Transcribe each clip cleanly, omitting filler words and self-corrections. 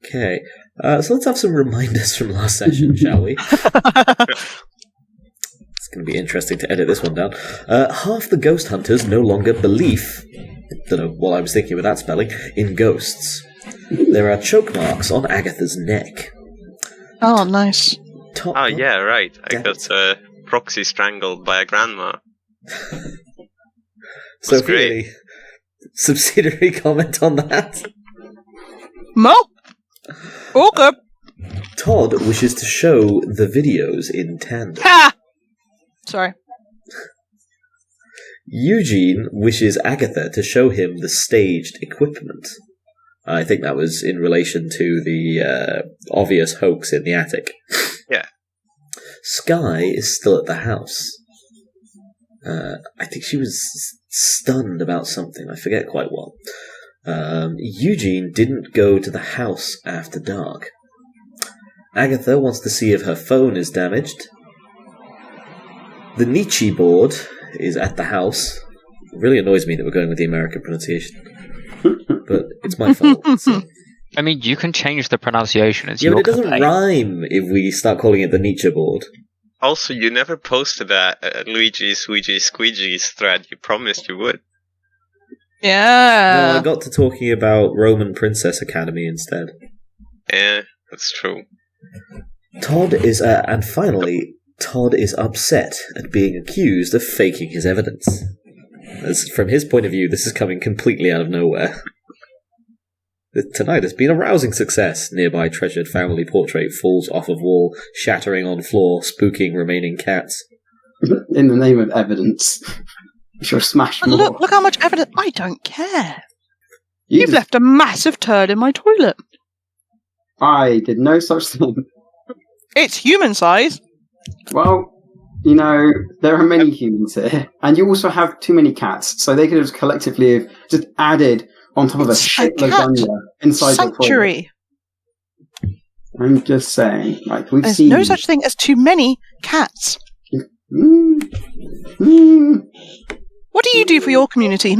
Okay, so let's have some reminders from last session, shall we? It's going to be interesting to edit this one down. Half the ghost hunters no longer believe, don't know what I was thinking with that spelling, in ghosts. There are choke marks on Agatha's neck. Oh, nice. Yeah, right. I got proxy strangled by a grandma. Sophie, subsidiary comment on that? No. Okay. Todd wishes to show the videos in tandem. Ha! Sorry. Eugene wishes Agatha to show him the staged equipment. I think that was in relation to the obvious hoax in the attic. Yeah. Skye is still at the house. I think she was stunned about something. I forget quite what. Eugene didn't go to the house after dark. Agatha wants to see if her phone is damaged. The NeeChee board is at the house. It really annoys me that we're going with the American pronunciation. But it's my fault. So. I mean, you can change the pronunciation. It's yeah, your but it doesn't campaign. rhyme if we start calling it the NeeChee board. Also, you never posted a Luigi's, Ouiji's, Squeegee's thread. You promised you would. Yeah. No, I got to talking about Roman Princess Academy instead. Yeah, that's true. Todd is, and finally, Todd is upset at being accused of faking his evidence. As from his point of view, this is coming completely out of nowhere. Tonight has been a rousing success. Nearby treasured family portrait falls off of wall, shattering on floor, spooking remaining cats. In the name of evidence. You'll smash more. Look how much evidence. I don't care. You've left a massive turd in my toilet. I did no such thing. It's human size. Well, you know, there are many humans here, and you also have too many cats, so they could have collectively have just added on top of a shit lasagna inside sanctuary. The toilet. I'm just saying, like, we've There's seen... no such thing as too many cats. What do you do for your community,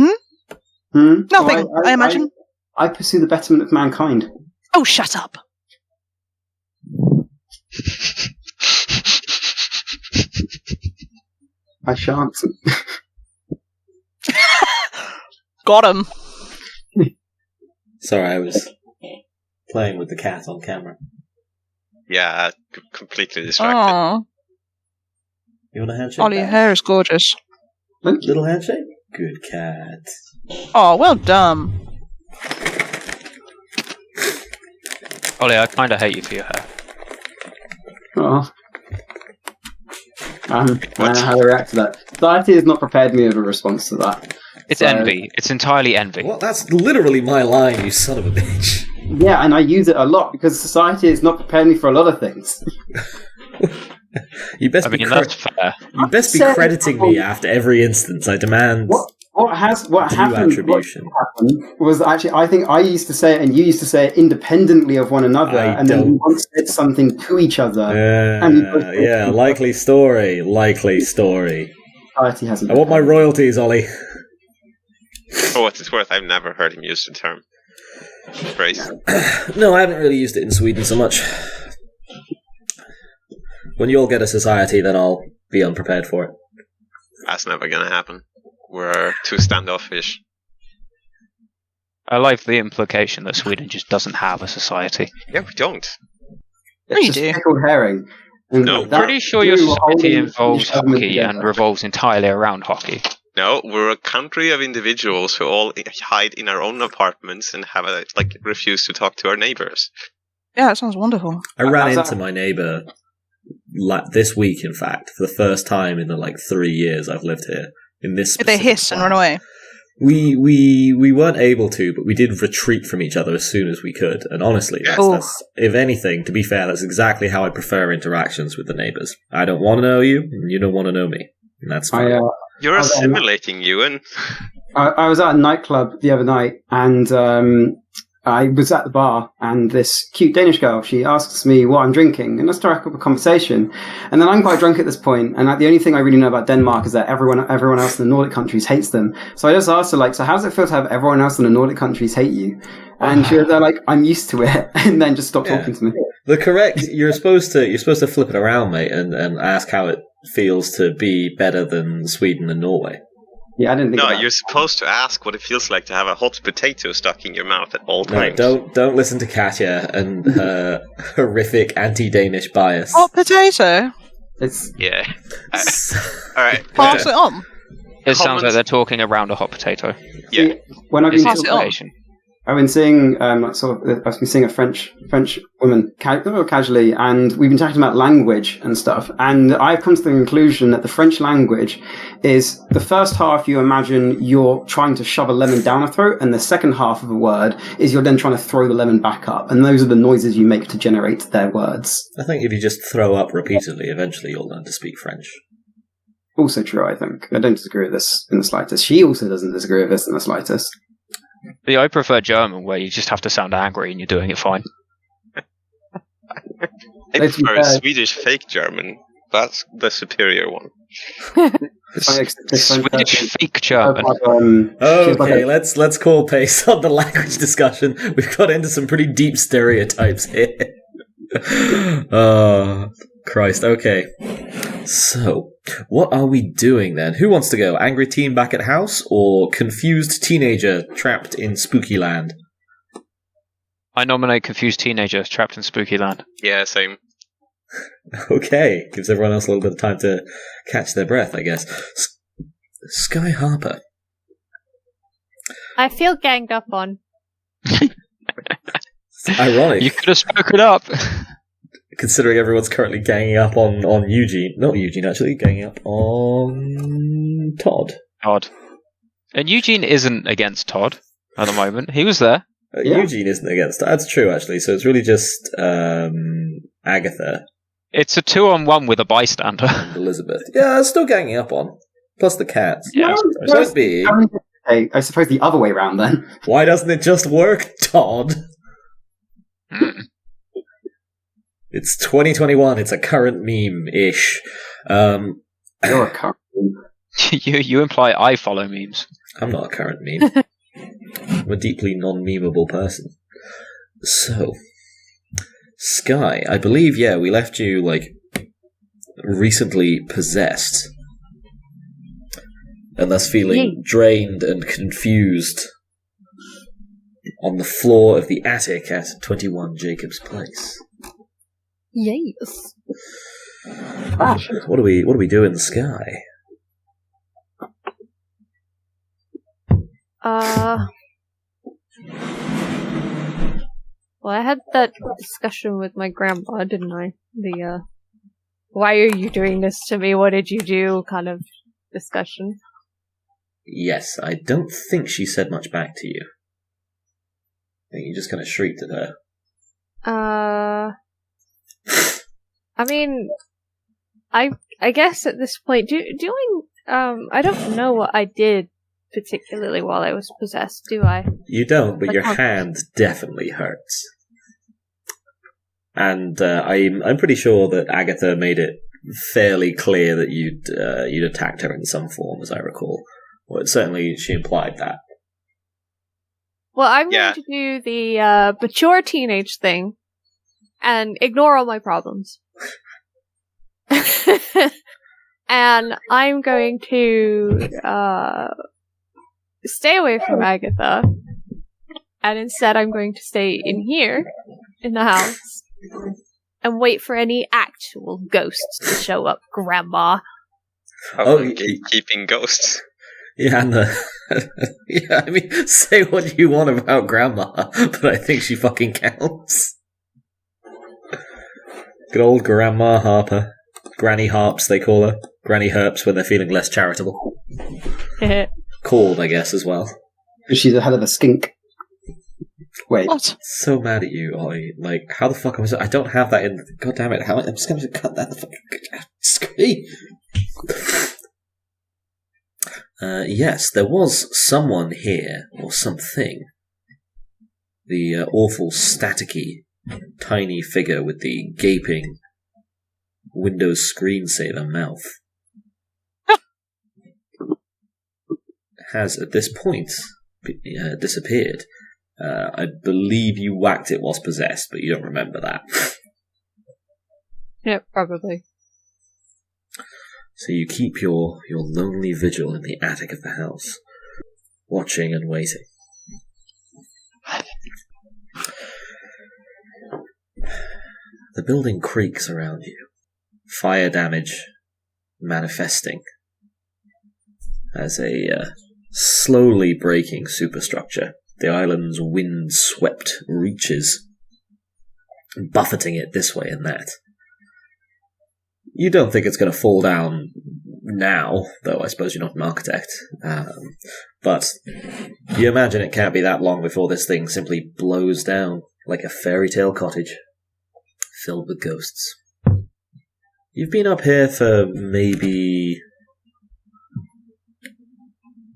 Nothing, I imagine. I pursue the betterment of mankind. Oh, shut up. I shan't. Got him. Sorry, I was playing with the cat on camera. Yeah, completely distracted. Aww. You want a handshake? Ollie, your hair is gorgeous. Little handshake? Good cat. Oh, well done. Ollie, I kind of hate you for your hair. Oh. I don't know how to react to that. Society has not prepared me with a response to that. It's envy. It's entirely envy. Well, that's literally my line, you son of a bitch. Yeah, and I use it a lot because society has not prepared me for a lot of things. You best that's fair. You best be crediting me after every instance. I demand what happened attribution. What happened was actually, I think I used to say it and you used to say it independently of one another, then we once said something to each other. Likely story. Society hasn't. I want my royalties, Ollie. For what it's worth, I've never heard him use the term. Phrase. No, I haven't really used it in Sweden so much. When you all get a society, then I'll be unprepared for it. That's never gonna happen. We're too standoffish. I like the implication that Sweden just doesn't have a society. Yeah, we don't. It's just pickled herring. No, I'm pretty sure your society involves hockey and revolves entirely around hockey. No, we're a country of individuals who all hide in our own apartments and have refuse to talk to our neighbors. Yeah, that sounds wonderful. I ran into my neighbour this week, in fact, for the first time in the 3 years I've lived here. In this, did they hiss and run away? We weren't able to, but we did retreat from each other as soon as we could. And honestly, that's if anything, to be fair, that's exactly how I prefer interactions with the neighbours. I don't want to know you, and you don't want to know me. And that's fine. You're assimilating, Ewan. I was at a nightclub the other night, and I was at the bar, and this cute Danish girl, she asks me what I'm drinking, and I strike up a conversation. And then I'm quite drunk at this point, and the only thing I really know about Denmark is that everyone else in the Nordic countries hates them. So I just asked her, like, so how does it feel to have everyone else in the Nordic countries hate you? And she was there like, I'm used to it, and then just stopped talking to me. You're supposed to flip it around, mate, and ask how it feels to be better than Sweden and Norway. Yeah, I didn't think. No, you're supposed to ask what it feels like to have a hot potato stuck in your mouth at all times. Don't listen to Katya and her horrific anti-Danish bias. Hot potato. Yeah. All right. Pass it on. It sounds like they're talking around a hot potato. Yeah. When I've been Pass it on. I've been seeing I've been seeing a French woman casually, and we've been talking about language and stuff. And I've come to the conclusion that the French language is the first half you imagine you're trying to shove a lemon down a throat, and the second half of a word is you're then trying to throw the lemon back up. And those are the noises you make to generate their words. I think if you just throw up repeatedly, eventually you'll learn to speak French. Also true, I think. I don't disagree with this in the slightest. She also doesn't disagree with this in the slightest. Yeah, I prefer German, where you just have to sound angry and you're doing it fine. I prefer Swedish fake German. That's the superior one. Swedish fake German. Okay, let's call pace on the language discussion. We've got into some pretty deep stereotypes here. Oh, Christ. Okay. So, what are we doing then? Who wants to go? Angry teen back at house, or confused teenager trapped in spooky land? I nominate confused teenager trapped in spooky land. Yeah, same. Okay, gives everyone else a little bit of time to catch their breath, I guess. Skye Harper. I feel ganged up on. Ironic. You could have spoken up. Considering everyone's currently ganging up on Eugene. Not Eugene, actually. Ganging up on Todd. And Eugene isn't against Todd at the moment. He was there. Eugene isn't against Todd. That's true, actually. So it's really just Agatha. It's a 2-on-1 with a bystander. And Elizabeth. Yeah, still ganging up on. Plus the cats. Yeah, I suppose the other way around then. Why doesn't it just work, Todd? It's 2021. It's a current meme-ish. You're a current meme. You imply I follow memes. I'm not a current meme. I'm a deeply non-memeable person. So, Skye, I believe, we left you, recently possessed. And thus feeling drained and confused on the floor of the attic at 21 Jacob's Place. Yes. What do we do in the sky? Well, I had that discussion with my grandma, didn't I? The why are you doing this to me? What did you do? Kind of discussion. Yes, I don't think she said much back to you. I think you just kind of shrieked at her. I mean, I guess at this point, doing I don't know what I did particularly while I was possessed, do I? You don't, but your hand definitely hurts. And I'm pretty sure that Agatha made it fairly clear that you'd attacked her in some form, as I recall. Well, certainly she implied that. Well, I'm going to do the mature teenage thing and ignore all my problems. And I'm going to stay away from Agatha, and instead I'm going to stay in here, in the house, and wait for any actual ghosts to show up, Grandma. Keeping ghosts. Yeah, yeah, I mean, say what you want about Grandma, but I think she fucking counts. Good old Grandma Harper. Granny Harps, they call her. Granny Herps when they're feeling less charitable. Called, I guess, as well. She's a hell of a skink. Wait. What? So mad at you, Ollie. How the fuck I don't have that in... God damn it, I'm just going to cut that the fucking... Yes, there was someone here, or something. The awful, staticky, tiny figure with the gaping Windows screensaver mouth has, at this point, disappeared. I believe you whacked it whilst possessed, but you don't remember that. Yeah, probably. So you keep your lonely vigil in the attic of the house, watching and waiting. The building creaks around you. Fire damage manifesting as a slowly breaking superstructure. The island's wind-swept reaches, buffeting it this way and that. You don't think it's going to fall down now, though I suppose you're not an architect. But you imagine it can't be that long before this thing simply blows down like a fairy tale cottage filled with ghosts. You've been up here for maybe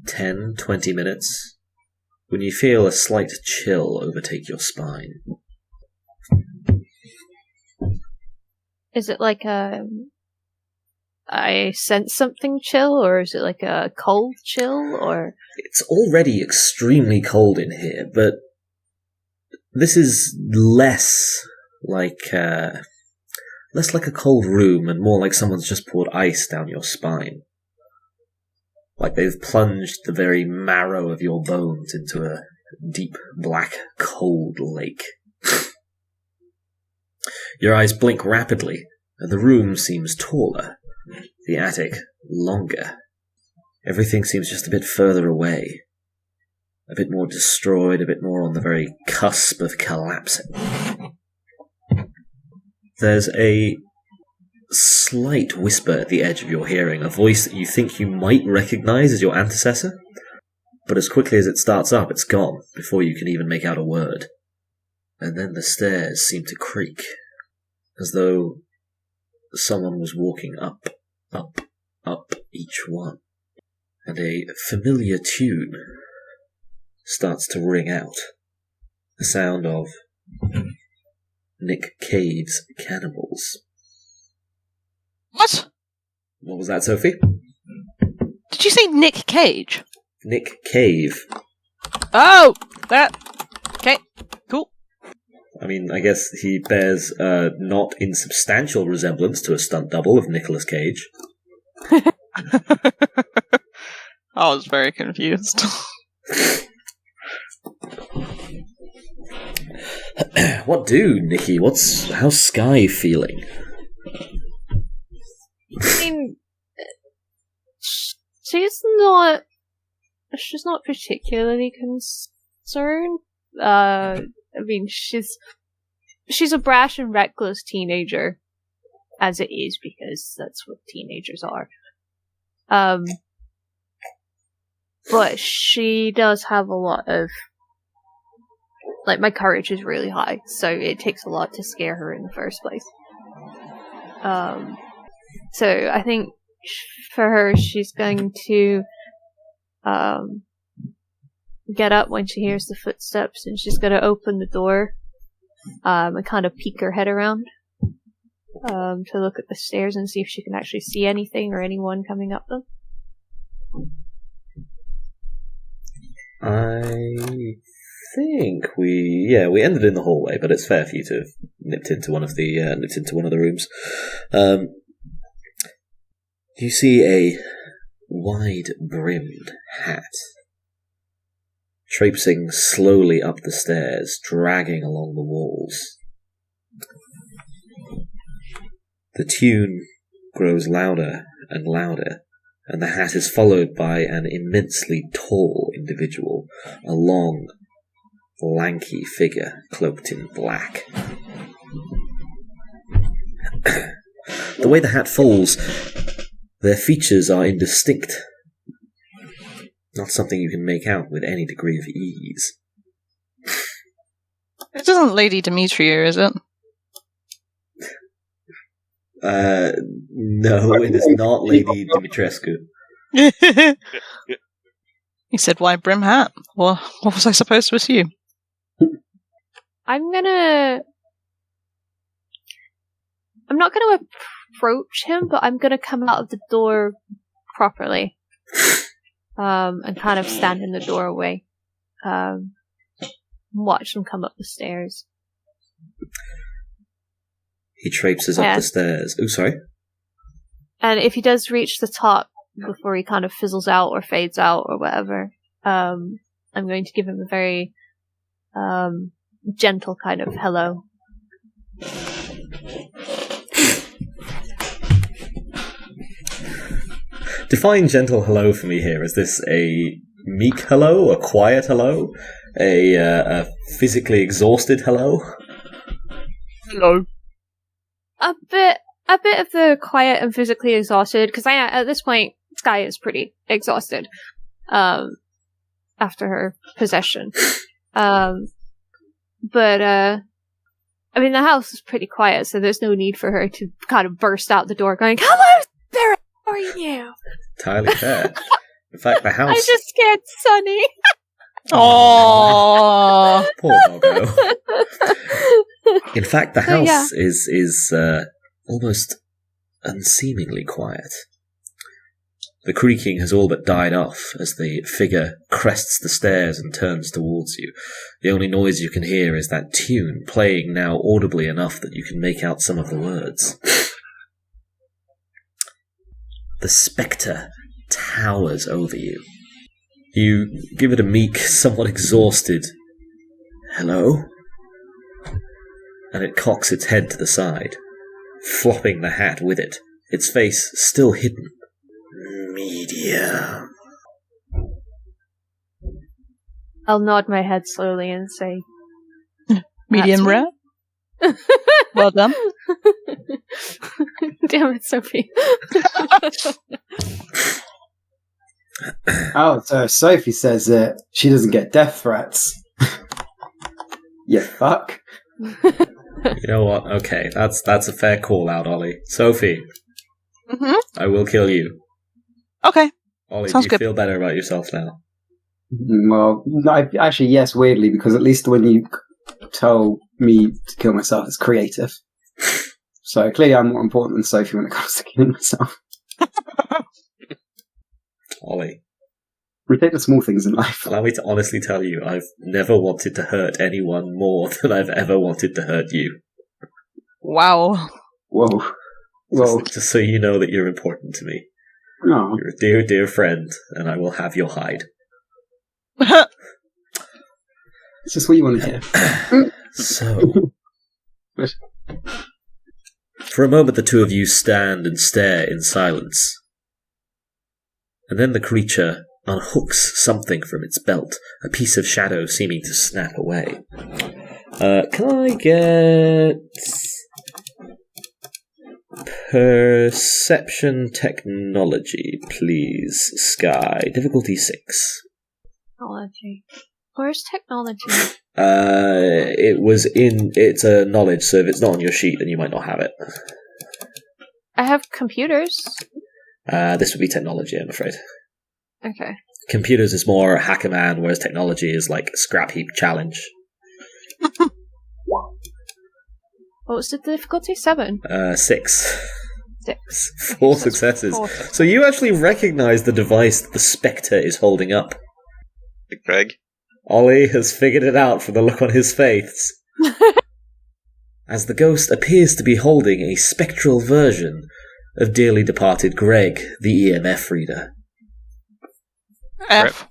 10, 20 minutes when you feel a slight chill overtake your spine. Is it like I sense something chill, or is it like a cold chill, or? It's already extremely cold in here, but this is less like a cold room and more like someone's just poured ice down your spine. Like they've plunged the very marrow of your bones into a deep, black, cold lake. Your eyes blink rapidly, and the room seems taller, the attic longer. Everything seems just a bit further away, a bit more destroyed, a bit more on the very cusp of collapsing. There's a slight whisper at the edge of your hearing, a voice that you think you might recognize as your antecessor, but as quickly as it starts up, it's gone before you can even make out a word. And then the stairs seem to creak, as though someone was walking up, up, up each one. And a familiar tune starts to ring out. The sound of Nick Cave's Cannibals. What? What was that, Sophie? Did you say Nick Cage? Nick Cave. Oh! That... Okay, cool. I mean, I guess he bears not insubstantial resemblance to a stunt double of Nicolas Cage. I was very confused. What do, Nikki? How's Skye feeling? I mean, she's not particularly concerned. I mean, she's a brash and reckless teenager, as it is, because that's what teenagers are. But she does have a lot of, like, my courage is really high, so it takes a lot to scare her in the first place. So I think for her, she's going to get up when she hears the footsteps, and she's going to open the door and kind of peek her head around to look at the stairs and see if she can actually see anything or anyone coming up them. I think we ended in the hallway, but it's fair for you to have nipped into one of the rooms. You see a wide-brimmed hat traipsing slowly up the stairs, dragging along the walls. The tune grows louder and louder, and the hat is followed by an immensely tall individual, a long, lanky figure cloaked in black. The way the hat falls, their features are indistinct, not something you can make out with any degree of ease. It isn't Lady Demetria, is it? No, it is not Lady Dimitrescu. He said, "Why brim hat?" Well, what was I supposed to assume? I'm not gonna approach him, but I'm gonna come out of the door properly. And kind of stand in the doorway. Watch him come up the stairs. He traipses up the stairs. Oh, sorry. And if he does reach the top before he kind of fizzles out or fades out or whatever, I'm going to give him a very gentle kind of hello. Define gentle hello for me here. Is this a meek hello, a quiet hello, a physically exhausted hello? Hello. A bit of the quiet and physically exhausted, because at this point, Skye is pretty exhausted after her possession. But I mean, the house is pretty quiet, so there's no need for her to kind of burst out the door going, "Hello, Spirit! How are you?" Entirely fair. In fact, the house... I just scared Sunny. Aww. Poor doggo. In fact, the house is almost unseemingly quiet. The creaking has all but died off as the figure crests the stairs and turns towards you. The only noise you can hear is that tune, playing now audibly enough that you can make out some of the words. The spectre towers over you. You give it a meek, somewhat exhausted hello, and it cocks its head to the side, flopping the hat with it, its face still hidden. Medium. I'll nod my head slowly and say, Medium rare? Well done. Damn it, Sophie. Oh, so Sophie says that she doesn't get death threats. You fuck. You know what? Okay, that's a fair call out, Ollie. Sophie, I will kill you. Okay. Ollie, Sounds do you good. feel better about yourself now? Well, no, actually, yes, weirdly, because at least when you told me to kill myself, it's creative. So clearly I'm more important than Sophie when it comes to killing myself. Ollie, We take the small things in life. allow me to honestly tell you, I've never wanted to hurt anyone more than I've ever wanted to hurt you. Wow. Whoa. Whoa. Just so you know that you're important to me. No. You're a dear, dear friend, and I will have your hide. It's just what you want to hear. So, for a moment the two of you stand and stare in silence. And then the creature unhooks something from its belt, a piece of shadow seeming to snap away. Can I get perception technology, please, Skye? Difficulty 6. Technology. Where's technology? It's a knowledge, so if it's not on your sheet, then you might not have it. I have computers. This would be technology, I'm afraid. Okay. Computers is more hack a man, whereas technology is like scrap heap challenge. What was the difficulty? 7? 6. 6. 4 successes. 4. So you actually recognise the device that the Spectre is holding up. Greg? Ollie has figured it out from the look on his face. As the ghost appears to be holding a spectral version of dearly departed Greg, the EMF reader. F.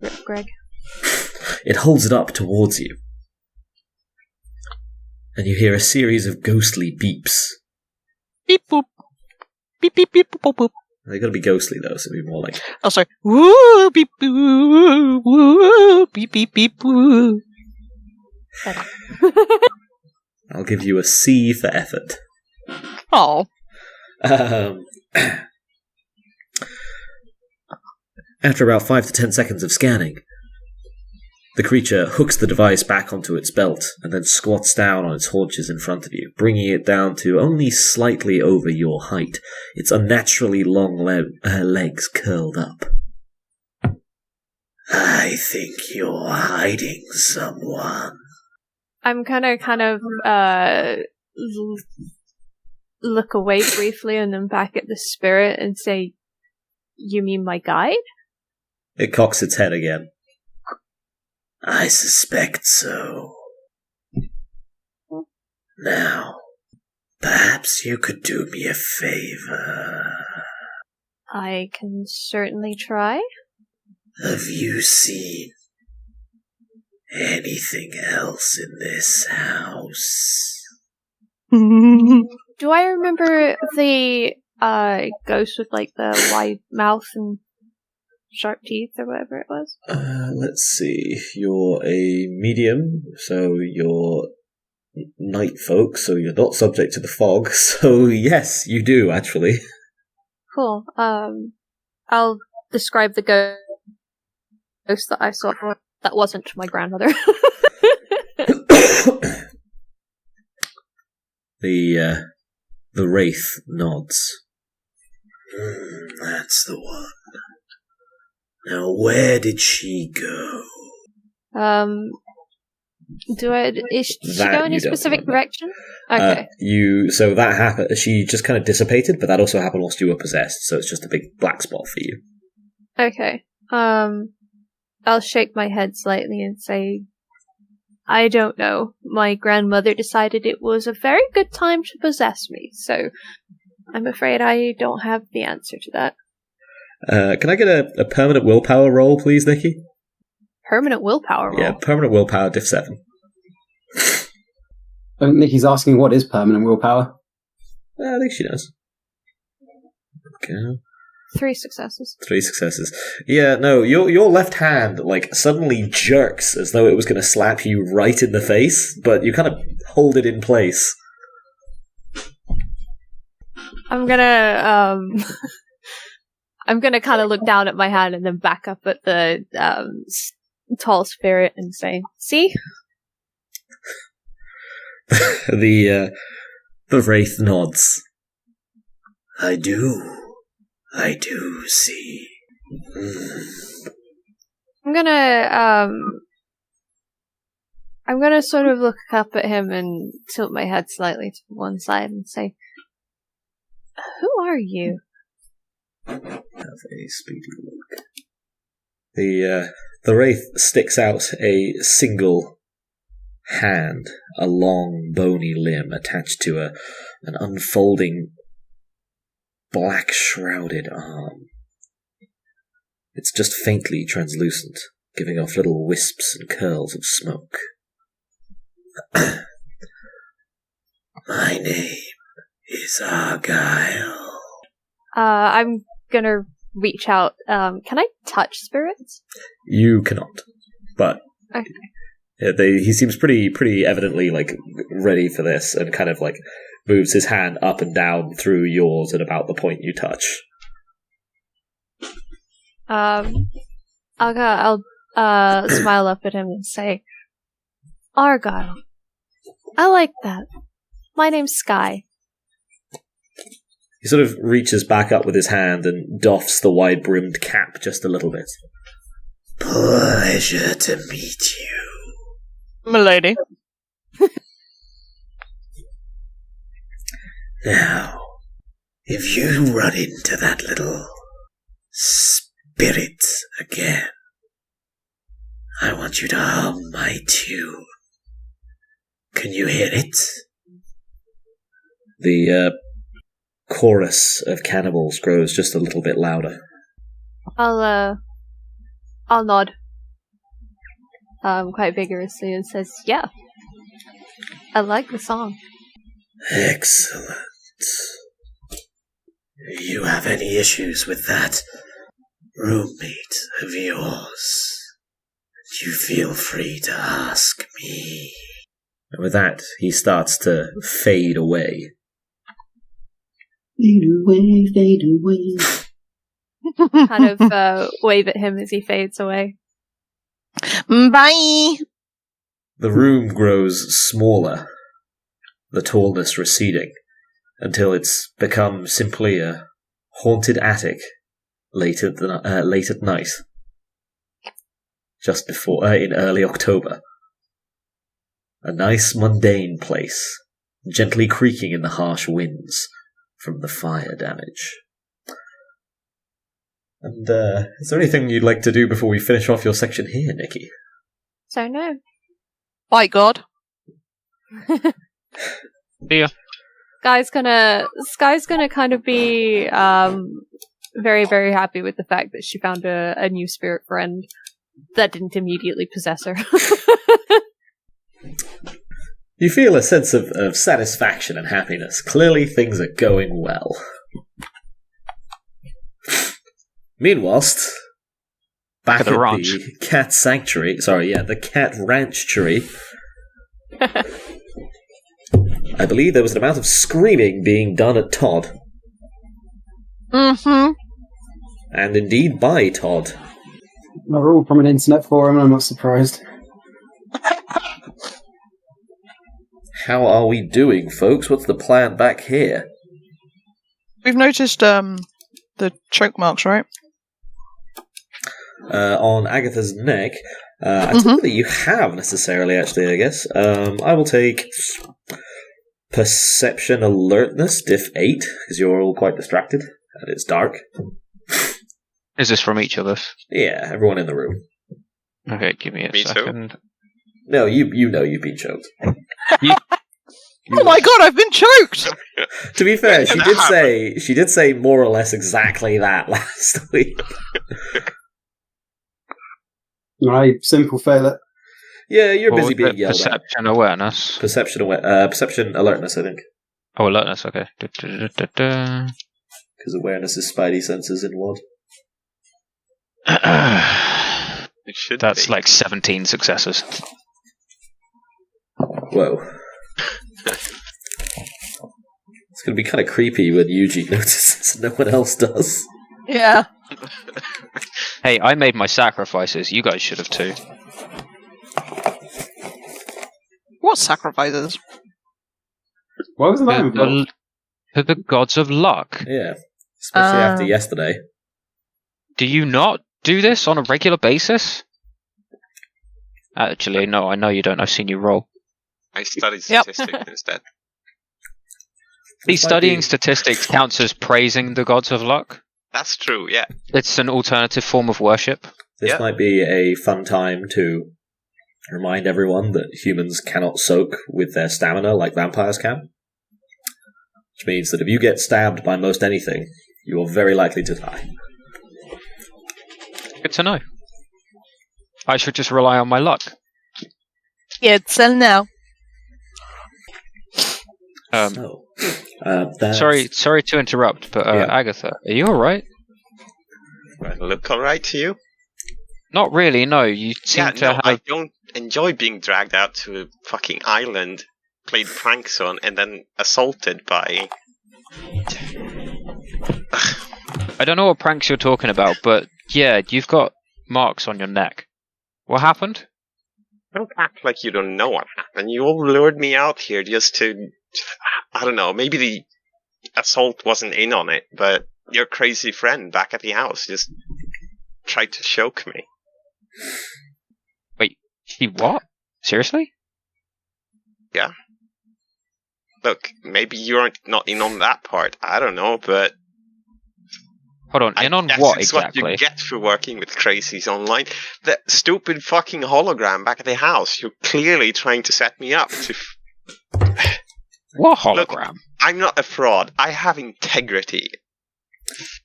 Rip, Greg. It holds it up towards you. And you hear a series of ghostly beeps. Beep boop. Beep beep beep boop boop. They're going to be ghostly though, so it'll be more like... Oh, sorry. Woo beep woo woo beep beep beep woo. I'll give you a C for effort. Oh. After about 5 to 10 seconds of scanning, the creature hooks the device back onto its belt and then squats down on its haunches in front of you, bringing it down to only slightly over your height, its unnaturally long legs curled up. I think you're hiding someone. I'm gonna kind of look away briefly and then back at the spirit and say, "You mean my guide?" It cocks its head again. I suspect so. Now, perhaps you could do me a favor. I can certainly try. Have you seen anything else in this house? Do I remember the ghost with like the wide mouth and sharp teeth or whatever it was? Let's see. You're a medium, so you're night folk, so you're not subject to the fog. So yes, you do actually. Cool. I'll describe the ghost that I saw. That wasn't my grandmother. The wraith nods. That's the one. Now, where did she go? Is she going in a specific direction? Okay. So that happened. She just kind of dissipated, but that also happened whilst you were possessed. So it's just a big black spot for you. Okay. I'll shake my head slightly and say, I don't know. My grandmother decided it was a very good time to possess me, so I'm afraid I don't have the answer to that. Can I get a permanent willpower roll, please, NeeChee? Permanent willpower roll? Yeah, permanent willpower, diff 7. NeeChee's asking what is permanent willpower. I think she knows. Okay. 3 successes. 3 successes. Yeah, no, your left hand, like, suddenly jerks as though it was going to slap you right in the face, but you kind of hold it in place. I'm gonna kind of look down at my hand and then back up at the tall spirit and say, "See?" The wraith nods. I do see. I'm gonna sort of look up at him and tilt my head slightly to one side and say, "Who are you?" Have a speedy look. The wraith sticks out a single hand, a long bony limb attached to an unfolding black shrouded arm. It's just faintly translucent, giving off little wisps and curls of smoke. My name is Argyle. I'm gonna reach out. Can I touch spirits? You cannot, but Okay. yeah, he seems pretty evidently like ready for this, and kind of like moves his hand up and down through yours at about the point you touch. I'll smile up at him and say, "Argyle, I like that. My name's Skye." He sort of reaches back up with his hand and doffs the wide-brimmed cap just a little bit. Pleasure to meet you. Milady. Now, if you run into that little spirit again, I want you to hum my tune. Can you hear it? The chorus of cannibals grows just a little bit louder. I'll nod quite vigorously and says, "Yeah, I like the song." Excellent. If you have any issues with that roommate of yours, you feel free to ask me. And with that, he starts to fade away. Fade away, fade away. Kind of wave at him as he fades away. Bye! The room grows smaller, the tallness receding, until it's become simply a haunted attic late at night. just before in early October. A nice mundane place, gently creaking in the harsh winds from the fire damage. And is there anything you'd like to do before we finish off your section here, NeeChee? So no. By God. Yeah. Skye's gonna kind of be very, very happy with the fact that she found a new spirit friend that didn't immediately possess her. You feel a sense of satisfaction and happiness. Clearly things are going well. Meanwhile, back at the ranch. cat sanctuary, the cat ranchery, I believe there was an amount of screaming being done at Todd. Mm-hmm. And indeed by Todd. They're all from an internet forum, and I'm not surprised. How are we doing, folks? What's the plan back here? We've noticed the choke marks, right? On Agatha's neck. I don't know that you have necessarily, actually, I guess. I will take Perception Alertness, diff 8, because you're all quite distracted, and it's dark. Is this from each of us? Yeah, everyone in the room. Okay, give me a second. Too. No, you know you've been choked. Oh my God, I've been choked! To be fair, she did say more or less exactly that last week. I simple fail it. Yeah, you're What busy was being it? yelled Perception awareness. at. Perception Alertness, I think. Oh, alertness, okay. Because awareness is spidey senses in WoD. It should That's be. like 17 successes. Whoa. It's going to be kind of creepy when Eugene notices and no one else does. Yeah. Hey, I made my sacrifices. You guys should have too. What sacrifices? What was that? To the gods of luck. Yeah. Especially after yesterday. Do you not do this on a regular basis? Actually, no, I know you don't. I've seen you roll. I studied statistics instead. Studying statistics counts as praising the gods of luck. That's true, yeah. It's an alternative form of worship. This might be a fun time to remind everyone that humans cannot soak with their stamina like vampires can. Which means that if you get stabbed by most anything, you are very likely to die. Good to know. I should just rely on my luck. Yeah, sell now. Sorry to interrupt, but Agatha, are you alright? Look alright to you? Not really, no. You seem to have... I don't enjoy being dragged out to a fucking island, played pranks on, and then assaulted by... I don't know what pranks you're talking about, but yeah, you've got marks on your neck. What happened? Don't act like you don't know what happened. You all lured me out here just to... I don't know, maybe the assault wasn't in on it, but your crazy friend back at the house just tried to choke me. Wait, he what? Seriously? Yeah. Look, maybe you're not in on that part, I don't know, but... Hold on, in on I guess what it's exactly? what you get for working with crazies online. That stupid fucking hologram back at the house. You're clearly trying to set me up to... What hologram? Look, I'm not a fraud. I have integrity.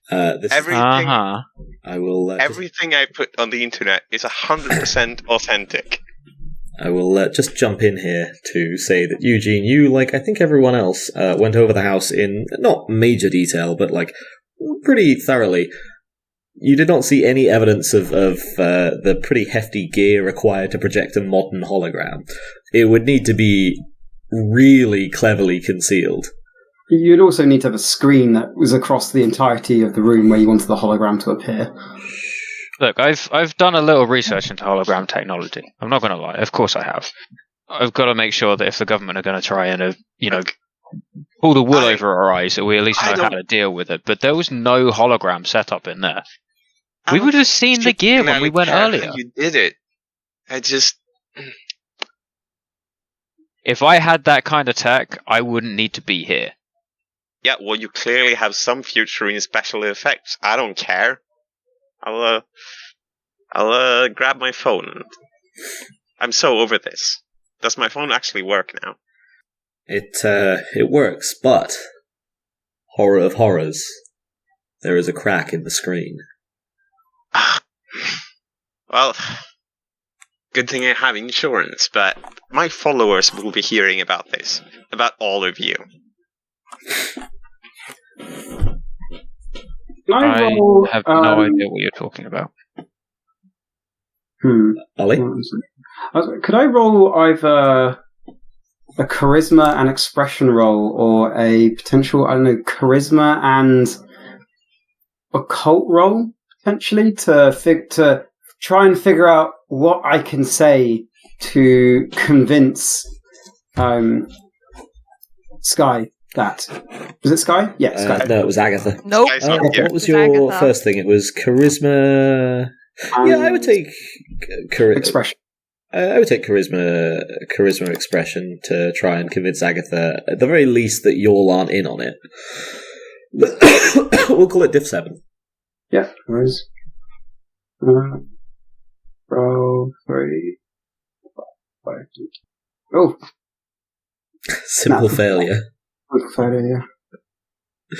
Everything I will. Everything I put on the internet is 100% authentic. I will just jump in here to say that Eugene, you, like I think everyone else, went over the house in not major detail, but like pretty thoroughly. You did not see any evidence of the pretty hefty gear required to project a modern hologram. It would need to be really cleverly concealed. You'd also need to have a screen that was across the entirety of the room where you wanted the hologram to appear. Look, I've done a little research into hologram technology. I'm not going to lie. Of course I have. I've got to make sure that if the government are going to try and, pull the wool over our eyes, that we at least know how to deal with it. But there was no hologram set up in there. We would have seen the gear when we went earlier. You did it. If I had that kind of tech, I wouldn't need to be here. Yeah, well, you clearly have some future in special effects. I don't care. I'll grab my phone. I'm so over this. Does my phone actually work now? It works, but horror of horrors, there is a crack in the screen. Well, good thing I have insurance, but my followers will be hearing about this. About all of you. I have no idea what you're talking about. Ollie? Could I roll either a charisma and expression roll or a potential, charisma and occult roll, potentially, to try and figure out what I can say to convince Skye that. Was it Skye? Yeah, Skye. No, it was Agatha. Nope. What was your first thing? It was charisma. Yeah, I would take expression. I would take charisma expression to try and convince Agatha, at the very least, that y'all aren't in on it. We'll call it Diff 7. Yeah, whereas roll 3, 5. Oh, Simple failure. Simple failure. Yeah.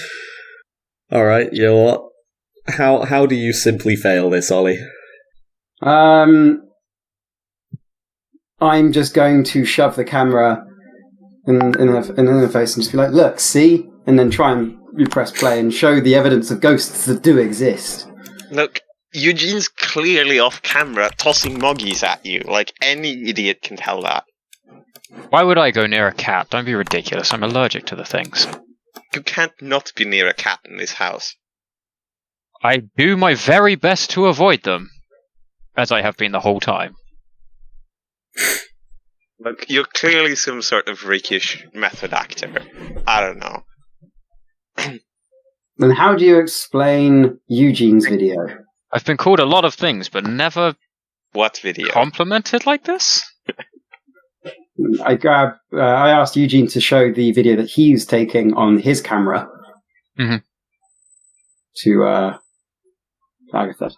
All right, you know what? How do you simply fail this, Ollie? I'm just going to shove the camera in her face and just be like, look, see? And then try and press play and show the evidence of ghosts that do exist. Look, Eugene's clearly off camera tossing moggies at you. Like, any idiot can tell that. Why would I go near a cat? Don't be ridiculous. I'm allergic to the things. You can't not be near a cat in this house. I do my very best to avoid them, as I have been the whole time. Look, you're clearly some sort of rakish method actor. I don't know. Then how do you explain Eugene's video? I've been called a lot of things, but never What video? complimented like this? I asked Eugene to show the video that he's taking on his camera to Agatha.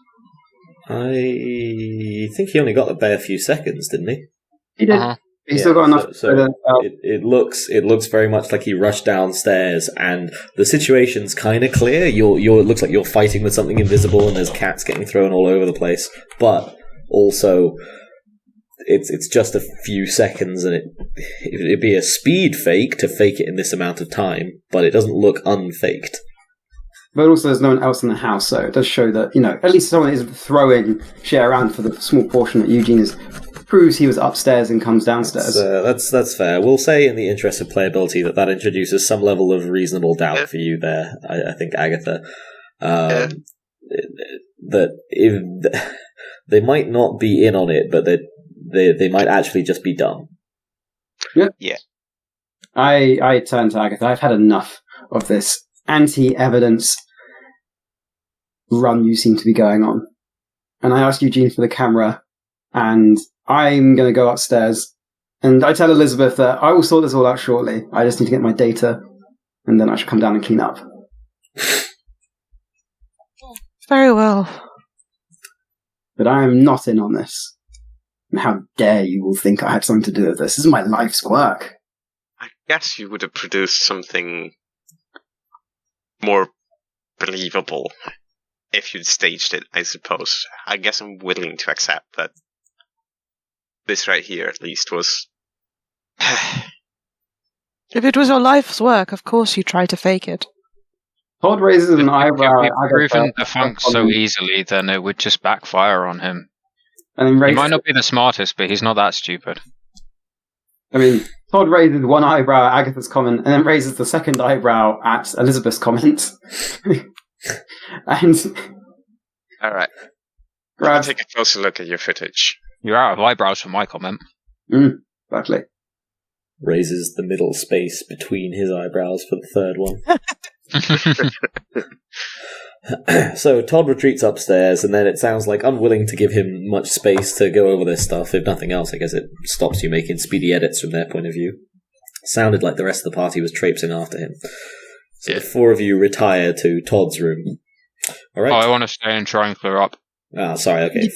I think he only got a bare few seconds, didn't he? He did. He's still got enough. It looks very much like he rushed downstairs, and the situation's kind of clear. It looks like you're fighting with something invisible, and there's cats getting thrown all over the place. But also, it's just a few seconds, and it'd be a speed fake to fake it in this amount of time, but it doesn't look unfaked. But also, there's no one else in the house, so it does show that at least someone is throwing shit around for the small portion that Eugene is. Proves he was upstairs and comes downstairs. That's fair. We'll say, in the interest of playability, that introduces some level of reasonable doubt for you there. I think, Agatha, that if they might not be in on it, but they might actually just be dumb. Yeah. I turn to Agatha. I've had enough of this anti-evidence run you seem to be going on, and I ask Eugene for the camera, and I'm going to go upstairs, and I tell Elizabeth that I will sort this all out shortly. I just need to get my data, and then I should come down and clean up. Very well. But I am not in on this. And how dare you all think I had something to do with this? This is my life's work. I guess you would have produced something more believable if you'd staged it, I suppose. I guess I'm willing to accept that. This right here, at least, was... If it was your life's work, of course you try to fake it. Todd raises an eyebrow. If we've proven defunct so easily, then it would just backfire on him. And then he might not be the smartest, but he's not that stupid. I mean, Todd raises one eyebrow at Agatha's comment, and then raises the second eyebrow at Elizabeth's comment. And... Alright. I'll take a closer look at your footage. You're out of eyebrows for my comment. Exactly. Raises the middle space between his eyebrows for the third one. So Todd retreats upstairs, and then it sounds like unwilling to give him much space to go over this stuff. If nothing else, I guess it stops you making speedy edits from their point of view. Sounded like the rest of the party was traipsing after him. So the four of you retire to Todd's room. All right. Oh, I want to stay and try and clear up. Sorry, okay.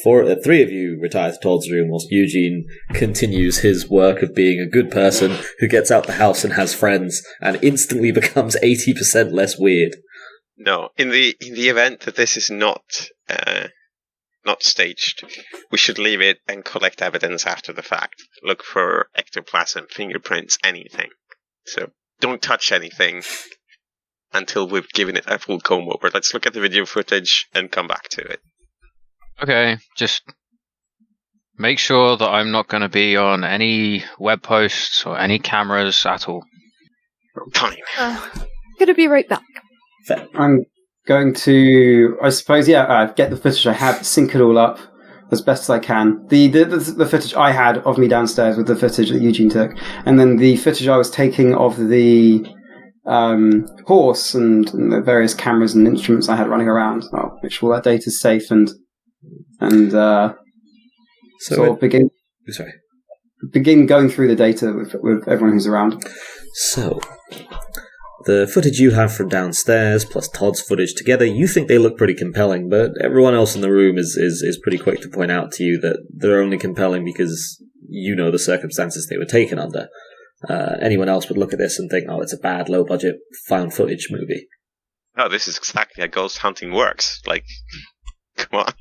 Three of you retire to Todd's room whilst Eugene continues his work of being a good person who gets out the house and has friends and instantly becomes 80% less weird. No, in the event that this is not staged, we should leave it and collect evidence after the fact. Look for ectoplasm, fingerprints, anything. So don't touch anything until we've given it a full comb over. Let's look at the video footage and come back to it. Okay, just make sure that I'm not going to be on any web posts or any cameras at all. Fine. Gonna be right back. Fair. I'm going to, I suppose, get the footage I have, sync it all up as best as I can. The footage I had of me downstairs with the footage that Eugene took, and then the footage I was taking of the horse and the various cameras and instruments I had running around. I'll make sure all that data's safe and sort of begin going through the data with everyone who's around. So, the footage you have from downstairs plus Todd's footage together, you think they look pretty compelling, but everyone else in the room is pretty quick to point out to you that they're only compelling because you know the circumstances they were taken under. Anyone else would look at this and think, oh, it's a bad, low-budget, found footage movie. Oh, this is exactly how ghost hunting works. Like, come on.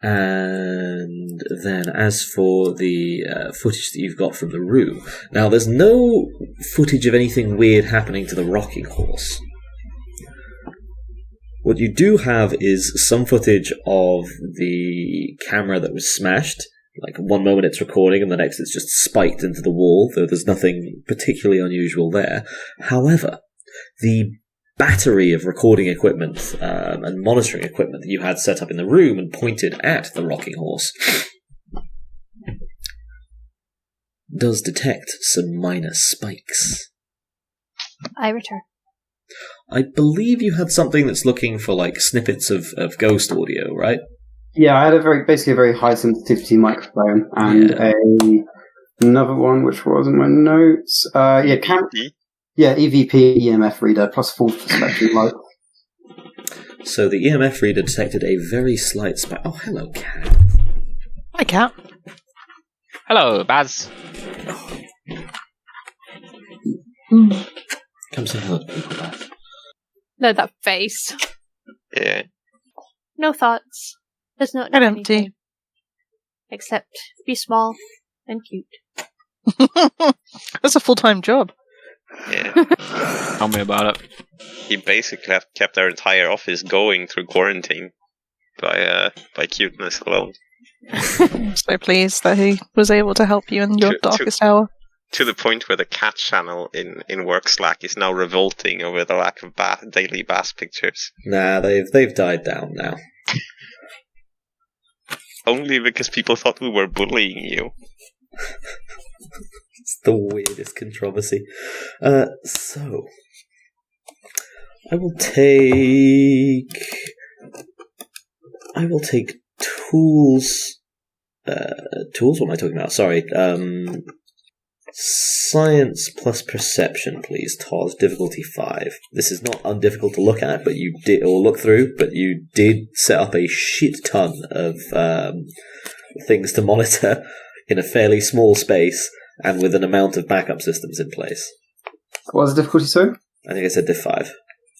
And then as for the footage that you've got from the room, now there's no footage of anything weird happening to the rocking horse. What you do have is some footage of the camera that was smashed. Like, one moment it's recording and the next it's just spiked into the wall, though there's nothing particularly unusual there. However, the battery of recording equipment and monitoring equipment that you had set up in the room and pointed at the rocking horse does detect some minor spikes. I return. I believe you had something that's looking for, like, snippets of ghost audio, right? Yeah, I had basically a very high sensitivity microphone and another one which was in my notes. EVP EMF reader plus full spectrum light. So the EMF reader detected a very slight spike. Oh, hello, Cat. Hi, Cat. Hello, Baz. Come say hello to people, Baz. No, that face. Yeah. No thoughts. Does not know empty. anything. Except be small and cute. That's a full-time job. Yeah. Tell me about it. He basically kept our entire office going through quarantine by cuteness alone. So pleased that he was able to help you in your darkest hour. To the point where the cat channel in work Slack is now revolting over the lack of daily bass pictures. Nah, they've died down now. Only because people thought we were bullying you. It's the weirdest controversy. So, I will take tools. Tools? What am I talking about? Sorry. Science plus perception, please, Toz. Difficulty 5. This is not undifficult to look at, but you did, or look through, but you did set up a shit ton of things to monitor in a fairly small space and with an amount of backup systems in place. What was the difficulty, sorry? I think I said diff 5.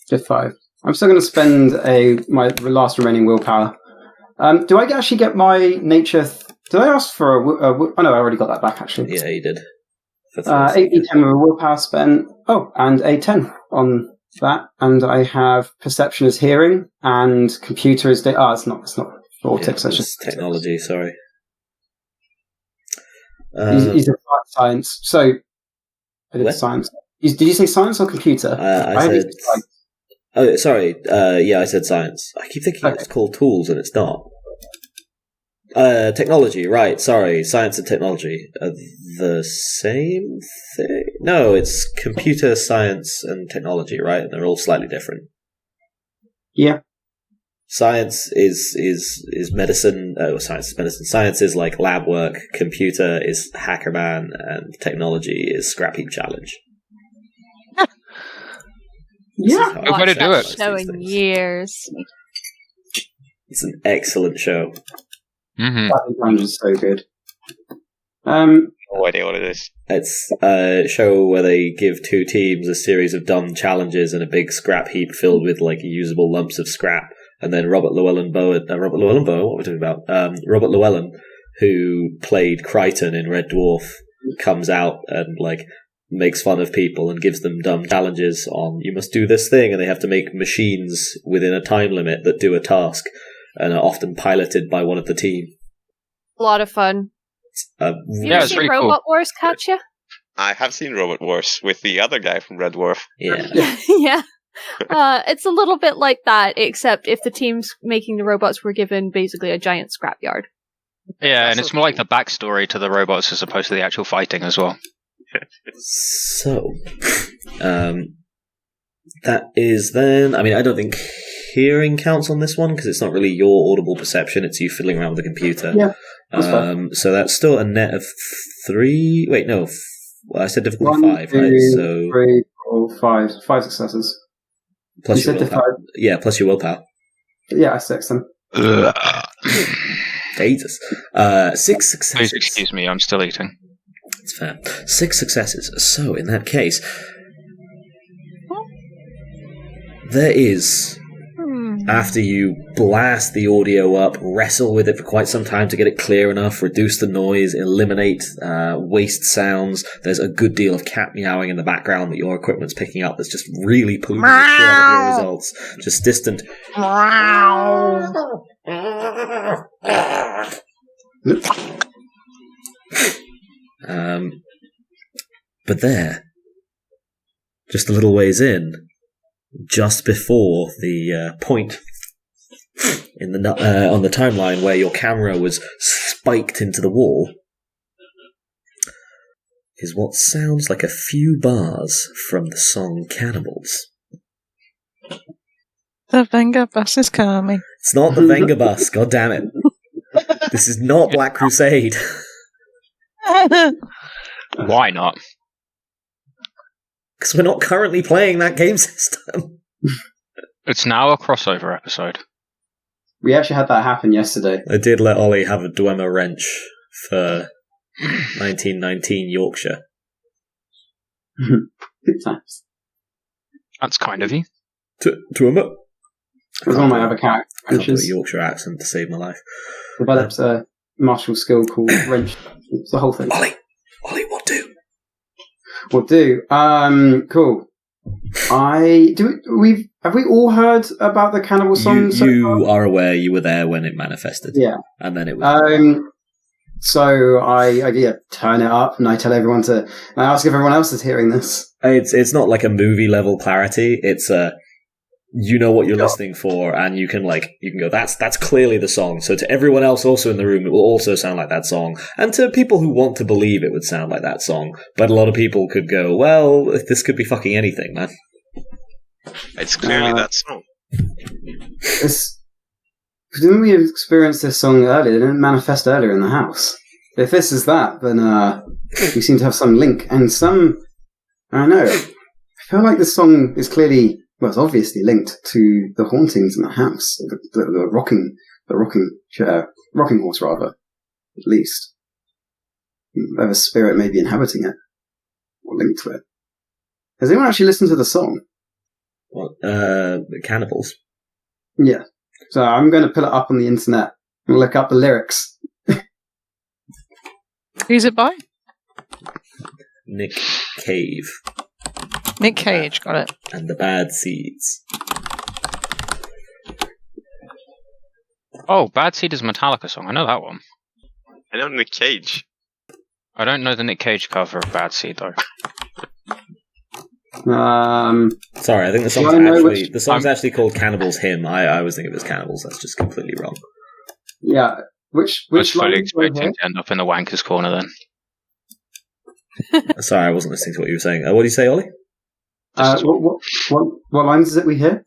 Diff 5. I'm still going to spend my last remaining willpower. Do I actually get my nature... Did I ask for a... Oh no, I already got that back, actually. Yeah, you did. 8 D10 with a willpower spent. Oh, and a 10 on that. And I have perception as hearing, and computer as... it's not vortex. Yeah, it's technology, sorry. You said science. So, I did science. Did you say science or computer? I said... Oh, sorry. Yeah, I said science. I keep thinking it's called tools, and it's not. Technology, right, sorry. Science and technology are the same thing? No, it's computer science and technology, right? They're all slightly different. Yeah. Science is medicine. Oh, science is medicine. Science is like lab work. Computer is Hackerman, and technology is Scrap Heap Challenge. Yeah. Good way to do it. Show in years. It's an excellent show. Mm-hmm. That Challenge is so good. No idea what it is. It's a show where they give two teams a series of dumb challenges and a big scrap heap filled with like usable lumps of scrap. And then Robert Llewellyn, what are we talking about? Robert Llewellyn, who played Crichton in Red Dwarf, comes out and like makes fun of people and gives them dumb challenges on, you must do this thing, and they have to make machines within a time limit that do a task, and are often piloted by one of the team. A lot of fun. Yeah, You it's seen pretty Robot Wars, Katya? I have seen Robot Wars with the other guy from Red Dwarf. Yeah. Yeah. It's a little bit like that, except if the teams making the robots were given basically a giant scrapyard. Yeah, and it's more like the backstory to the robots as opposed to the actual fighting as well. So, that is then. I mean, I don't think hearing counts on this one because it's not really your audible perception; it's you fiddling around with the computer. Yeah. That's so that's still a net of 3. Wait, no. I said difficulty 1, 5, 2, right? So 3, 4, 5. 5 successes. plus You your said willpower. Yeah, plus your willpower. Yeah, I 6 them. Jesus. 6 successes. Please excuse me, I'm still eating. It's fair. 6 successes. So, in that case, there is, after you blast the audio up, wrestle with it for quite some time to get it clear enough, reduce the noise, eliminate waste sounds, there's a good deal of cat meowing in the background that your equipment's picking up that's just really polluting the shit out of your results. Just distant. But there, just a little ways in, just before the point in the on the timeline where your camera was spiked into the wall, is what sounds like a few bars from the song Cannibals. The Venga bus is coming. It's not the Venga bus, god damn it. This is not Black Crusade. Why not? Because we're not currently playing that game system. It's now a crossover episode. We actually had that happen yesterday. I did let Ollie have a Dwemer wrench for 1919 Yorkshire. Good times. That's kind of you. Dwemer? It was one of my other character I can't do a wrenches. Yorkshire accent to save my life. Developed a martial skill called wrench. It's the whole thing. Ollie, what do? What do? Cool. Have we all heard about the cannibal song? You are aware you were there when it manifested. Yeah. And then it was... So I turn it up and I tell everyone to... I ask if everyone else is hearing this. It's not like a movie level clarity. It's you know what you're listening for, and you can go, that's clearly the song. So to everyone else also in the room, it will also sound like that song. And to people who want to believe it would sound like that song. But a lot of people could go, well, this could be fucking anything, man. It's clearly that song. Didn't we experienced this song earlier? It didn't manifest earlier in the house. If this is that, then we seem to have some link. And I don't know. I feel like this song is clearly... Well, it's obviously linked to the hauntings in the house, the rocking horse, rather, at least. Whatever spirit may be inhabiting it, or linked to it. Has anyone actually listened to the song? What? Cannibals? Yeah. So I'm going to put it up on the internet and look up the lyrics. Who's it by? Nick Cave. Nick Cage, got it. And the Bad Seeds. Oh, Bad Seed is a Metallica song. I know that one. I know Nick Cage. I don't know the Nick Cage cover of Bad Seed, though. Sorry, I think the song's actually called Cannibals Hymn. I always think it was Cannibals. That's just completely wrong. Yeah. Which I was fully line is on expecting here? to end up in the wankers corner then. Sorry, I wasn't listening to what you were saying. What do you say, Ollie? What lines is it we hear?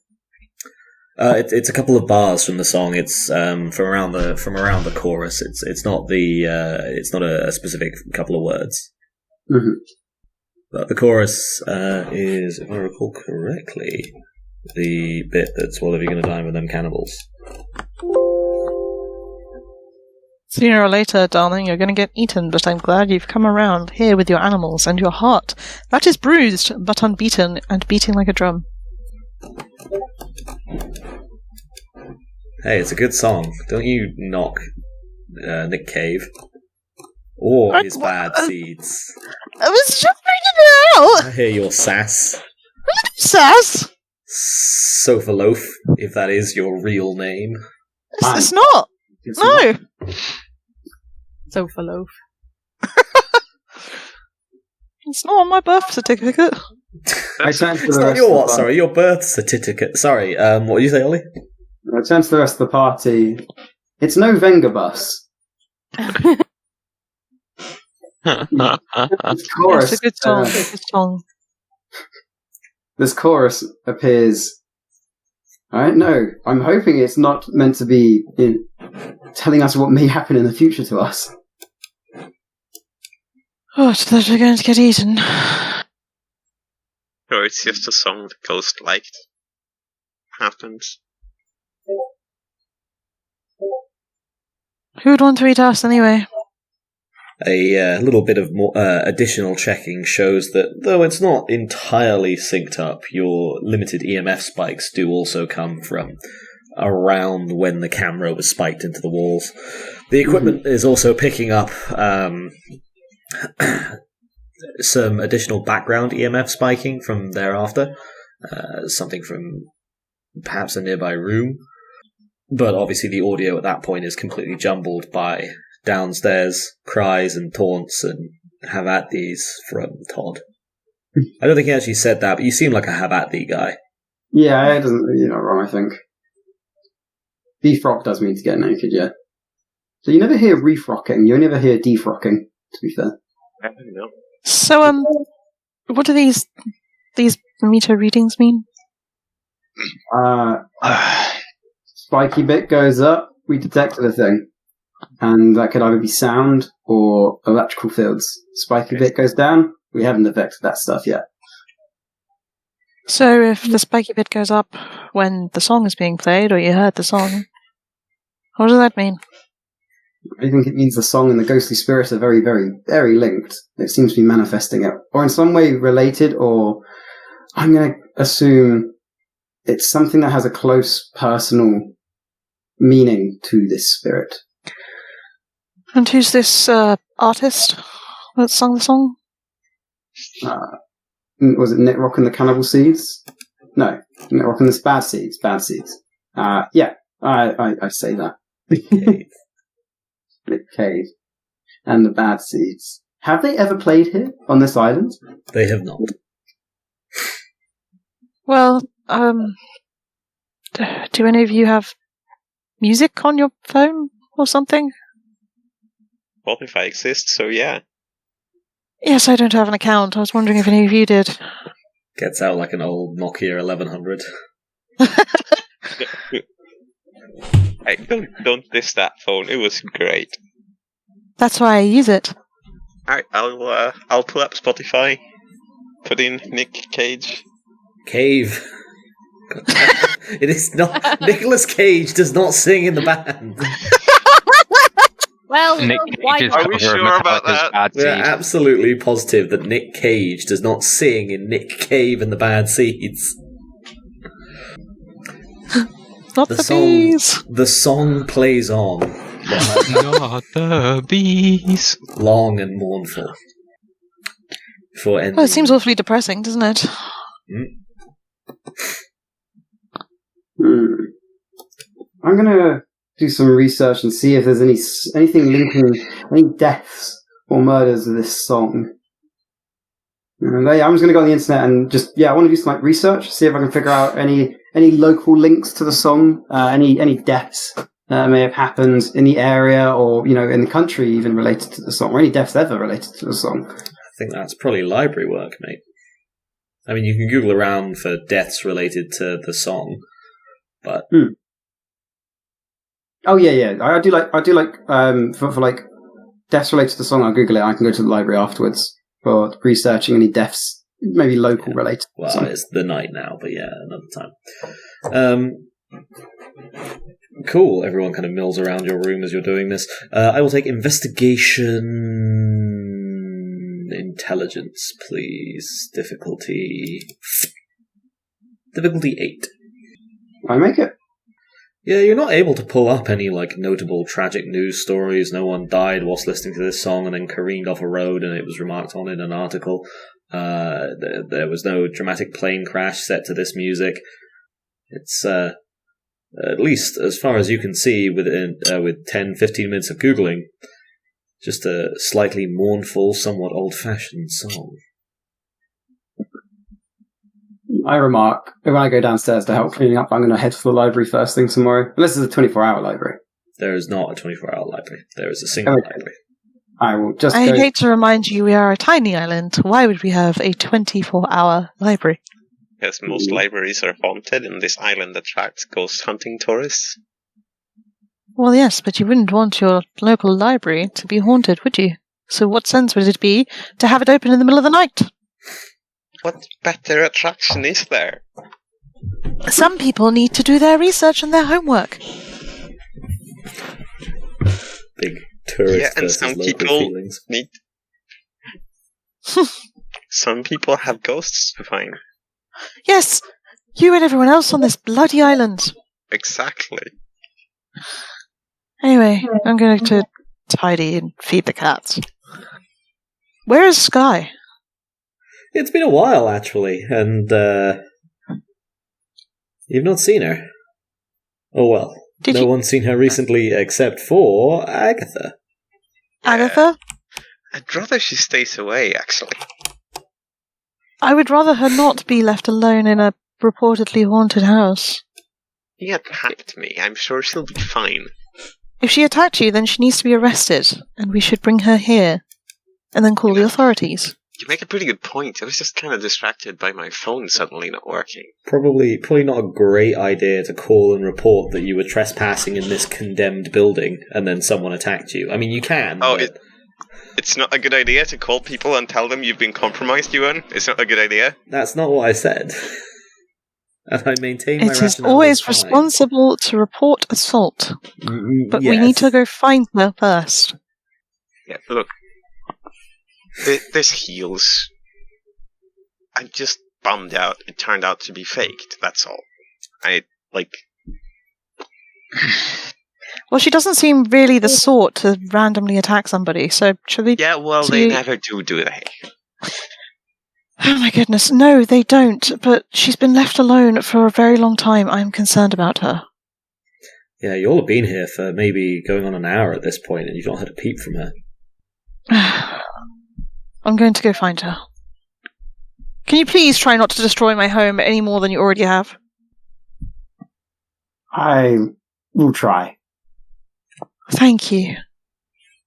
It's a couple of bars from the song. It's from around the chorus. It's not a specific couple of words. Mm-hmm. But the chorus is, if I recall correctly, the bit that's "Well, if you're going to dine with them cannibals." Sooner or later, darling, you're going to get eaten, but I'm glad you've come around here with your animals and your heart. That is bruised, but unbeaten, and beating like a drum. Hey, it's a good song. Don't you knock Nick Cave or his bad seeds. I was just reading it out! I hear your sass. Sass! Sofa Loaf, if that is your real name. It's not! No! Sofa loaf. It's not on my birth certificate. It's not your what? Sorry, your birth certificate. Sorry, what did you say, Ollie? I turn to the rest of the party. It's no Venga bus. This chorus, It's a good song. It's a good song. This chorus appears. I don't know. I'm hoping it's not meant to be telling us what may happen in the future to us. What, that we're going to get eaten? Or it's just a song the ghost liked. Happens. Who would want to eat us anyway? A little bit of more additional checking shows that, though it's not entirely synced up, your limited EMF spikes do also come from around when the camera was spiked into the walls. The equipment is also picking up some additional background EMF spiking from thereafter, something from perhaps a nearby room. But obviously the audio at that point is completely jumbled by downstairs cries and taunts and have at these from Todd. I don't think he actually said that, but you seem like a have at thee guy. Yeah, it doesn't. You're not wrong, I think. Defrock does mean to get naked, yeah. So you never hear refrocking, you only ever hear defrocking, to be fair. I don't know. So, what do these meter readings mean? Spiky bit goes up, we detected a thing. And that could either be sound or electrical fields. Spiky bit goes down, we haven't detected that stuff yet. So, if the spiky bit goes up when the song is being played, or you heard the song, what does that mean? I think it means the song and the ghostly spirit are very, very, very linked. It seems to be manifesting it. Or in some way related, or I'm going to assume it's something that has a close personal meaning to this spirit. And who's this artist that sung the song? Was it Nick Rock and the Cannibal Seeds? No, Nick Rock and the Bad Seeds. Bad Seeds. Yeah, I say that. Nick Cave and the Bad Seeds. Have they ever played here on this island? They have not. Well, do any of you have music on your phone or something? Spotify exists, so yeah. Yes, I don't have an account. I was wondering if any of you did. Gets out like an old Nokia 1100. Hey, don't diss that phone. It was great. That's why I use it. Alright, I'll pull up Spotify. Put in Nick Cage. Cave. It is not. Nicolas Cage does not sing in the band. Well, Nick why Cage's not? Are we cover of sure about Metallica's that? Bad We're Seed. absolutely positive that Nick Cage does not sing in Nick Cave and the Bad Seeds. Not the bees. The song plays on. Not the bees. Long and mournful. Before ending. Well, it seems awfully depressing, doesn't it? I'm gonna do some research and see if there's anything linking any deaths or murders of this song. And I'm just gonna go on the internet and I want to do some research, see if I can figure out any local links to the song, any deaths may have happened in the area or, in the country even related to the song, or any deaths ever related to the song. I think that's probably library work, mate. I mean, you can Google around for deaths related to the song, but... Oh, yeah. I do like, for like, deaths related to the song, I'll Google it. I can go to the library afterwards for researching any deaths, maybe local related. Well, it's the night now, but yeah, another time. Cool. Everyone kind of mills around your room as you're doing this. I will take investigation intelligence, please. Difficulty 8. I make it. Yeah, you're not able to pull up any, notable tragic news stories. No one died whilst listening to this song and then careened off a road and it was remarked on in an article. There was no dramatic plane crash set to this music. It's, at least as far as you can see with 10-15 minutes of Googling, just a slightly mournful, somewhat old-fashioned song. I remark, when I go downstairs to help cleaning up, I'm going to head for the library first thing tomorrow. Unless it's a 24-hour library. There is not a 24-hour library. There is a single library. I will just I'd hate to remind you we are a tiny island. Why would we have a 24-hour library? Because most libraries are haunted, and this island attracts ghost hunting tourists. Well, yes, but you wouldn't want your local library to be haunted, would you? So what sense would it be to have it open in the middle of the night? What better attraction is there? Some people need to do their research and their homework. Big tourist and versus some local people feelings. need. Some people have ghosts to find. Yes, you and everyone else on this bloody island. Exactly. Anyway, I'm going to tidy and feed the cats. Where is Skye? It's been a while, actually, and you've not seen her. Oh well. No one's seen her recently except for Agatha. Agatha? I'd rather she stays away, actually. I would rather her not be left alone in a reportedly haunted house. She attacked me. I'm sure she'll be fine. If she attacked you, then she needs to be arrested, and we should bring her here, and then call the authorities. You make a pretty good point. I was just kind of distracted by my phone suddenly not working. Probably not a great idea to call and report that you were trespassing in this condemned building, and then someone attacked you. I mean, you can. Oh, it's not a good idea to call people and tell them you've been compromised, Ewan? It's not a good idea? That's not what I said. And I maintain my rationale. It is always responsible to report assault. But we need to go find her first. Yeah, look. This heals. I'm just bummed out. It turned out to be faked, that's all. Well, she doesn't seem really the sort to randomly attack somebody, so should we... Yeah, well, they never do they? Oh my goodness, no, they don't, but she's been left alone for a very long time. I'm concerned about her. Yeah, you all have been here for maybe going on an hour at this point, and you've not had a peep from her. I'm going to go find her. Can you please try not to destroy my home any more than you already have? I will try. Thank you.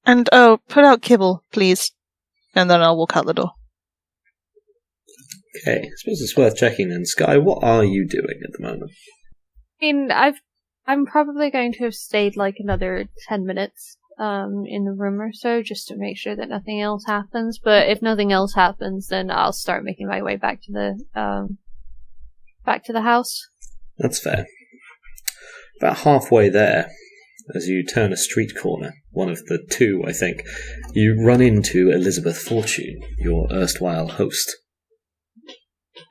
And, put out kibble, please. And then I'll walk out the door. Okay, I suppose it's worth checking then. Skye, what are you doing at the moment? I mean, I'm probably going to have stayed another 10 minutes in the room or so, just to make sure that nothing else happens. But if nothing else happens, then I'll start making my way back to the house. That's fair. About halfway there, as you turn a street corner, one of the two, I think, you run into Elizabeth Fortune, your erstwhile host.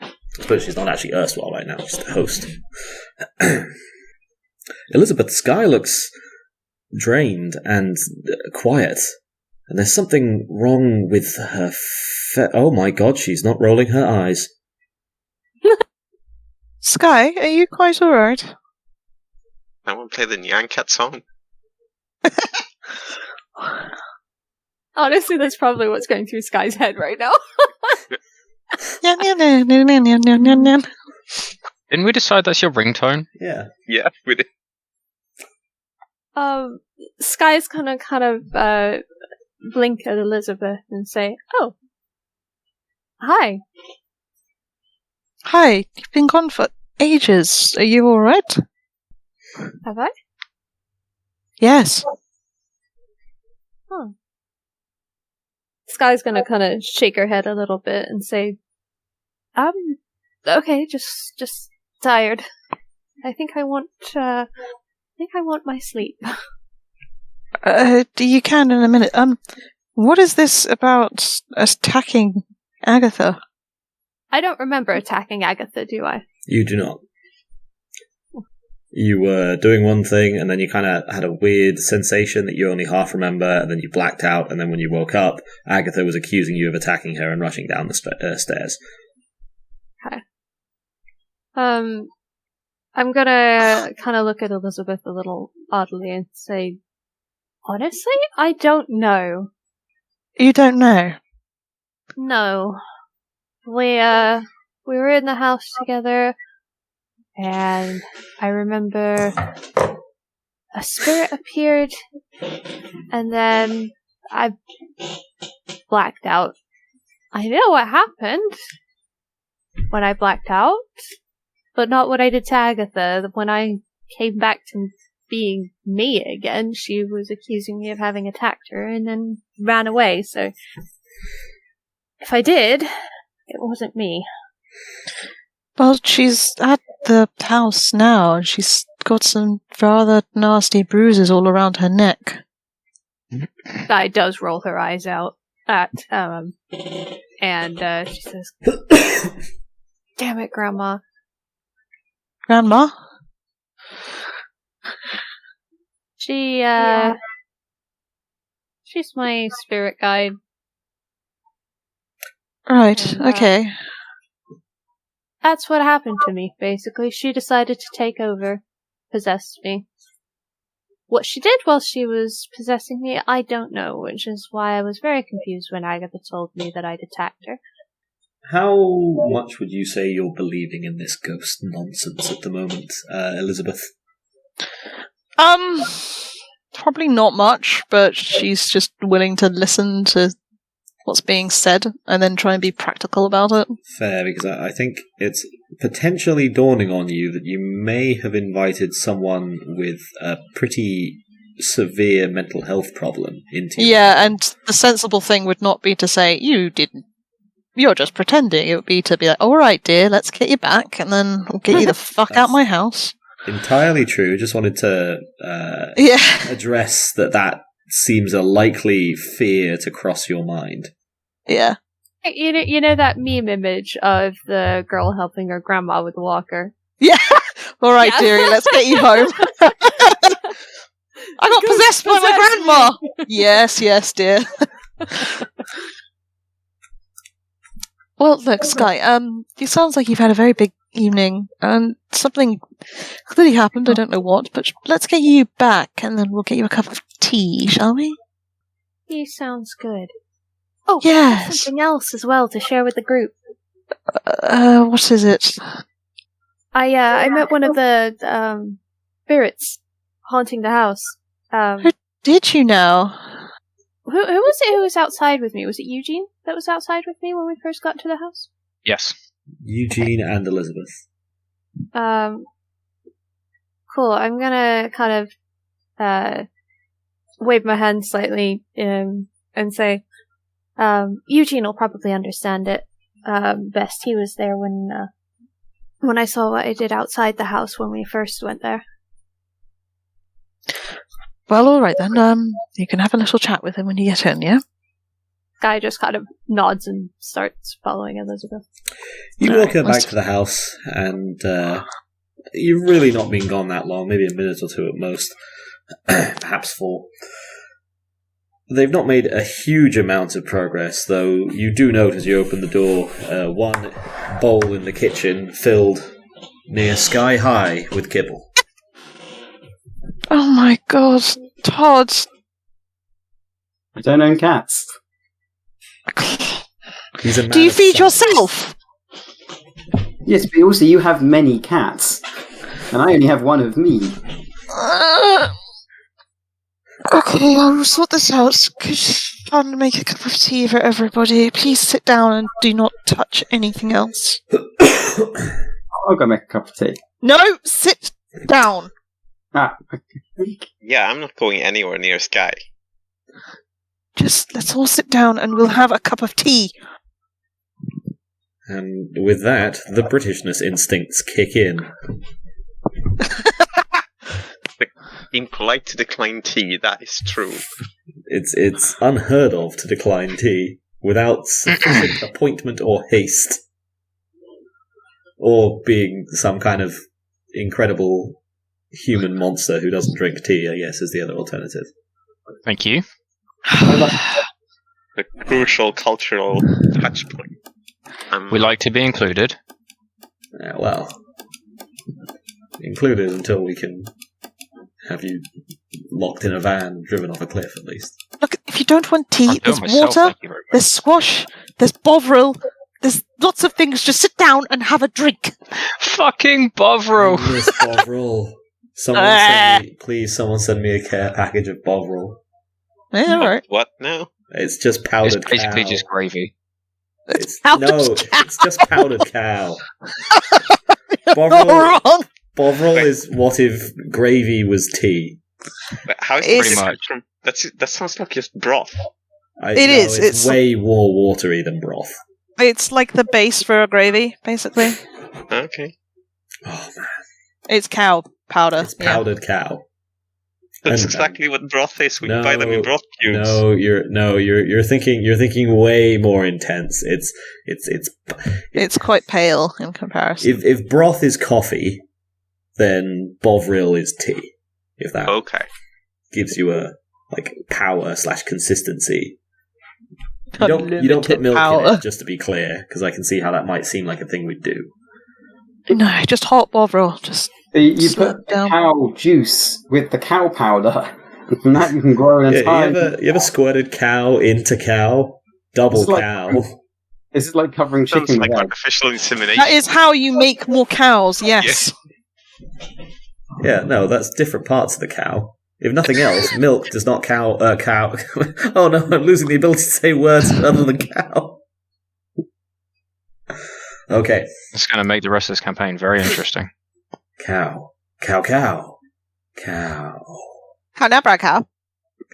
I suppose she's not actually erstwhile right now, just a host. Elizabeth, Skye looks drained and quiet, and there's something wrong with her oh my god, she's not rolling her eyes. Skye, are you quite alright? I want to play the Nyan Cat song. Honestly, that's probably what's going through Skye's head right now. Didn't we decide that's your ringtone? Yeah. Yeah, we did. Skye's gonna kind of blink at Elizabeth and say, "Oh, hi." Hi, you've been gone for ages. Are you alright? Have I? Yes. Huh. Skye's gonna kind of shake her head a little bit and say, okay, just tired. I think I want my sleep." You can in a minute. What is this about attacking Agatha? I don't remember attacking Agatha, do I? You do not. You were doing one thing, and then you kind of had a weird sensation that you only half remember, and then you blacked out, and then when you woke up, Agatha was accusing you of attacking her and rushing down the stairs. Okay. I'm gonna kind of look at Elizabeth a little oddly and say, honestly, I don't know. You don't know? No. We were in the house together, and I remember a spirit appeared, and then I blacked out. I know what happened when I blacked out, but not what I did to Agatha. When I came back to being me again, she was accusing me of having attacked her and then ran away, so if I did, it wasn't me. Well, she's at the house now, and she's got some rather nasty bruises all around her neck. Skye does roll her eyes out at, and she says, "Damn it, Grandma." Grandma? She's my spirit guide. Right, And, okay. That's what happened to me, basically. She decided to take over, possess me. What she did while she was possessing me, I don't know, which is why I was very confused when Agatha told me that I'd attacked her. How much would you say you're believing in this ghost nonsense at the moment, Elizabeth? Probably not much, but she's just willing to listen to what's being said and then try and be practical about it. Fair, because I think it's potentially dawning on you that you may have invited someone with a pretty severe mental health problem into your Yeah, and the sensible thing would not be to say, you didn't. You're just pretending. It would be to be like, alright dear, let's get you back, and then we'll get you the fuck out my house. Entirely true. Just wanted to address that seems a likely fear to cross your mind. Yeah. You know that meme image of the girl helping her grandma with the walker? Yeah. Alright, Yeah. dearie, let's get you home. I got possessed by my grandma! Yes, dear. Well, look, Skye, it sounds like you've had a very big evening, and something clearly happened, I don't know what, but let's get you back, and then we'll get you a cup of tea, shall we? He sounds good. Oh, Yes. something else as well to share with the group. What is it? I met one of the spirits haunting the house. Who did you now? Who was it who was outside with me? Was it Eugene that was outside with me when we first got to the house? Yes. Eugene and Elizabeth. Cool. I'm gonna kind of wave my hand slightly and say, Eugene will probably understand it best. He was there when I saw what I did outside the house when we first went there. Well, alright then, you can have a little chat with him when you get in, yeah? Skye just kind of nods and starts following Elizabeth. You walk her back to the house, and you've really not been gone that long, maybe a minute or two at most, perhaps 4. They've not made a huge amount of progress, though you do note as you open the door, one bowl in the kitchen filled near sky high with kibble. Oh my god, Todd! I don't own cats. He's a man Do you of feed science. yourself? Yes, but also you have many cats, and I only have one of me. Okay, I will sort this out. Could you make a cup of tea for everybody? Please sit down and do not touch anything else. I'll go make a cup of tea. No, sit down. Yeah, I'm not going anywhere near Skye. Just let's all sit down and we'll have a cup of tea. And with that, the Britishness instincts kick in. Being polite to decline tea, that is true. It's unheard of to decline tea without sufficient appointment or haste. Or being some kind of incredible human monster who doesn't drink tea, I guess, is the other alternative. Thank you. The crucial cultural touch point. We like to be included. Well, included until we can have you locked in a van, driven off a cliff at least. Look, if you don't want tea, I'll do it there's myself, water, thank you very much. there's squash, there's bovril, there's lots of things. Just sit down and have a drink. Fucking Bovril! Yes, Bovril. Someone send me a care package of Bovril. Yeah, alright. What now? It's just powdered It's basically cow. just gravy. It's powdered cow. it's just powdered cow. You're not wrong. Bovril is what if gravy was tea. But how is It's- it different from... That sounds like just broth. It's way more watery than broth. It's like the base for a gravy, basically. Okay. Oh man, It's cow powder. it's powdered cow. That's And- exactly what broth is. We buy them in broth cubes. No, you're thinking way more intense. It's quite pale in comparison. If broth is coffee, then Bovril is tea. If that Okay. gives you a power / consistency. You don't put milk in it, just to be clear, because I can see how that might seem like a thing we'd do. No, just hot bovril. Just You slow put it down. cow juice with the cow powder, and from that you can grow an entire... You ever squirted cow into cow? Double It's like- cow. This is like covering Sounds chicken like with egg. artificial insemination. That is how you make more cows. Yes. Yeah, no, that's different parts of the cow. If nothing else, milk does not cow. Oh no, I'm losing the ability to say words other than cow. Okay. It's going to make the rest of this campaign very interesting. Cow. Cow, cow. Cow. Canabra cow.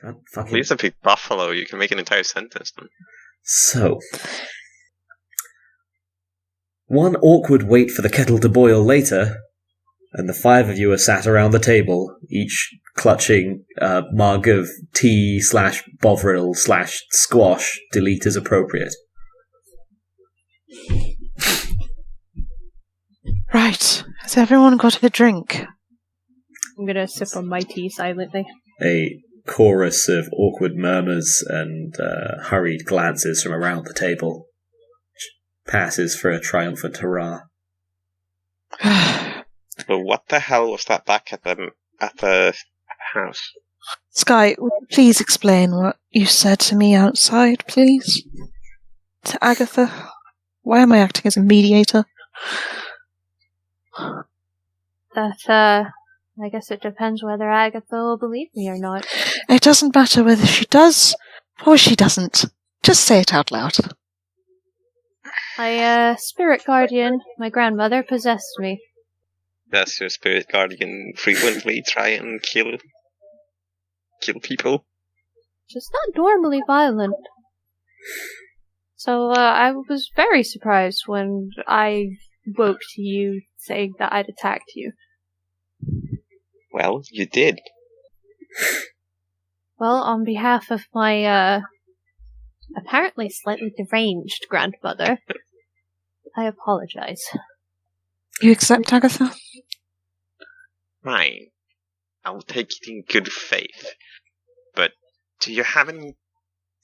God fucking... At least if it's buffalo, you can make an entire sentence. Then. So. One awkward wait for the kettle to boil later, and the 5 of you are sat around the table, each clutching a mug of tea / bovril / squash, delete as appropriate. Right. Has everyone got a drink? I'm gonna sip on my tea silently. A chorus of awkward murmurs and hurried glances from around the table, which passes for a triumphant hurrah. But what the hell was that back at the house? Skye, would you please explain what you said to me outside, please? To Agatha? Why am I acting as a mediator? That, I guess it depends whether Agatha will believe me or not. It doesn't matter whether she does or she doesn't. Just say it out loud. My, spirit guardian, my grandmother, possessed me. Does your spirit guardian frequently try and kill people? She's not normally violent. So, I was very surprised when I woke to you saying that I'd attacked you. Well, you did. Well, on behalf of my, apparently slightly deranged grandmother, I apologize. You accept, Agatha? Fine. I'll take it in good faith. But do you have any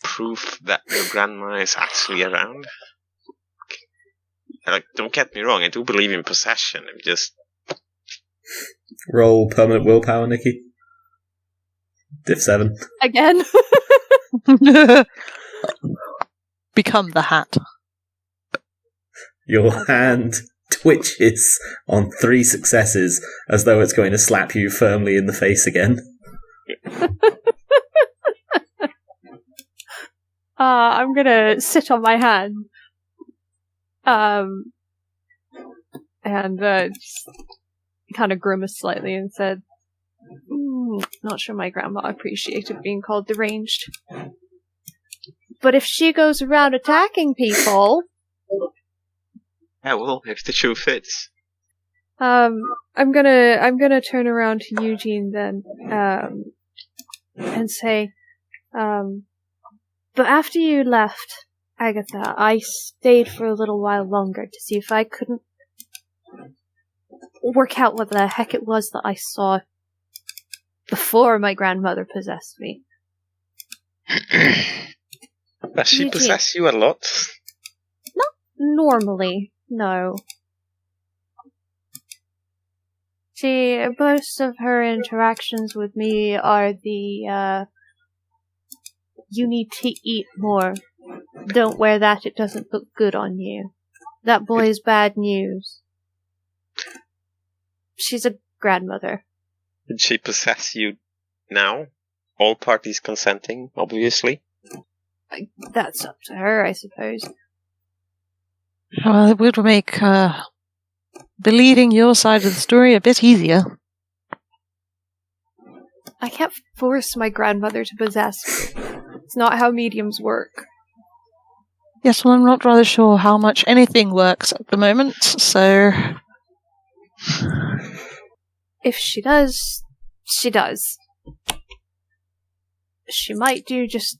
proof that your grandma is actually around? Don't get me wrong, I do believe in possession. I'm just... Roll permanent willpower, Nikki. Diff 7. Again? Become the hat. Your hand twitches on 3 successes as though it's going to slap you firmly in the face again. I'm gonna sit on my hand. And just kind of grimaced slightly and said, not sure my grandma appreciated being called deranged. But if she goes around attacking people... Yeah, well, if the shoe fits. I'm gonna turn around to Eugene then, and say, but after you left, Agatha, I stayed for a little while longer to see if I couldn't work out what the heck it was that I saw before my grandmother possessed me. Does she Eugene. possess you a lot? Not normally, no. See, most of her interactions with me are the, you need to eat more. Don't wear that, it doesn't look good on you. That boy's bad news. She's a grandmother. Did she possess you now? All parties consenting, obviously. That's up to her, I suppose. Well, it would make believing your side of the story a bit easier. I can't force my grandmother to possess me. It's not how mediums work. Yes, well, I'm not rather sure how much anything works at the moment, so... If she does, she does. She might do just...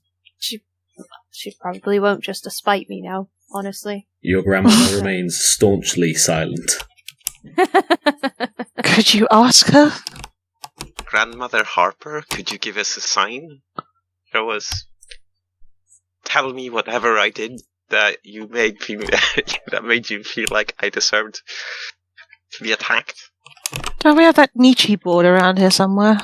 She probably won't just to spite me now, honestly. Your grandmother remains staunchly silent. Could you ask her? Grandmother Harper, could you give us a sign? Show us. Tell me whatever I did that you made me that made you feel like I deserved to be attacked. Don't we have that NeeChee board around here somewhere?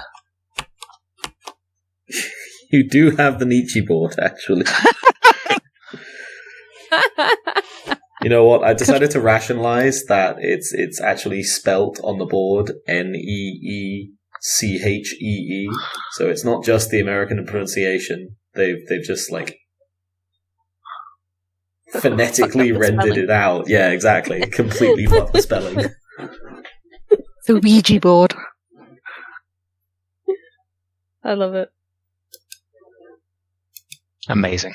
You do have the NeeChee board, actually. You know what? I decided to rationalize that it's actually spelt on the board Neechee, so it's not just the American pronunciation. They've just like phonetically rendered it out. Yeah, exactly. Completely fucked the spelling. The Ouija board. I love it. Amazing.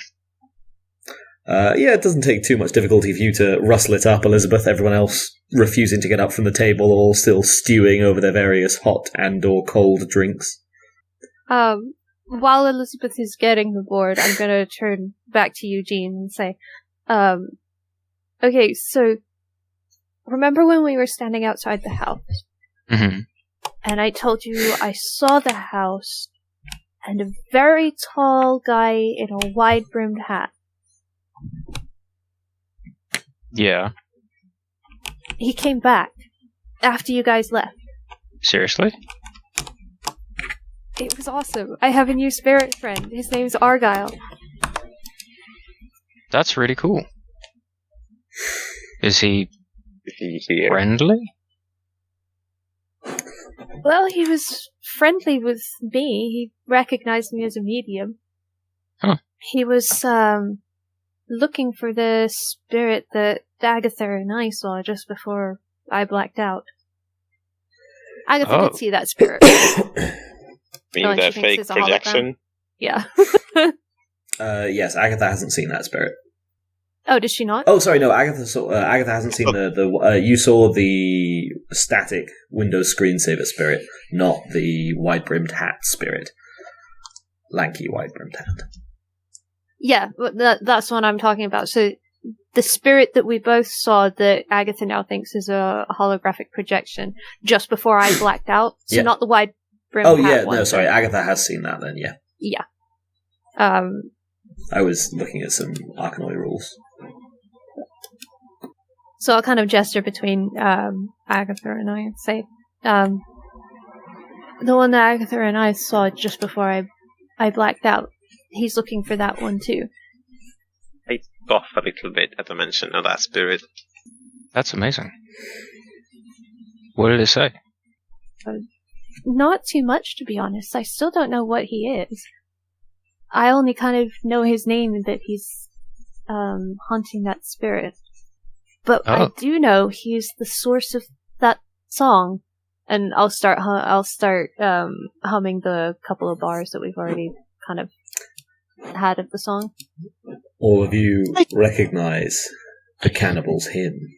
Yeah, it doesn't take too much difficulty for you to rustle it up, Elizabeth. Everyone else refusing to get up from the table, all still stewing over their various hot and/or cold drinks. While Elizabeth is getting the board, I'm gonna turn back to Eugene and say, okay, so remember when we were standing outside the house? Mm-hmm. And I told you I saw the house and a very tall guy in a wide-brimmed hat. Yeah. He came back after you guys left. Seriously? It was awesome. I have a new spirit friend. His name's Argyle. That's really cool. Is he Here. friendly? Well, he was friendly with me. He recognized me as a medium. Huh. He was, looking for the spirit that Agatha and I saw just before I blacked out. Agatha did see that spirit. Mean Oh, and that she thinks fake it's a hologram? projection? Yeah. Yes, Agatha hasn't seen that spirit. Oh, did she not? Oh, sorry, no, Agatha hasn't seen you saw the static Windows screensaver spirit, not the wide-brimmed hat spirit. Lanky wide-brimmed hat. Yeah, that's what I'm talking about. So, the spirit that we both saw that Agatha now thinks is a holographic projection just before I blacked out. So Yeah. not the wide brimmed Oh, hat yeah, one. no, sorry, Agatha has seen that then, yeah. Yeah. I was looking at some Arcanoi rules. So I'll kind of gesture between Agatha and I and say, the one that Agatha and I saw just before I blacked out, he's looking for that one too. I scoff a little bit at the mention of that spirit. That's amazing. What did it say? Not too much, to be honest. I still don't know what he is. I only kind of know his name and that he's haunting that spirit. But I do know he's the source of that song, and I'll start humming the couple of bars that we've already kind of had of the song. All of you recognize the cannibal's hymn.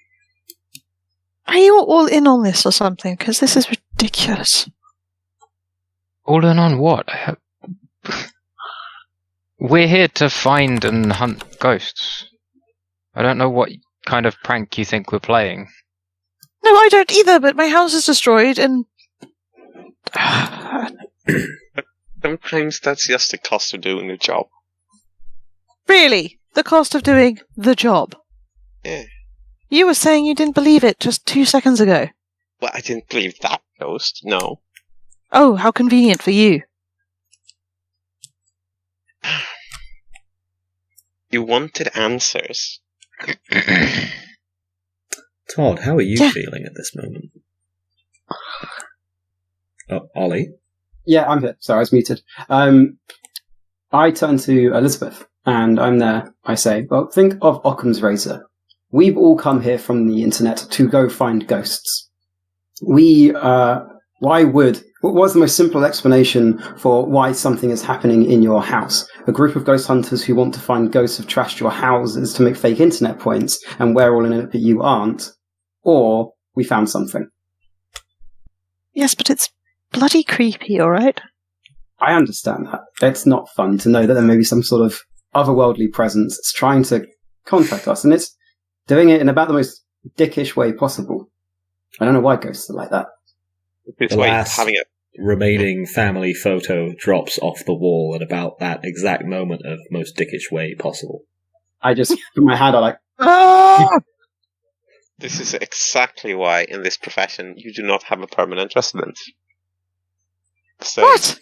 Are you all in on this or something? Because this is ridiculous. All in on what? We're here to find and hunt ghosts. I don't know what kind of prank you think we're playing. No, I don't either, but my house is destroyed and... Sometimes that's just the cost of doing the job. Really? The cost of doing the job? Yeah. You were saying you didn't believe it just 2 seconds ago. Well, I didn't believe that ghost, no. Oh, how convenient for you. You wanted answers. Todd, how are you feeling at this moment? Oh, Ollie? Yeah, I'm here. Sorry, I was muted. I turn to Elizabeth, and I'm there. I say, well, think of Occam's razor. We've all come here from the internet to go find ghosts. What was the most simple explanation for why something is happening in your house? A group of ghost hunters who want to find ghosts have trashed your houses to make fake internet points, and we're all in it, but you aren't. Or we found something. Yes, but it's bloody creepy, alright? I understand that. It's not fun to know that there may be some sort of otherworldly presence that's trying to contact us, and it's doing it in about the most dickish way possible. I don't know why ghosts are like that. It's The like last having a remaining family photo drops off the wall at about that exact moment of most dickish way possible. I just put my hand out like, Ah! This is exactly why, in this profession, you do not have a permanent residence. So, What?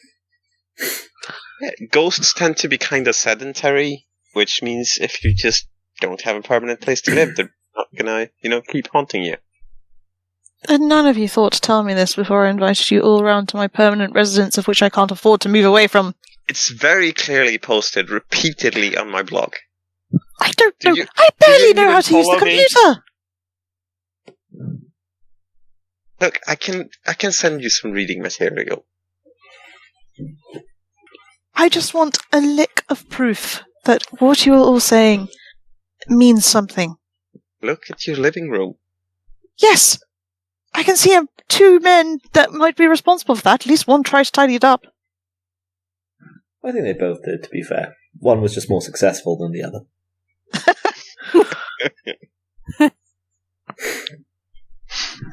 yeah, ghosts tend to be kind of sedentary, which means if you just don't have a permanent place to live, they're not gonna, keep haunting you. And none of you thought to tell me this before I invited you all around to my permanent residence, of which I can't afford to move away from. It's very clearly posted repeatedly on my blog. I don't know. you- I barely you know even how to use the follow me? computer. Look, I can send you some reading material. I just want a lick of proof that what you are all saying means something. Look at your living room. Yes! I can see 2 men that might be responsible for that. At least one tried to tidy it up. I think they both did, to be fair. One was just more successful than the other.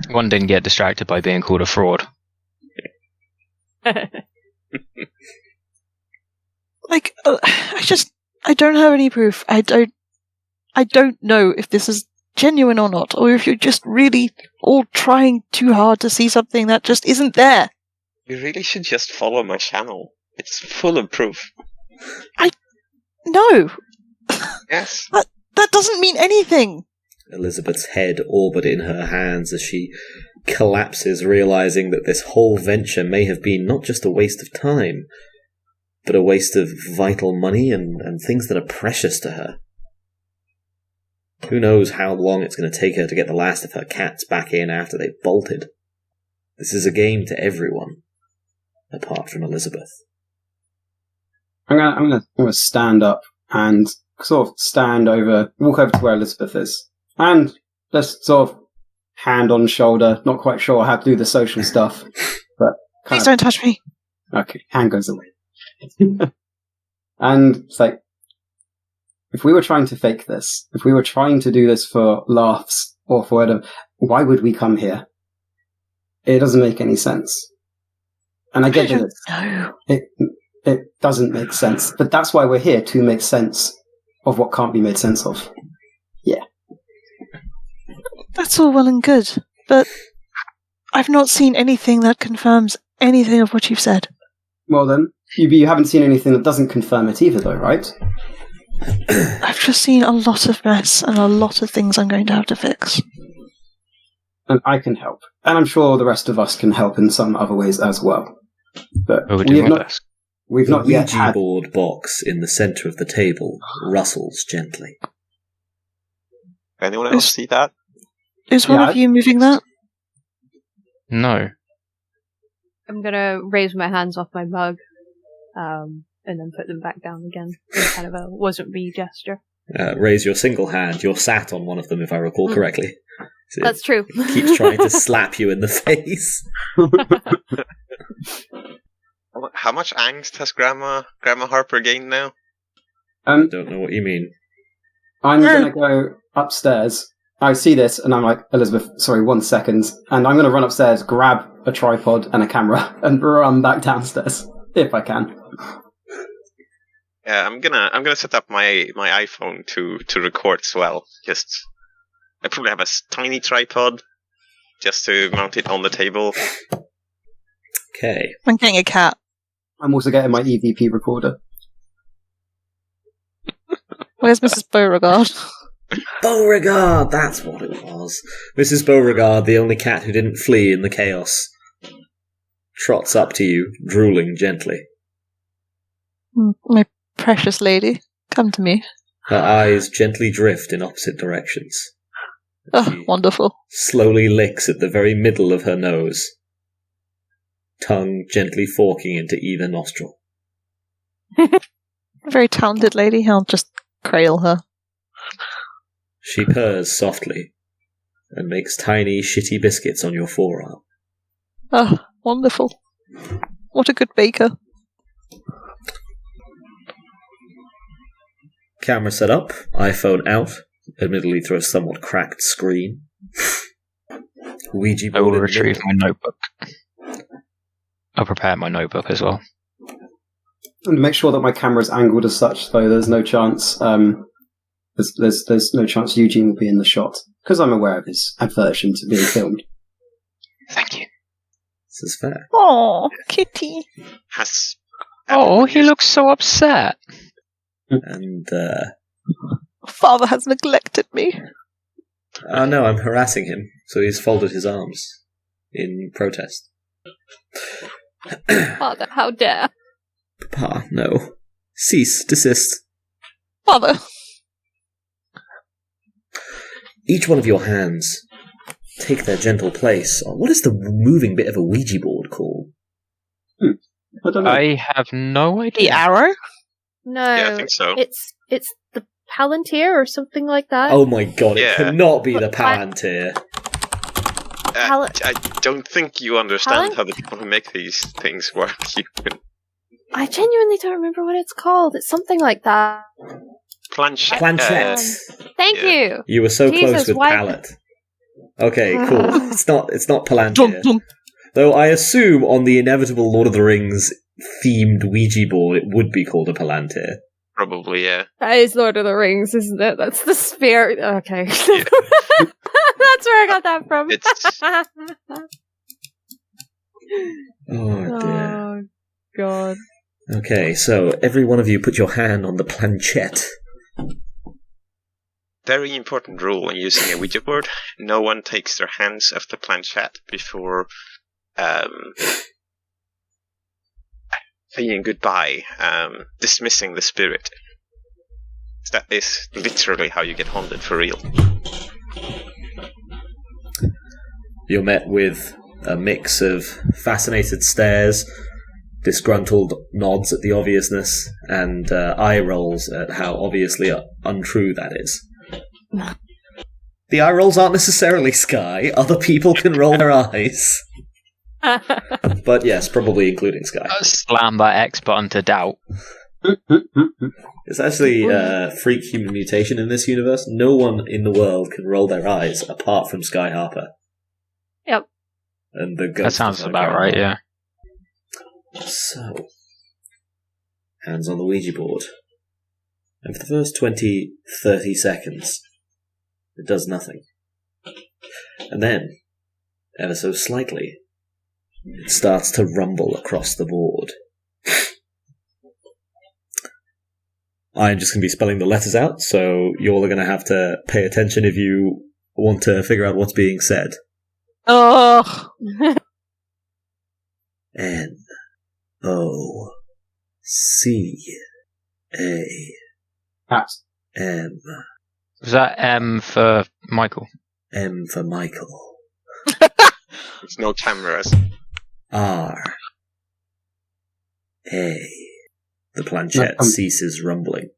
One didn't get distracted by being called a fraud. I don't have any proof. I don't know if this is genuine or not, or if you're just really all trying too hard to see something that just isn't there. You really should just follow my channel. It's full of proof. No. Yes. That doesn't mean anything. Elizabeth's head orbit in her hands as she collapses, realizing that this whole venture may have been not just a waste of time, but a waste of vital money and things that are precious to her. Who knows how long it's going to take her to get the last of her cats back in after they've bolted. This is a game to everyone, apart from Elizabeth. I'm gonna stand up and sort of walk over to where Elizabeth is, and just sort of hand on shoulder. Not quite sure how to do the social stuff, but Please don't touch me. Okay, hand goes away. And it's like, if we were trying to fake this, if we were trying to do this for laughs or for whatever, why would we come here? It doesn't make any sense. And I get that it doesn't make sense, but that's why we're here, to make sense of what can't be made sense of. Yeah. That's all well and good, but I've not seen anything that confirms anything of what you've said. Well then, you haven't seen anything that doesn't confirm it either, though, right? I've just seen a lot of mess and a lot of things I'm going to have to fix. And I can help. And I'm sure the rest of us can help in some other ways as well. But I would do my best. We've The not yet Ouija had... board box in the centre of the table rustles gently. Anyone else see that? Is one Yeah, of you moving that? No. I'm gonna raise my hands off my mug, and then put them back down again in kind of a wasn't me gesture. Raise your single hand. You're sat on one of them, if I recall correctly. So That's true. it keeps trying to slap you in the face. How much angst has Grandma Harper gained now? I don't know what you mean. I'm going to go upstairs. I see this, and I'm like, Elizabeth, sorry, 1 second. And I'm going to run upstairs, grab a tripod and a camera, and run back downstairs, if I can. Yeah, I'm gonna set up my iPhone to record as well. I probably have a tiny tripod just to mount it on the table. Okay. I'm getting a cat. I'm also getting my EVP recorder. Where's Mrs. Beauregard? Beauregard, that's what it was. Mrs. Beauregard, the only cat who didn't flee in the chaos, trots up to you, drooling gently. My precious lady, come to me. Her eyes gently drift in opposite directions. Oh, She wonderful. slowly licks at the very middle of her nose, tongue gently forking into either nostril. Very talented lady. I'll just cradle her. She purrs softly and makes tiny, shitty biscuits on your forearm. Oh, wonderful. What a good baker. Camera set up, iPhone out, admittedly through a somewhat cracked screen. Ouija I board will in the retrieve middle. my notebook. I'll prepare my notebook as well. And make sure that my camera's angled as such, though there's no chance... There's no chance Eugene will be in the shot, because I'm aware of his aversion to being filmed. Thank you. This is fair. Oh, kitty. Oh, he looks so upset. And, Father has neglected me. oh no, I'm harassing him, so he's folded his arms in protest. Father, how dare! Papa, no. Cease, desist. Father. Each one of your hands take their gentle place on what is the moving bit of a Ouija board called? I don't know. I have no idea. The arrow? No, Yeah, I think so. It's the Palantir or something like that. Oh my god, it Yeah. cannot be the But Palantir. I don't think you understand how the people who make these things work. I genuinely don't remember what it's called. It's something like that. Planchette. Planchette. Thank Yeah. you. You were so Jesus, close with why- palette. Okay, cool. It's not Dum, Palantir. dum. Though I assume on the inevitable Lord of the Rings themed Ouija board it would be called a Palantir. Probably, yeah. That is Lord of the Rings, isn't it? That's the spirit. Okay. That's where I got that from. Oh dear. Oh, God. Okay, so every one of you put your hand on the planchette. Very important rule when using a Ouija board. No one takes their hands off the planchette before saying goodbye, dismissing the spirit. That is literally how you get haunted for real. You're met with a mix of fascinated stares, disgruntled nods at the obviousness, and eye rolls at how obviously untrue that is. The eye rolls aren't necessarily Skye. Other people can roll their eyes. But yes, probably including Skye. Slam that X button to doubt. It's actually a freak human mutation in this universe. No one in the world can roll their eyes apart from Skye Harper. Yep. And the That ghost sounds of about Karen right, Harper. yeah. So, hands on the Ouija board. And for the first 20, 30 seconds, it does nothing. And then, ever so slightly, it starts to rumble across the board. I'm just going to be spelling the letters out, so you all are going to have to pay attention if you want to figure out what's being said. Oh. N-O-C-K-E C-A-M. Was that M for Michael? M for Michael. There's no cameras. R-A. The planchette ceases rumbling.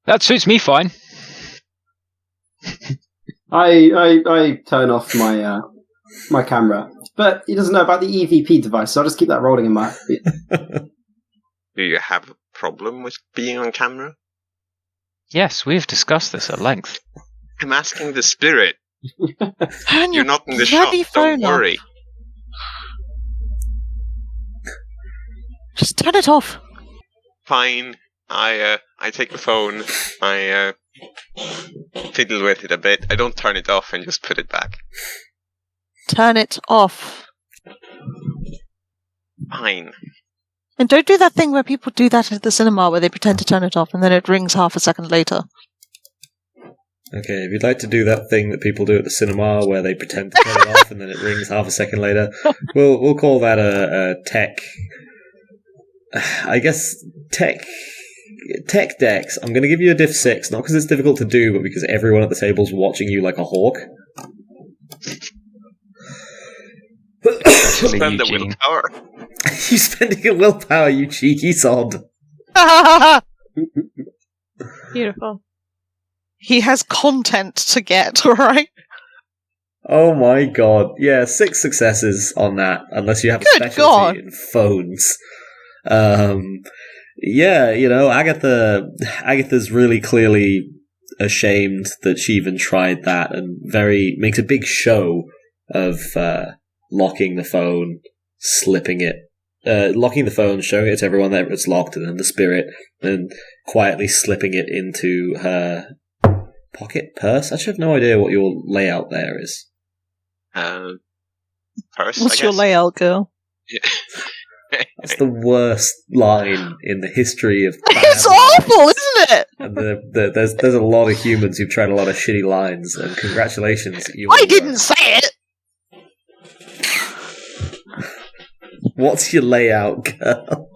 That suits me fine. I turn off my my camera, but he doesn't know about the EVP device, so I'll just keep that rolling in my. Do you have a problem with being on camera? Yes, we've discussed this at length. I'm asking the spirit. Turn You're your not in the shop, bloody don't phone off. worry. Just turn it off. Fine. I take the phone, I fiddle with it a bit. I don't turn it off and just put it back. Turn it off. Fine. And don't do that thing where people do that at the cinema where they pretend to turn it off and then it rings half a second later. Okay, if you'd like to do that thing that people do at the cinema where they pretend to turn it off and then it rings half a second later, we'll call that a tech... I guess tech decks. I'm going to give you a diff 6, not because it's difficult to do, but because everyone at the table's watching you like a hawk. Spend the willpower. You're spending a willpower, you cheeky sod. Beautiful. He has content to get, right? Oh my god. Yeah, 6 successes on that, unless you have a Good specialty God. in phones. Yeah, you know, Agatha's really clearly ashamed that she even tried that and makes a big show of locking the phone, slipping it, locking the phone, showing it to everyone that it's locked, and then the spirit, and quietly slipping it into her pocket purse. I actually have no idea what your layout there is. Purse, What's your layout, girl? That's the worst line in the history of bad It's lines. awful, isn't it? And there's a lot of humans who've tried a lot of shitty lines, and congratulations. You I were didn't worse. say it! What's your layout, girl?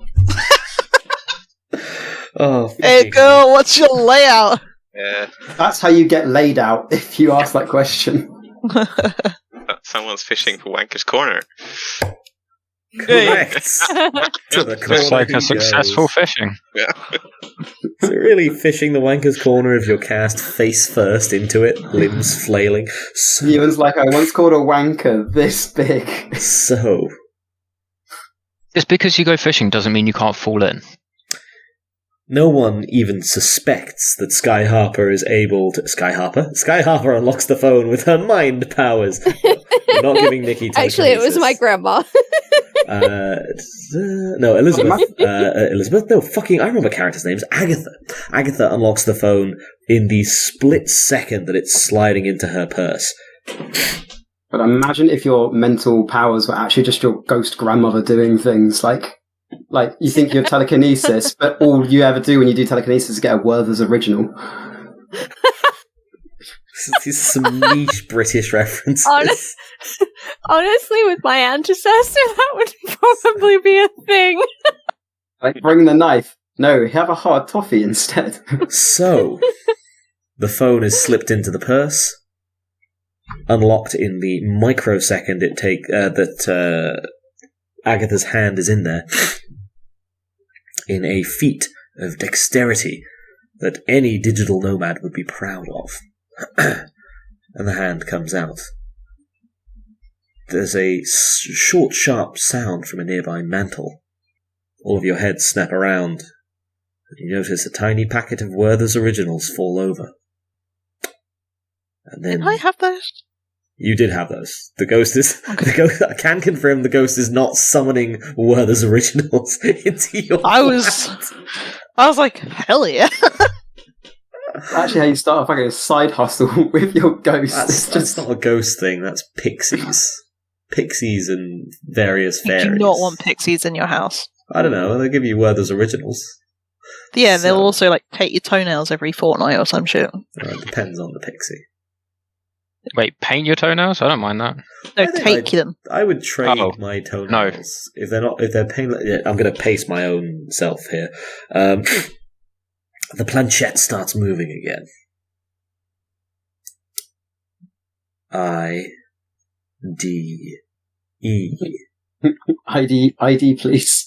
Oh, Hey fucking- girl, what's your layout? Yeah, That's how you get laid out if you ask that question. someone's fishing for Wanker's Corner. Correct. To the corner Looks like he a successful goes. fishing. Yeah. Is it really fishing the wanker's corner if you're cast face first into it, limbs flailing? Ewan's like, I once called a wanker this big. So, Just because you go fishing doesn't mean you can't fall in. no one even suspects that Skye Harper is able to... Skye Harper unlocks the phone with her mind powers. We're not giving NeeChee telekinesis. Actually, it was my grandma. No, Elizabeth. Elizabeth? No, fucking... I remember characters' names. Agatha. Agatha unlocks the phone in the split second that it's sliding into her purse. But imagine if your mental powers were actually just your ghost grandmother doing things like you think you're telekinesis, but all you ever do when you do telekinesis is get a Werther's original. These are some niche British references. Honestly, with my ancestor, that would probably be a thing. Like, bring the knife. No, have a hard toffee instead. So, the phone is slipped into the purse, unlocked in the microsecond it take that Agatha's hand is in there, in a feat of dexterity that any digital nomad would be proud of. And the hand comes out. There's a short, sharp sound from a nearby mantle. All of your heads snap around, and you notice a tiny packet of Werther's Originals fall over. And then Did I have those? you did have those. The ghost is. The ghost, I can confirm the ghost is not summoning Werther's Originals into your. I was like, hell yeah. Actually, how you start off like a side hustle with your ghost. That's not a ghost thing. That's pixies. Pixies and various You fairies. do not want pixies in your house. I don't know. They'll give you Werther's Originals. Yeah, they'll So- also like take your toenails every fortnight or some shit. It depends on the pixie. Wait, paint your toenails? I don't mind that. No, I think take them. I would trade Oh, my toenails if they're painless. Yeah, I'm going to pace my own self here. The planchette starts moving again. I-D-E ID, please.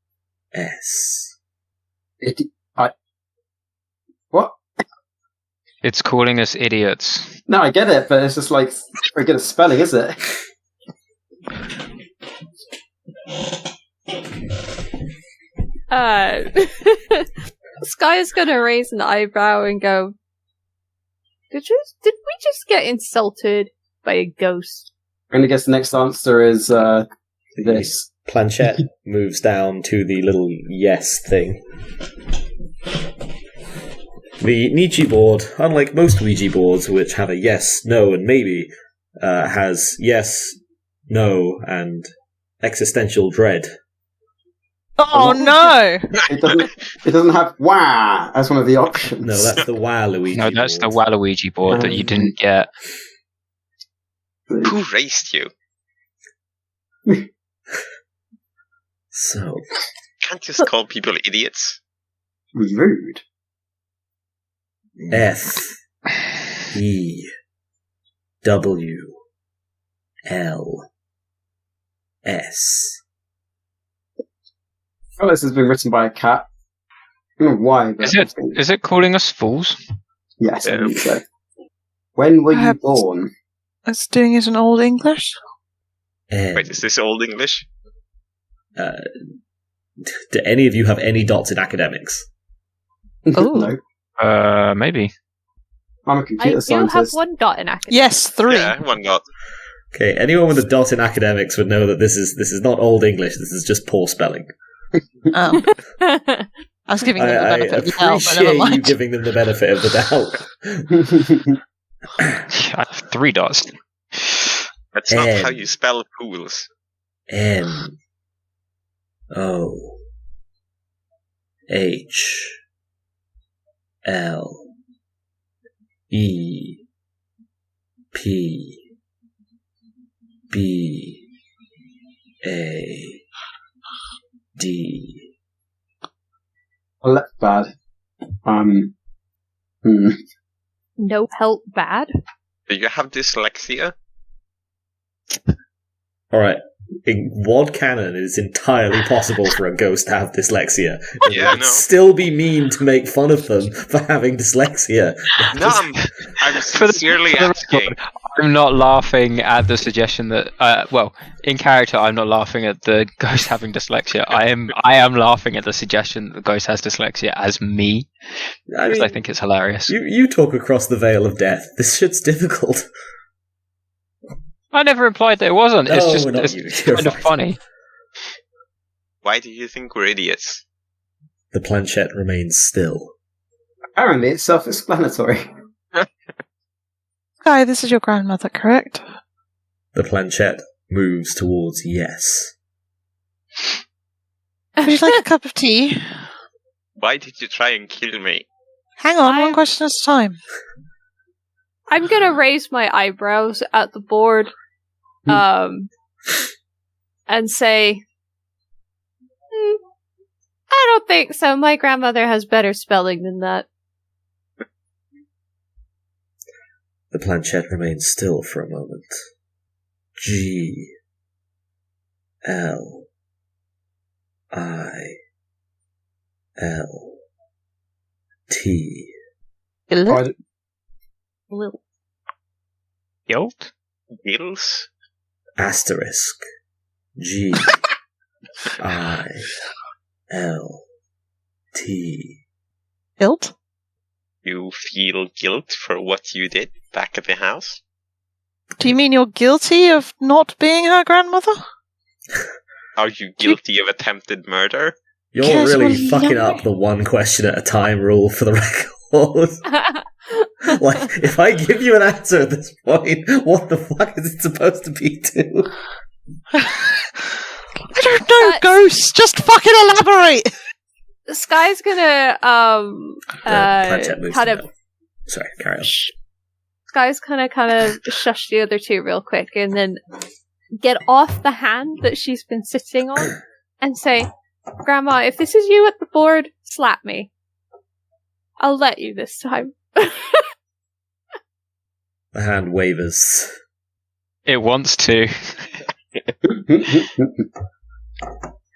O-T-S. What? It's calling us idiots. No, I get it, but it's just like very good at spelling, is it? Skye is gonna raise an eyebrow and go, Did we just get insulted by a ghost? I'm gonna guess the next answer is this. Planchette moves down to the little yes thing. The NeeChee board, unlike most Ouija boards, which have a yes, no, and maybe, has yes, no, and existential dread. Oh no! It doesn't have wah as one of the options. No, that's the Waluigi No, that's the board. Waluigi board that you didn't get. Who raised you? So, Can't just call people idiots. Rude. F-E-W-L-S. Oh, this has been written by a cat. I don't know why, but Is it calling us fools? yes, I think so. When were you Perhaps- born? It's doing it in Old English. Wait, is this Old English? Do any of you have any dots in academics? Oh. No, Maybe. I'm a I computer do have scientist. one dot in academics. Yes, 3. Yeah, one got. Okay, anyone with a dot in academics would know that this is not Old English. This is just poor spelling. Oh. I was giving them the I benefit of the doubt, but never appreciate you mind. giving them the benefit of the doubt. I have 3 dots. That's not N. how you spell fools. N O H L E P B A D. Well, that's bad. No help bad? Do you have dyslexia? Alright. In WAD canon, it is entirely possible for a ghost to have dyslexia. It Yeah, would no. still be mean to make fun of them for having dyslexia. No, I'm sincerely asking. I'm not laughing at the suggestion that, in character, I'm not laughing at the ghost having dyslexia. I am laughing at the suggestion that the ghost has dyslexia as me, because I think it's hilarious. You talk across the veil of death. This shit's difficult. I never implied that it wasn't. It's No, just not it's you. You're kind of fine. funny. Why do you think we're idiots? The planchette remains still. Apparently, it's self-explanatory. Skye, this is your grandmother, correct? The planchette moves towards yes. Would you like a cup of tea? Why did you try and kill me? Hang on, I- one question at a time. I'm gonna raise my eyebrows at the board, and say, I don't think so. My grandmother has better spelling than that. The planchette remains still for a moment. G L I L T. Hello? Lil. Guilt? Gills? Asterisk G I L T. Guilt? You feel guilt for what you did back at the house? Do you mean you're guilty of not being her grandmother? Are you guilty of attempted murder? You're Yes, really well, fucking no. up the one question at a time rule for the record. Like, if I give you an answer at this point, what the fuck is it supposed to be to? I don't know, That's- ghosts! Just fucking elaborate! Skye's gonna Planchette moves kind to of. no. Sorry, carry on. Skye's kind of shush the other two real quick, and then get off the hand that she's been sitting on, and say, "Grandma, if this is you at the board, slap me. I'll let you this time." The hand wavers. It wants to.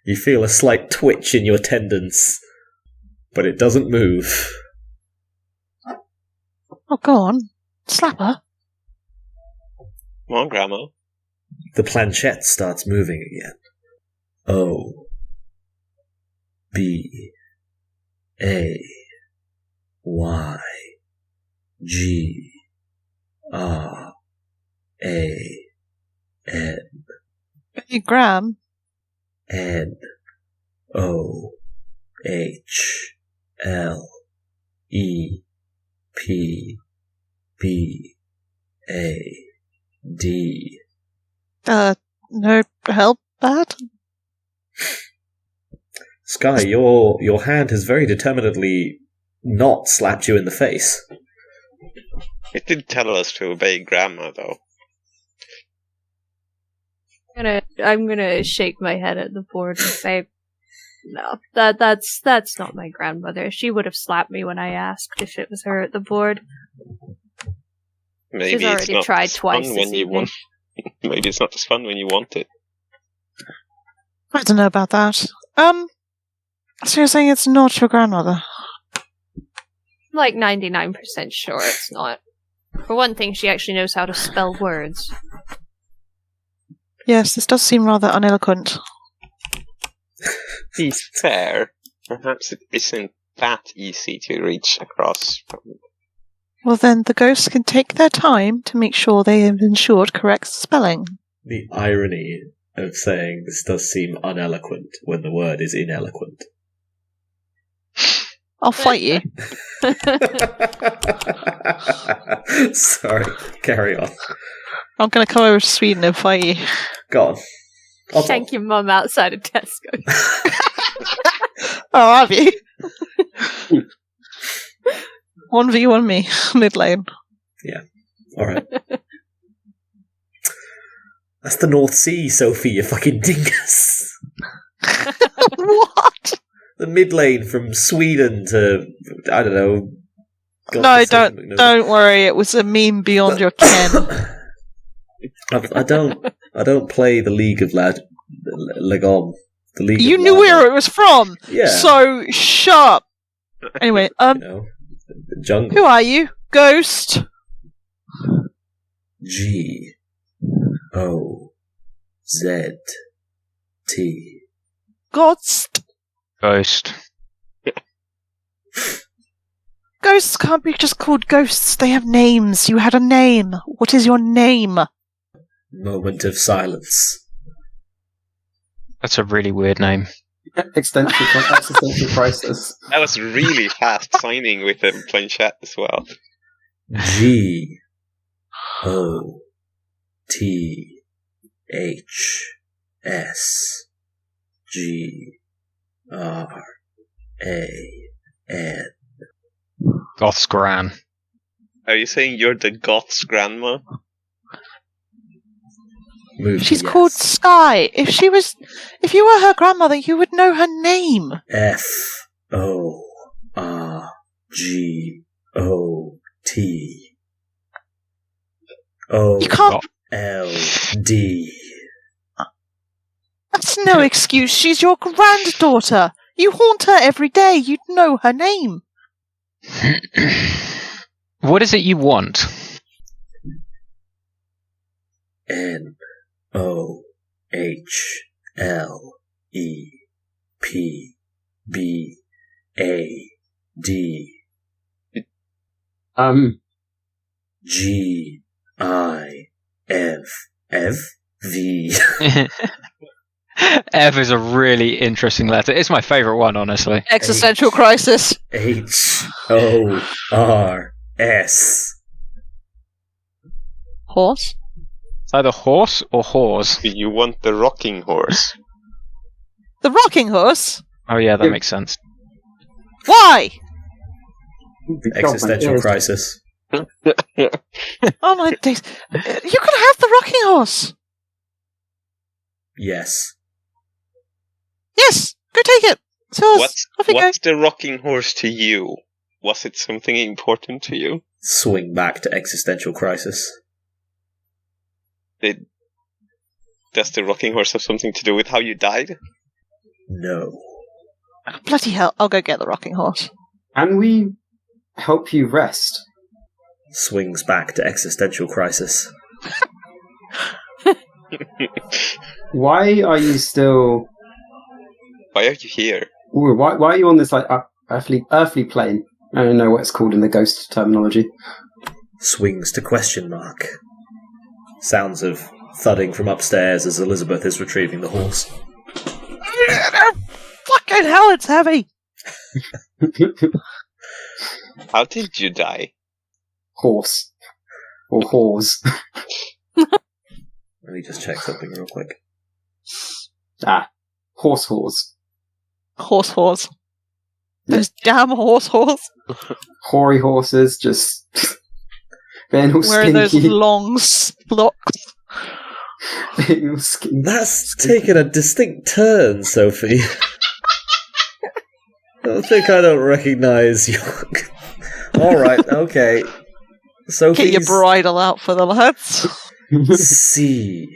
You feel a slight twitch in your tendons, but it doesn't move. Oh, go on. Slap her. Come on, Grandma. The planchette starts moving again. O B A Y G R A N Hey, Graham. N O H L E P B A D. No help, bad? Skye, your hand has very determinedly not slapped you in the face. It did tell us to obey Grandma, though. I'm gonna shake my head at the board and say, "No, that's not my grandmother. She would have slapped me when I asked if it was her at the board. Maybe She's it's already not tried as twice fun this when you evening." want. Maybe it's not as fun when you want it. I don't know about that. So you're saying it's not your grandmother? I'm like 99% sure it's not. For one thing, she actually knows how to spell words. Yes, this does seem rather uneloquent. To be fair, perhaps it isn't that easy to reach across from. Well, then the ghosts can take their time to make sure they have ensured correct spelling. The irony of saying this does seem uneloquent when the word is ineloquent. I'll fight you. Sorry, carry on. I'm going to come over to Sweden and fight you. Go on. I'll Shank your mum outside of Tesco. Oh, have you? 1v1 me, mid lane. Alright. That's the North Sea, Sophie, you fucking dingus. What? The mid lane from Sweden to, I don't know. No, don't worry. It was a meme beyond your ken. I don't play the League of Legom. The League. You of knew Lava. where it was from. Yeah. So shut up. Anyway, the jungle. who are you? Ghost. G O Z T. Ghost. Ghost. Ghosts can't be just called ghosts. They have names. You had a name. What is your name? Moment of silence. That's a really weird name. Existential crisis. That was really fast signing with the planchette as well. G O T H S G R A N. Goth's Gran. Are you saying you're the Goth's grandma? She's called Skye. If you were her grandmother, you would know her name. F O R G O T O You can't. L D. That's no excuse. She's your granddaughter. You haunt her every day. You'd know her name. What is it you want? N O H L E P B A D G I F F V. F is a really interesting letter. It's my favourite one, honestly. Existential crisis. H O R S. Horse? It's either horse or whores. You want the rocking horse? The rocking horse? Oh yeah, that makes sense. Why? Existential crisis. Oh my days! You can have the rocking horse. Yes. Yes, go take it. It's yours. Off you go. What's the rocking horse to you? Was it something important to you? Swing back to existential crisis. Does the rocking horse have something to do with how you died? No. Bloody hell! I'll go get the rocking horse. Can we help you rest? Swings back to existential crisis. Why are you still... Why are you here? Ooh, why are you on this like earthly plane? I don't know what it's called in the ghost terminology. Swings to question mark. Sounds of thudding from upstairs as Elizabeth is retrieving the horse. Fucking hell, it's heavy. How did you die? Horse. Or whores. Let me just check something real quick. Horse. Horse whores. Those damn horse whores. Hoary horses, just being all Wearing those skinky. long locks. Being all skinky. That's taken a distinct turn, Sophie. I think I don't recognise you. Alright, okay. Sophie's... Get your bridle out for the lads. C-R-A-S-H.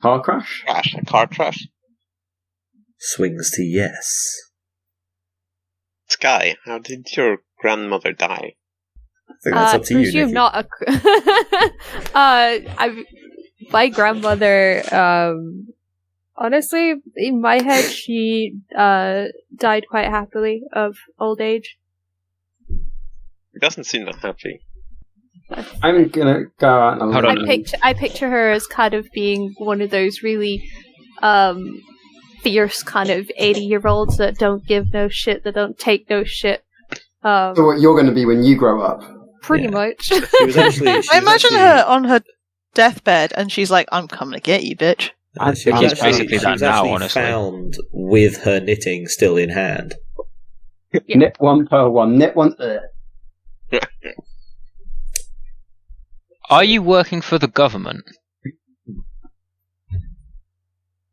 Car crash? A car crash? Swings to yes. Skye, how did your grandmother die? I think that's up to you, presume Nikki. not my grandmother, honestly, in my head, she died quite happily of old age. It doesn't seem that happy. I'm gonna go out and Hold on. I picture her as kind of being one of those really fierce kind of 80-year-olds that don't give no shit, that don't take no shit. So what you're going to be when you grow up. Pretty Yeah. much. She was actually... I imagine her on her deathbed, and she's like, "I'm coming to get you, bitch." She was She's actually, basically she that was now, actually honestly. found with her knitting still in hand. Yeah. Knit one per one. Knit one. Are you working for the government?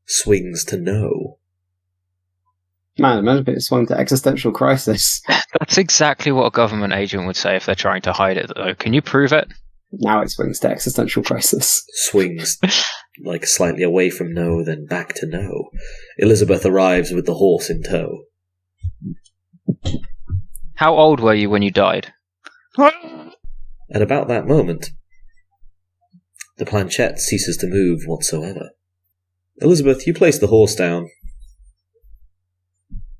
Swings to no. Man, imagine if it swung to existential crisis. That's exactly what a government agent would say if they're trying to hide it, though. Can you prove it? Now it swings to existential crisis. Swings like slightly away from no, then back to no. Elizabeth arrives with the horse in tow. How old were you when you died? At about that moment, the planchette ceases to move whatsoever. Elizabeth, you place the horse down,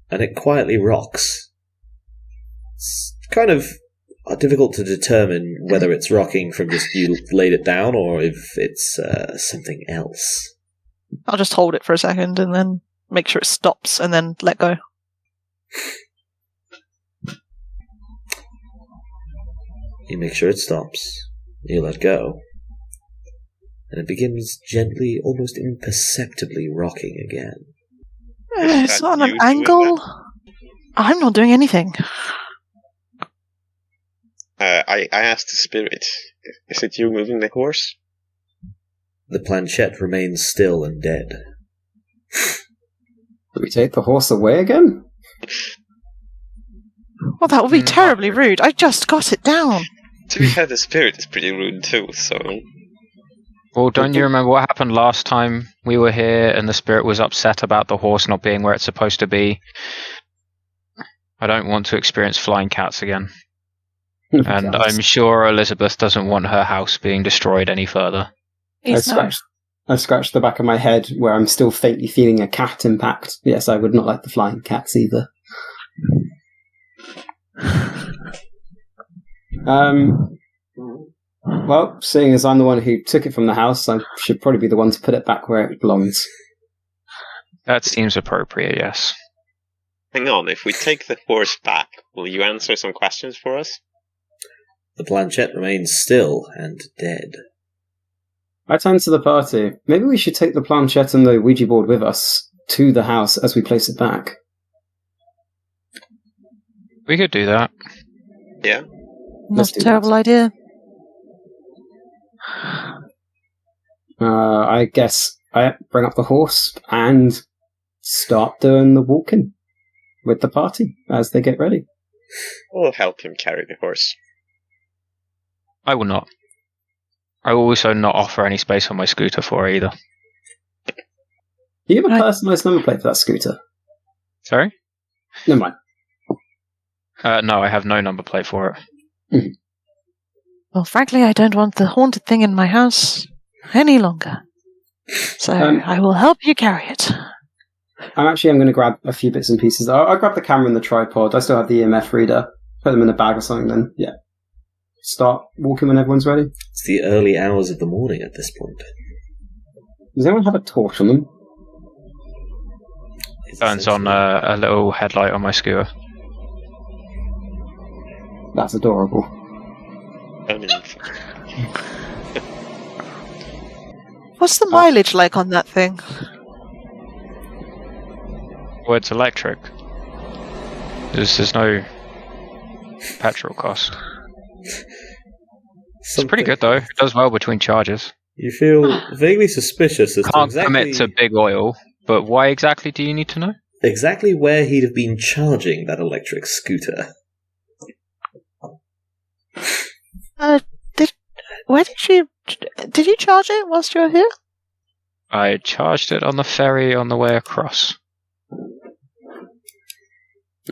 and it quietly rocks. It's kind of difficult to determine whether it's rocking from just you laid it down or if it's something else. I'll just hold it for a second and then make sure it stops and then let go. You make sure it stops. You let go. And it begins gently, almost imperceptibly rocking again. It's that on you an doing angle. I'm not doing anything. I asked the spirit, is it you moving the horse? The planchette remains still and dead. Do we take the horse away again? Well, that would be terribly rude. I just got it down. To be fair, the spirit is pretty rude too, so... Well, don't you remember what happened last time we were here and the spirit was upset about the horse not being where it's supposed to be? I don't want to experience flying cats again. And I'm sure Elizabeth doesn't want her house being destroyed any further. I scratched the back of my head where I'm still faintly feeling a cat impact. Yes, I would not like the flying cats either. Well, seeing as I'm the one who took it from the house, I should probably be the one to put it back where it belongs. That seems appropriate, yes. Hang on, if we take the horse back, will you answer some questions for us? The planchette remains still and dead. I turn to the party. Maybe we should take the planchette and the Ouija board with us to the house as we place it back. We could do that. Yeah. Let's Not a do terrible that. idea. I guess I bring up the horse and start doing the walking with the party as they get ready. We'll help him carry the horse. I will not. I will also not offer any space on my scooter for it either. Do you have a Right. personalised number plate for that scooter? Sorry? Never mind. No, I have no number plate for it. Well, frankly, I don't want the haunted thing in my house any longer. So I will help you carry it. I'm going to grab a few bits and pieces. I'll grab the camera and the tripod. I still have the EMF reader. Put them in a bag or something then. Yeah. Start walking when everyone's ready. It's the early hours of the morning at this point. Does anyone have a torch on them? It's Turns on essentially- a little headlight on my scooter. That's adorable. I mean, What's the mileage like on that thing? Well, it's electric. There's no petrol cost. It's pretty good though. It does well between charges. You feel vaguely suspicious as to Can't exactly, commit to big oil, but why exactly do you need to know? exactly where he'd have been charging that electric scooter. Did you charge it whilst you were here? I charged it on the ferry on the way across.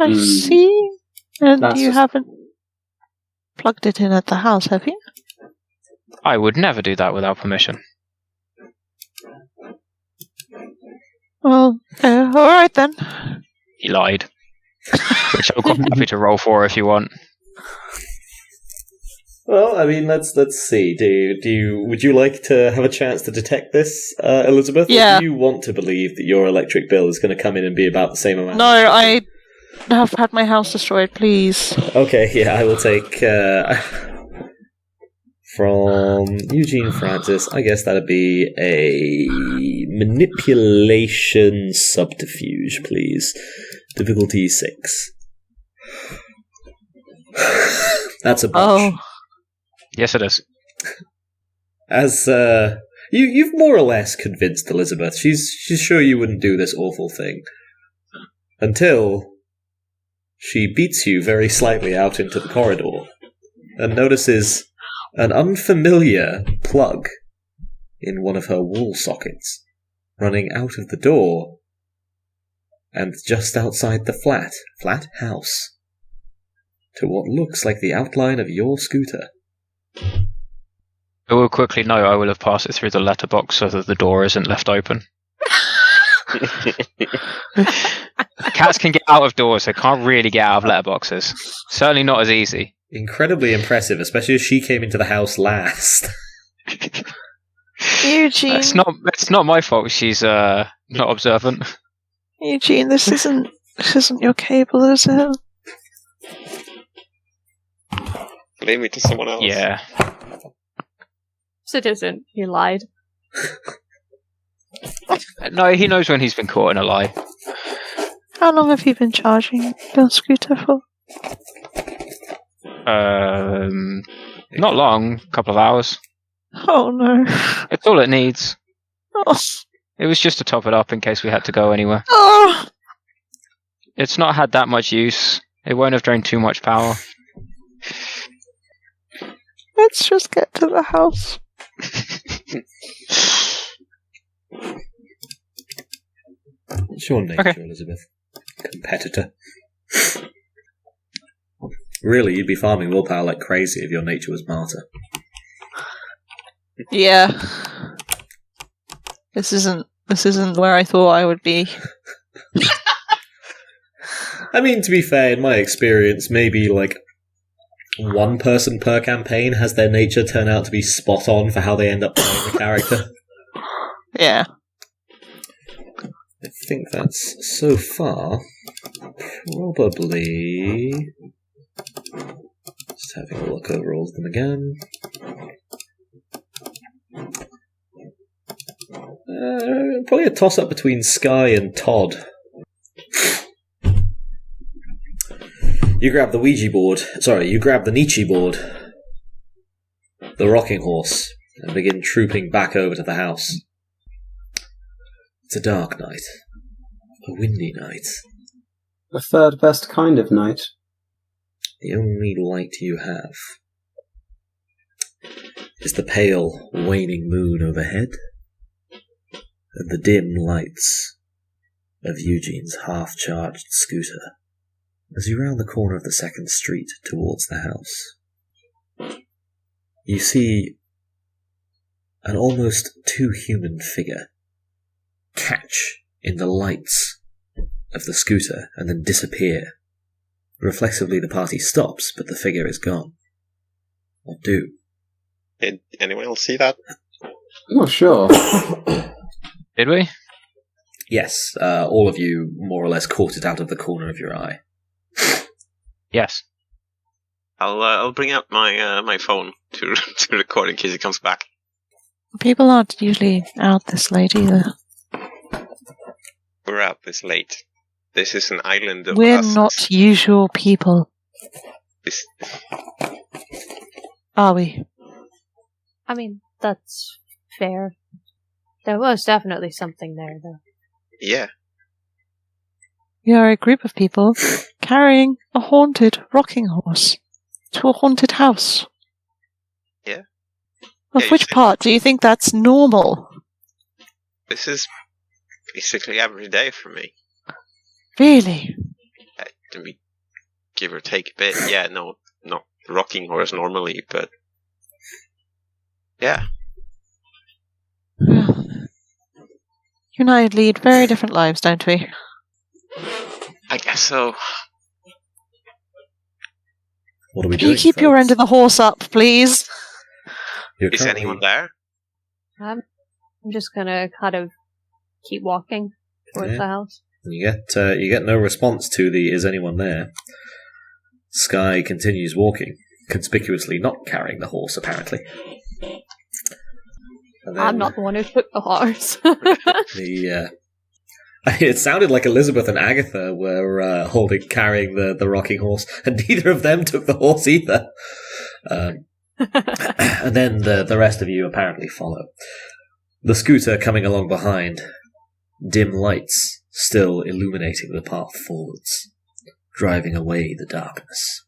I see. And That's you just- haven't plugged it in at the house, have you? I would never do that without permission. Well, alright then. He lied. Which I'm quite happy to roll for if you want. Well, I mean, let's see. Would you like to have a chance to detect this, Elizabeth? Yeah. Or do you want to believe that your electric bill is going to come in and be about the same amount? No, I have had my house destroyed, please. Okay, yeah, I will take from Eugene Francis. I guess that'd be a manipulation subterfuge, please. Difficulty 6. That's a bunch. Oh, Yes, it is. As you've more or less convinced Elizabeth. She's sure you wouldn't do this awful thing until she beats you very slightly out into the corridor and notices an unfamiliar plug in one of her wall sockets running out of the door and just outside the flat house to what looks like the outline of your scooter. I will quickly note I will have passed it through the letterbox so that the door isn't left open. Cats can get out of doors, they can't really get out of letterboxes. Certainly not as easy. Incredibly impressive, especially as she came into the house last. Eugene. It's not my fault she's not observant. Eugene, this isn't your cable, is it? blame it to someone else. Yeah. So it isn't. He lied. No, he knows when he's been caught in a lie. How long have you been charging your scooter for? Not long, a couple of hours. Oh no. It's all it needs. Oh. It was just to top it up in case we had to go anywhere. Oh. It's not had that much use. It won't have drained too much power. Let's just get to the house. It's your nature, Okay. Elizabeth. Competitor. Really, you'd be farming willpower like crazy if your nature was martyr. Yeah. This isn't where I thought I would be. I mean, to be fair, in my experience, maybe like one person per campaign has their nature turn out to be spot on for how they end up playing the character. Yeah. I think that's so far probably. Just having a look over all of them again. Probably a toss-up between Skye and Todd. You grab the Ouija board. Sorry, you grab the NeeChee board, the rocking horse, and begin trooping back over to the house. It's a dark night. A windy night. The third best kind of night. The only light you have is the pale, waning moon overhead, and the dim lights of Eugene's half-charged scooter as you round the corner of the second street towards the house. You see an almost too human figure catch in the lights of the scooter and then disappear. Reflexively, the party stops, but the figure is gone. What do? Did anyone else see that? I'm not sure. Did we? Yes, all of you more or less caught it out of the corner of your eye. Yes. I'll bring out my phone to record in case it comes back. People aren't usually out this late either. We're out this late. This is an island of We're us. not usual people, This, are we? I mean, that's fair. There was definitely something there, though. yeah. We are a group of people carrying a haunted rocking horse to a haunted house. Yeah. Of Yeah, which part do you think that's normal? This is basically every day for me. Really? I mean, give or take a bit. Yeah, no, not rocking horse normally, but yeah. You and I lead very different lives, don't we? I guess so. What are we Can doing? you keep your end of the horse up, please? You're Is currently- anyone there? I'm just gonna kind of keep walking towards Yeah. the house. You get no response to the "is anyone there?" Skye continues walking, conspicuously not carrying the horse, apparently. And then I'm not the one who took the horse. It sounded like Elizabeth and Agatha were carrying the rocking horse, and neither of them took the horse either. And then the rest of you apparently follow. The scooter coming along behind, dim lights still illuminating the path forwards, driving away the darkness.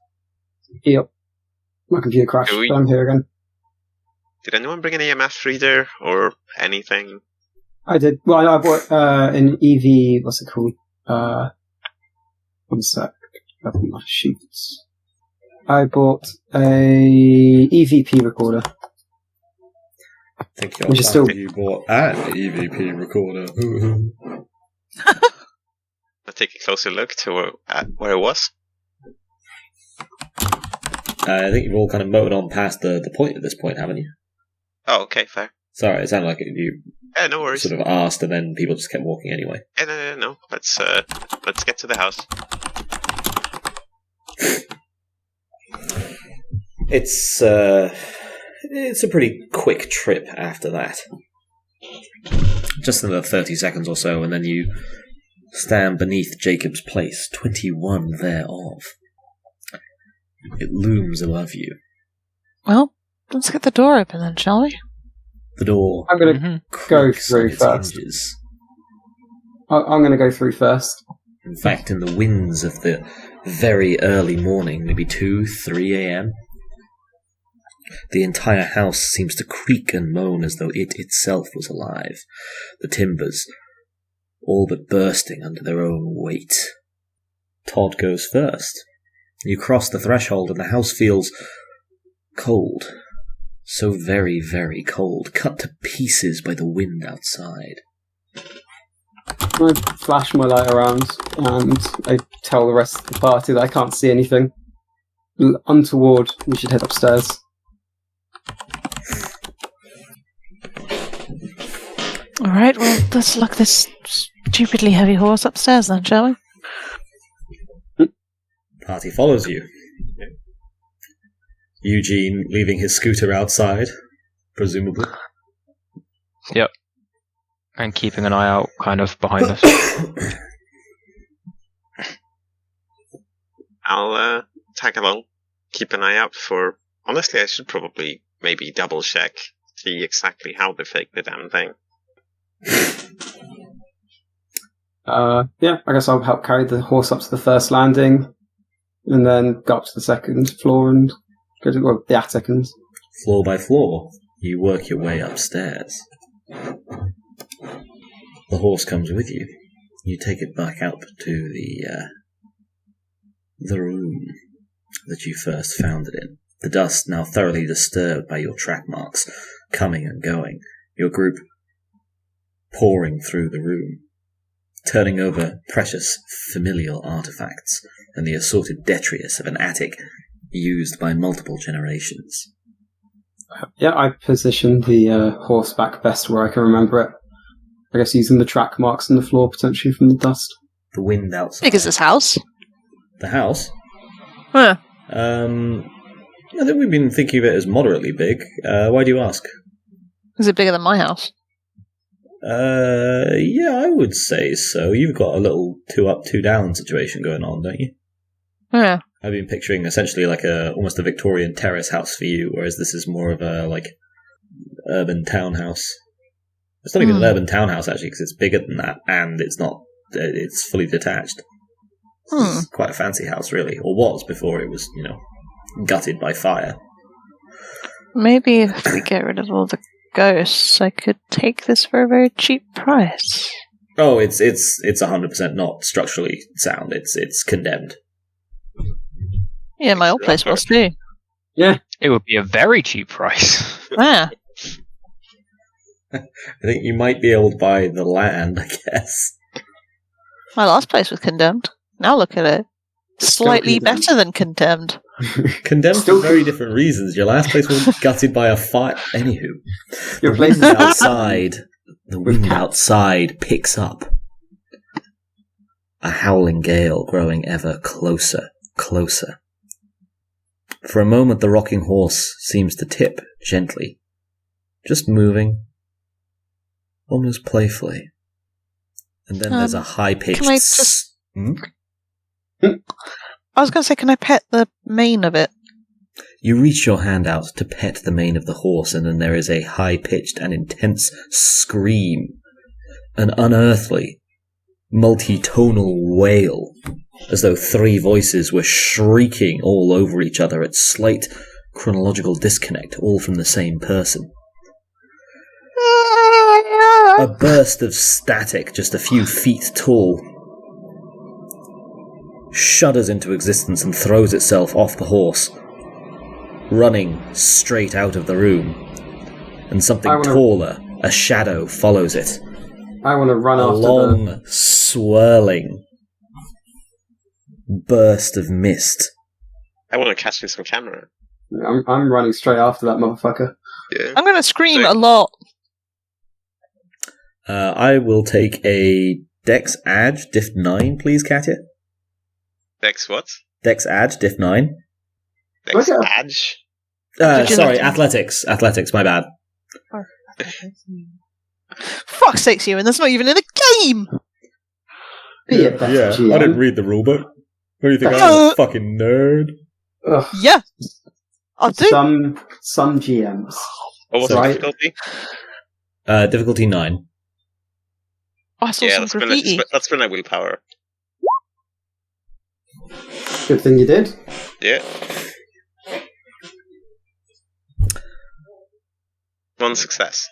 Yep. My computer crashed, Do we- but I'm here again. Did anyone bring an EMF reader or anything? I did. Well, I bought an EV. What's it called? One sec. Up in my sheets. I bought a EVP recorder. I think Which is still- you bought an EVP recorder. I'll take a closer look to where it was. I think you've all kind of motored on past the point at this point, haven't you? Oh, okay, fair. Sorry, it sounded like you Yeah, no worries. sort of asked and then people just kept walking anyway. No. Let's get to the house. It's a pretty quick trip after that. Just another 30 seconds or so, and then you stand beneath Jacob's place, 21 thereof. It looms above you. Well, let's get the door open then, shall we? The door I'm going to Mhm. go creaks on through its first. hinges. I'm going to go through first. In fact, in the winds of the very early morning, maybe 2, 3 a.m., the entire house seems to creak and moan as though it itself was alive, the timbers all but bursting under their own weight. Todd goes first. You cross the threshold and the house feels cold. So very, very cold, cut to pieces by the wind outside. I flash my light around and I tell the rest of the party that I can't see anything. Untoward, we should head upstairs. Alright, well, let's look this stupidly heavy horse upstairs then, shall we? Party follows you. Eugene leaving his scooter outside, presumably. and keeping an eye out kind of behind us. I'll tag along, keep an eye out for... Honestly, I should probably maybe double-check, see exactly how they faked the damn thing. Yeah, I guess I'll help carry the horse up to the first landing, and then go up to the second floor and go to the attic and... Floor by floor, you work your way upstairs. The horse comes with you. You take it back up to the room that you first found it in. The dust now thoroughly disturbed by your track marks, coming and going. Your group pouring through the room, turning over precious familial artifacts and the assorted detritus of an attic used by multiple generations. Yeah, I positioned the horse back best where I can remember it. I guess using the track marks in the floor potentially from the dust. The wind outside. Big is this house? The house? Huh. I think we've been thinking of it as moderately big. Why do you ask? Is it bigger than my house? Yeah, I would say so. You've got a little 2 up, 2 down situation going on, don't you? Yeah. I've been picturing essentially like almost a Victorian terrace house for you, whereas this is more of a urban townhouse. It's not even an urban townhouse actually, because it's bigger than that, and it's fully detached. It's quite a fancy house, really, or was before it was, gutted by fire. Maybe if we get rid of all the ghosts, I could take this for a very cheap price. Oh, it's 100% not structurally sound. It's condemned. Yeah, my old place was too. Yeah. It would be a very cheap price. Yeah. I think you might be able to buy the land, I guess. My last place was condemned. Now look at it. Slightly better than condemned. Condemned for very different reasons. Your last place was gutted by a fire. Anywho, Your the place wind is outside. The wind outside picks up. A howling gale growing ever closer. For a moment, the rocking horse seems to tip gently, just moving, almost playfully. And then there's a high-pitched... Can I just... I was going to say, can I pet the mane of it? You reach your hand out to pet the mane of the horse, and then there is a high-pitched and intense scream. An unearthly, multi-tonal wail, as though 3 voices were shrieking all over each other at slight chronological disconnect, all from the same person. A burst of static, just a few feet tall, shudders into existence and throws itself off the horse, running straight out of the room. And something taller, a shadow, follows it. I want to run a after long, swirling burst of mist. I want to catch this on camera. I'm running straight after that motherfucker. Yeah. I'm going to scream a lot. I will take a Dex Adge, Diff 9, please, Katya. Dex what? Dex Adge, Diff 9. Dex Adge? Sorry, Athletics. Athletics, my bad. Fuck's sakes, Ewan, that's not even in the game! Be a better GM. I didn't read the rulebook. What do you think? I'm a fucking nerd. Ugh. Yeah. I do. Some GMs. What was the difficulty? Difficulty 9. I saw some graffiti. That's been my willpower. Good thing you did. Yeah. 1 success.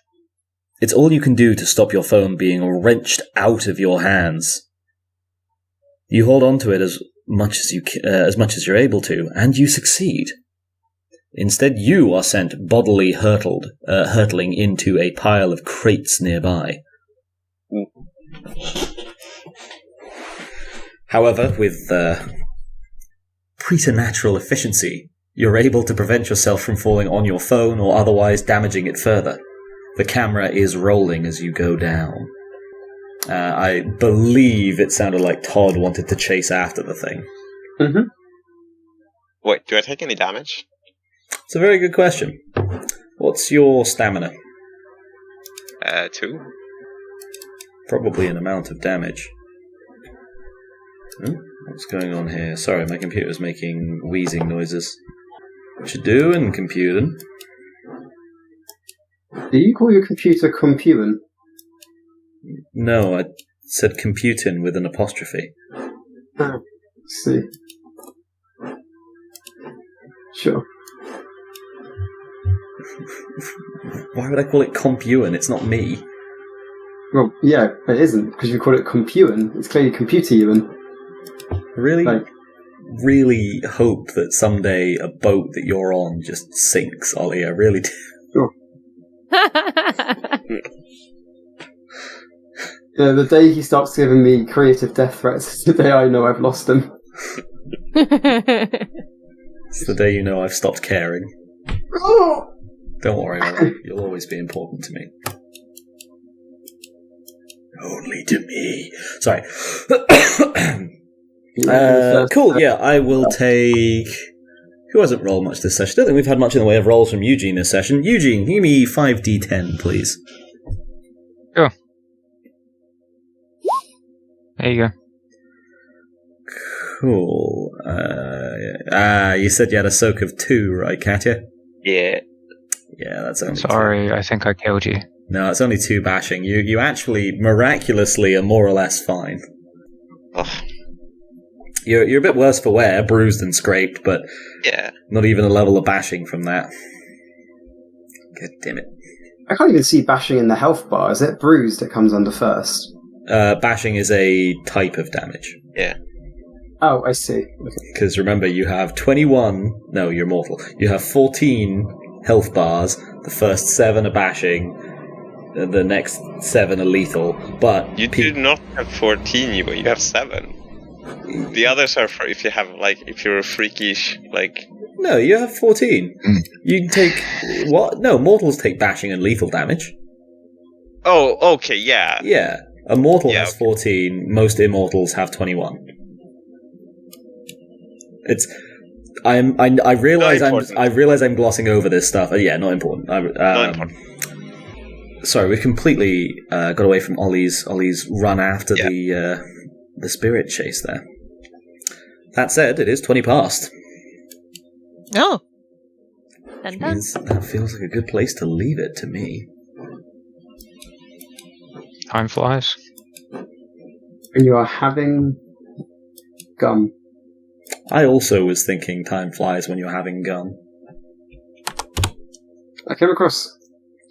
It's all you can do to stop your phone being wrenched out of your hands. You hold on to it as much as you're able to, and you succeed. Instead, you are sent bodily hurtling into a pile of crates nearby. However, with preternatural efficiency, you're able to prevent yourself from falling on your phone or otherwise damaging it further. The camera is rolling as you go down. I believe it sounded like Todd wanted to chase after the thing. Mm-hmm. Wait, do I take any damage? It's a very good question. What's your stamina? 2. Probably an amount of damage. What's going on here? Sorry, my computer's making wheezing noises. What you doing, computing? Do you call your computer computing? No, I said computing with an apostrophe. Oh, see. Sure. Why would I call it computing? It's not me. Well, yeah, it isn't, because you call it computing. It's clearly computer-Ewan. Really hope that someday a boat that you're on just sinks, Ollie. I really do. Sure. Yeah, the day he starts giving me creative death threats is the day I know I've lost him. It's the day you know I've stopped caring. Don't worry, Ollie. You'll always be important to me. Only to me. Sorry. Cool, yeah, I will take... Who hasn't rolled much this session? I don't think we've had much in the way of rolls from Eugene this session. Eugene, give me 5d10, please. Sure. There you go. Cool. You said you had a soak of 2, right, Katya? Yeah. Yeah, that's only Sorry, I think I killed you. No, it's only 2 bashing. You actually, miraculously, are more or less fine. Ugh. You're a bit worse for wear, bruised and scraped, but Yeah. not even a level of bashing from that. God damn it. I can't even see bashing in the health bar. Is it bruised that comes under first? Bashing is a type of damage. Yeah. Oh, I see. Because remember, you have 21... No, you're mortal. You have 14 health bars. The first 7 are bashing. The next 7 are lethal. But... You do not have 14, you have 7. The others are for if you have, if you're a freakish, No, you have 14. You can take... What? No, mortals take bashing and lethal damage. Oh, okay, yeah. Yeah. A mortal Yeah, has okay. 14. Most immortals have 21. It's... I realize Not important. I realize I'm glossing over this stuff. Yeah, not important. Not important. Sorry, we've completely got away from Ollie's run after Yeah. the spirit chase there. That said, it is 20 past. Oh. Which means that feels like a good place to leave it to me. Time flies. When you are having gum. I also was thinking time flies when you're having gum. I came across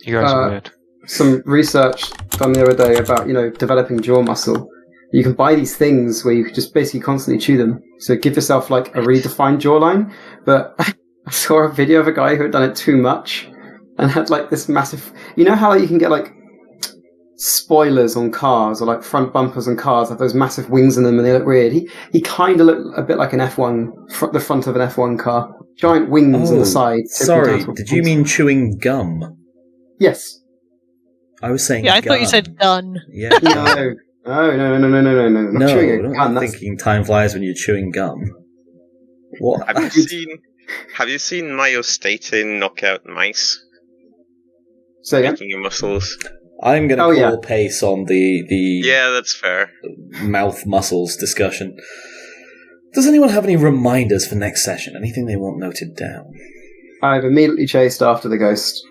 You guys are weird. some research done the other day about, developing jaw muscle. You can buy these things where you just basically constantly chew them. So give yourself a really defined jawline. But I saw a video of a guy who had done it too much and had this massive... You know how you can get spoilers on cars or front bumpers on cars have those massive wings in them and they look weird? He kind of looked a bit like an F1, the front of an F1 car. Giant wings on the side. Sorry, did you mean chewing gum? Yes. I was saying Yeah, I gun. thought you said gun. Yeah. No. No. No, Chewing a gun. I'm That's... thinking time flies when you're chewing gum. What? Have you seen myostatin knock out mice? Say again? Making your muscles. I'm going to call pace on the Yeah, that's fair. mouth muscles discussion. Does anyone have any reminders for next session? Anything they want noted down? I've immediately chased after the ghost.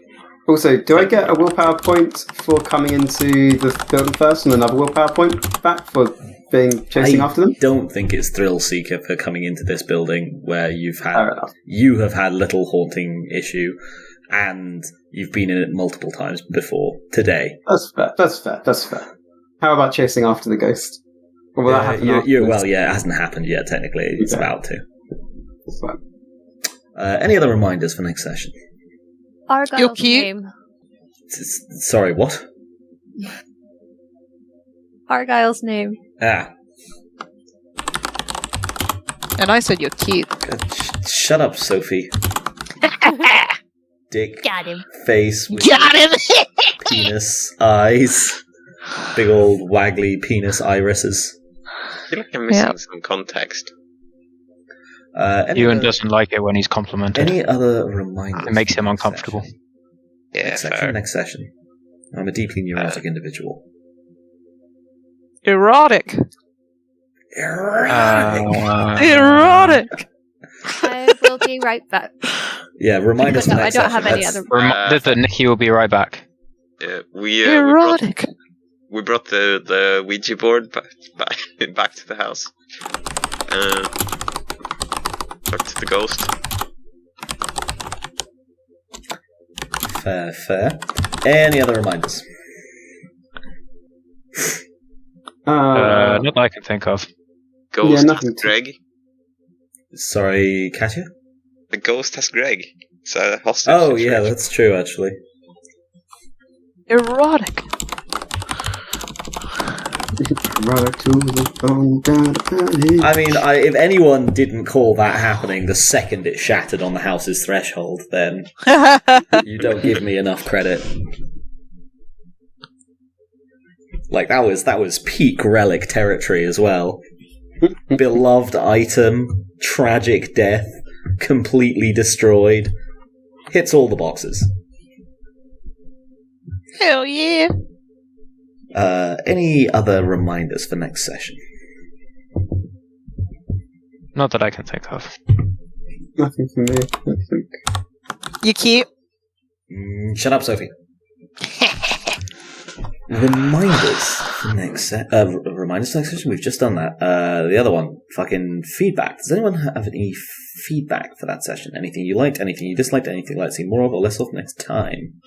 Also, do I get a willpower point for coming into the building first and another willpower point back for chasing after them? I don't think it's thrill seeker for coming into this building where you Fair enough. have had little haunting issue and you've been in it multiple times before today. That's fair. How about chasing after the ghost? Or will that happen afterwards? it hasn't happened yet, technically. It's Okay. about to. That's fine. Any other reminders for next session? Argyle's You're cute. name. Sorry, what? Argyle's name. Ah, And I said you're cute. shut up, Sophie. Dick, Got him. face, with Got him! penis, eyes, big old waggly penis irises. I feel like I'm missing some context. Ewan doesn't like it when he's complimented. Any other reminders? It makes him for next uncomfortable. Yeah, Next fair. section, next session. I'm a deeply neurotic individual. Erotic. Erotic. Erotic. I will be right back. Yeah, remind us No, next I don't session. have any That's- other. Reminded that NeeChee will be right back. Erotic. We brought the Ouija board back to the house. Talk to the ghost. Fair. Any other reminders? Not that I can think of. Ghost nothing has Greg. Sorry, Katya? The ghost has Greg. It's a hostage. Oh, yeah, situation. that's true, actually. Erotic. I mean, if anyone didn't call that happening the second it shattered on the house's threshold, then you don't give me enough credit. Like, that was peak relic territory as well. Beloved item, tragic death, completely destroyed. Hits all the boxes. Hell yeah. Any other reminders for next session? Not that I can think of. Nothing for me. I think. You cute. Shut up, Sophie. Reminders for next reminders for next session? We've just done that. The other one, fucking feedback. Does anyone have any feedback for that session? Anything you liked, anything you disliked, anything you'd like to see more of or less of next time?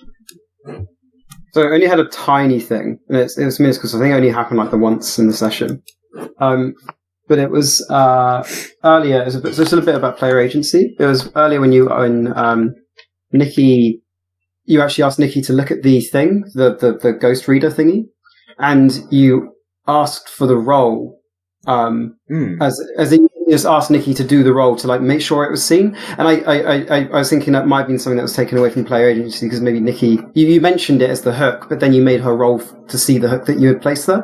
So I only had a tiny thing. And it was missed because I think it only happened like the once in the session. But it was earlier. It's a little bit about player agency. It was earlier when you and NeeChee. You actually asked NeeChee to look at the thing, the ghost reader thingy, and you asked for the role. As in you just asked NeeChee to do the role to like make sure it was seen. And I was thinking that might have been something that was taken away from player agency because maybe NeeChee you mentioned it as the hook, but then you made her roll to see the hook that you had placed there.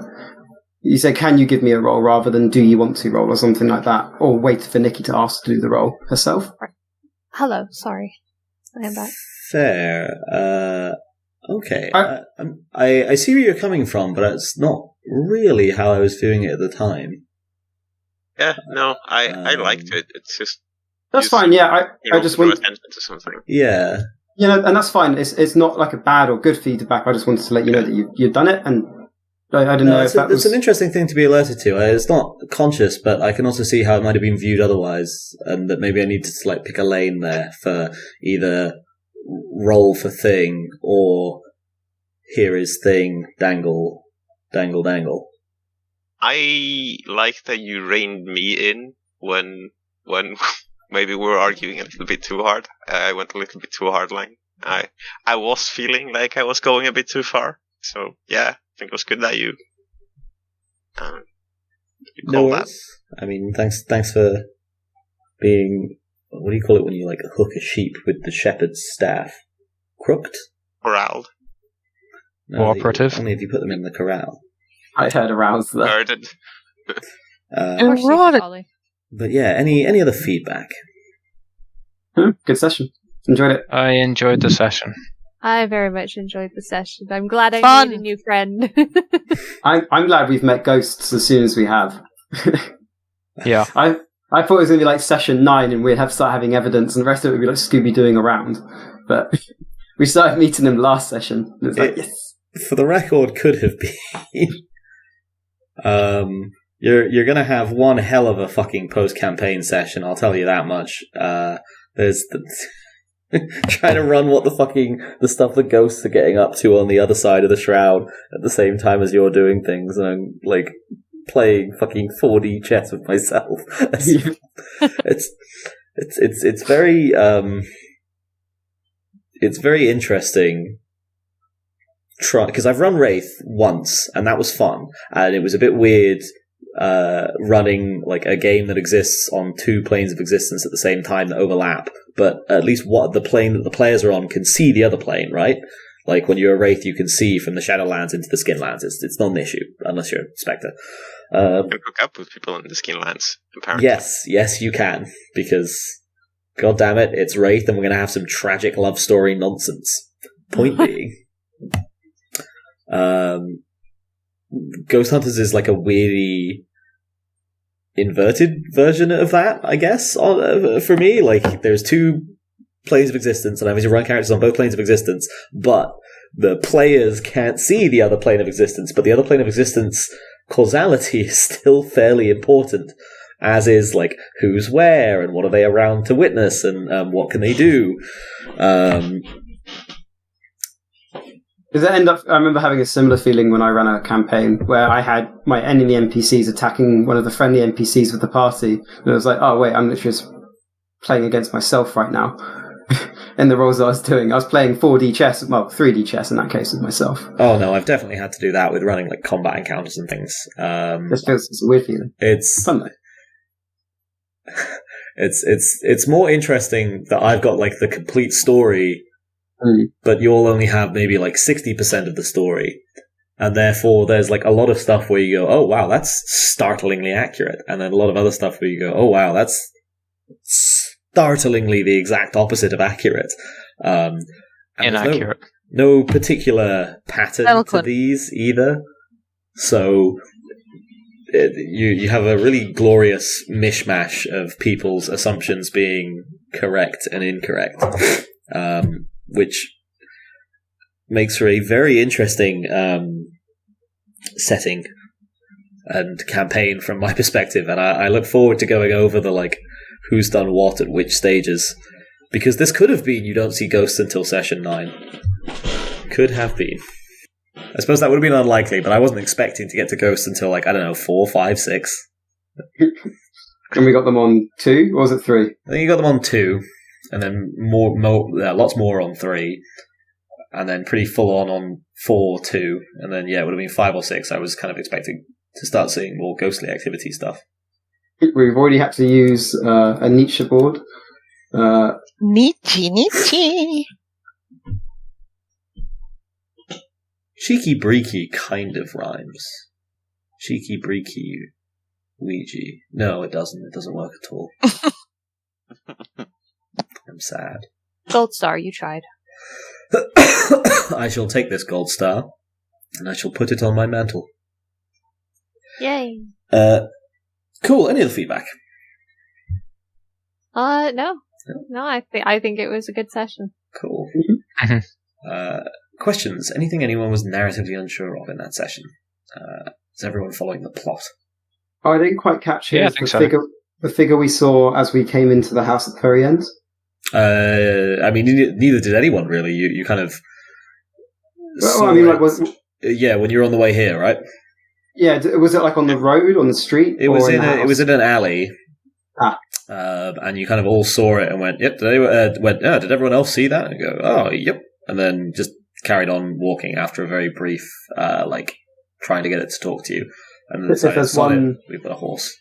You said, "Can you give me a role?" rather than "Do you want to roll?" or something like that, or wait for NeeChee to ask to do the role herself. Hello, sorry. I am back. Fair. Okay. I see where you're coming from, but it's not really how I was viewing it at the time. Yeah, no, I liked it. It's just That's fine. Yeah, I just drew want attention to something. Yeah. and that's fine. It's not like a bad or good feedback. I just wanted to let you know that you've done it, and I didn't know if that was an interesting thing to be alerted to. It's not conscious, but I can also see how it might have been viewed otherwise, and that maybe I need to like pick a lane there for either roll for thing or here is thing, dangle. I like that you reined me in when maybe we were arguing a little bit too hard. I went a little bit too hard line. I was feeling like I was going a bit too far. So yeah, I think it was good that you called that. I mean, thanks for being. What do you call it when you like hook a sheep with the shepherd's staff? Crooked? Corralled. No, Cooperative? Only if you put them in the corral. I heard aroused there. Guarded. Or sheep Erotic. collie. But yeah, any other feedback? Good session. Enjoyed it. I enjoyed the session. I very much enjoyed the session. I'm glad I Fun. made a new friend. I'm glad we've met ghosts as soon as we have. Yeah. I thought it was going to be like session 9 and we'd start having evidence and the rest of it would be like Scooby-Dooing around. But we started meeting them last session. And it's like, yes. For the record, could have been. You're gonna have one hell of a fucking post-campaign session, I'll tell you that much. There's trying to run the stuff the ghosts are getting up to on the other side of the shroud at the same time as you're doing things, and I'm like playing fucking 4D chess with myself. It's very interesting. Because I've run Wraith once, and that was fun, and it was a bit weird running like a game that exists on two planes of existence at the same time that overlap, but at least what the plane that the players are on can see the other plane, right? Like when you're a Wraith, you can see from the Shadowlands into the Skinlands. It's not an issue, unless you're a Spectre. You can hook up with people in the Skinlands, apparently. Yes, you can, because, god damn it, it's Wraith, and we're going to have some tragic love story nonsense. Point being, Ghost Hunters is like a weirdy inverted version of that, I guess, for me. Like, there's two planes of existence, and I'm having to run characters on both planes of existence, but the players can't see the other plane of existence, but the other plane of existence causality is still fairly important, as is, like, who's where, and what are they around to witness, and what can they do. Does it end up? I remember having a similar feeling when I ran a campaign where I had my enemy NPCs attacking one of the friendly NPCs with the party, and it was like, oh wait, I'm literally just playing against myself right now. In the roles I was doing, I was playing 4D chess, well, 3D chess in that case with myself. Oh no, I've definitely had to do that with running like combat encounters and things. Just feels it's a weird feeling. It's fun though. It's more interesting that I've got like the complete story. But you'll only have maybe like 60% of the story. And therefore, there's like a lot of stuff where you go, oh wow, that's startlingly accurate. And then a lot of other stuff where you go, oh wow, that's startlingly the exact opposite of accurate. And inaccurate. No particular pattern to these either. So you have a really glorious mishmash of people's assumptions being correct and incorrect. Which makes for a very interesting setting and campaign from my perspective, and I look forward to going over the like who's done what at which stages, because this could have been you don't see ghosts until session 9. Could have been. I suppose that would have been unlikely, but I wasn't expecting to get to ghosts until like, I don't know, 4, 5, 6. And we got them on 2, or was it 3? I think you got them on 2. And then lots more on 3, and then pretty full on 4 too. And then it would have been 5 or 6. I was kind of expecting to start seeing more ghostly activity stuff. We've already had to use a NeeChee board. NeeChee. Cheeky breeky kind of rhymes. Cheeky breeky Ouija. No, it doesn't. It doesn't work at all. I'm sad. Gold star, you tried. I shall take this gold star, and I shall put it on my mantle. Yay. Cool. Any other feedback? No. I think it was a good session. Cool. Questions? Anything anyone was narratively unsure of in that session? Is everyone following the plot? I didn't quite catch it. Yeah, I think so. The figure we saw as we came into the house at the very end. I mean, neither did anyone really. You kind of. Well, I mean, like, when you were on the way here, right? Yeah, was it like on the road, on the street? It was in an alley. Ah. And you kind of all saw it and went, "Yep." Did everyone else see that? And go, "Oh, yep," and then just carried on walking after a very brief, trying to get it to talk to you. And then we've got a horse.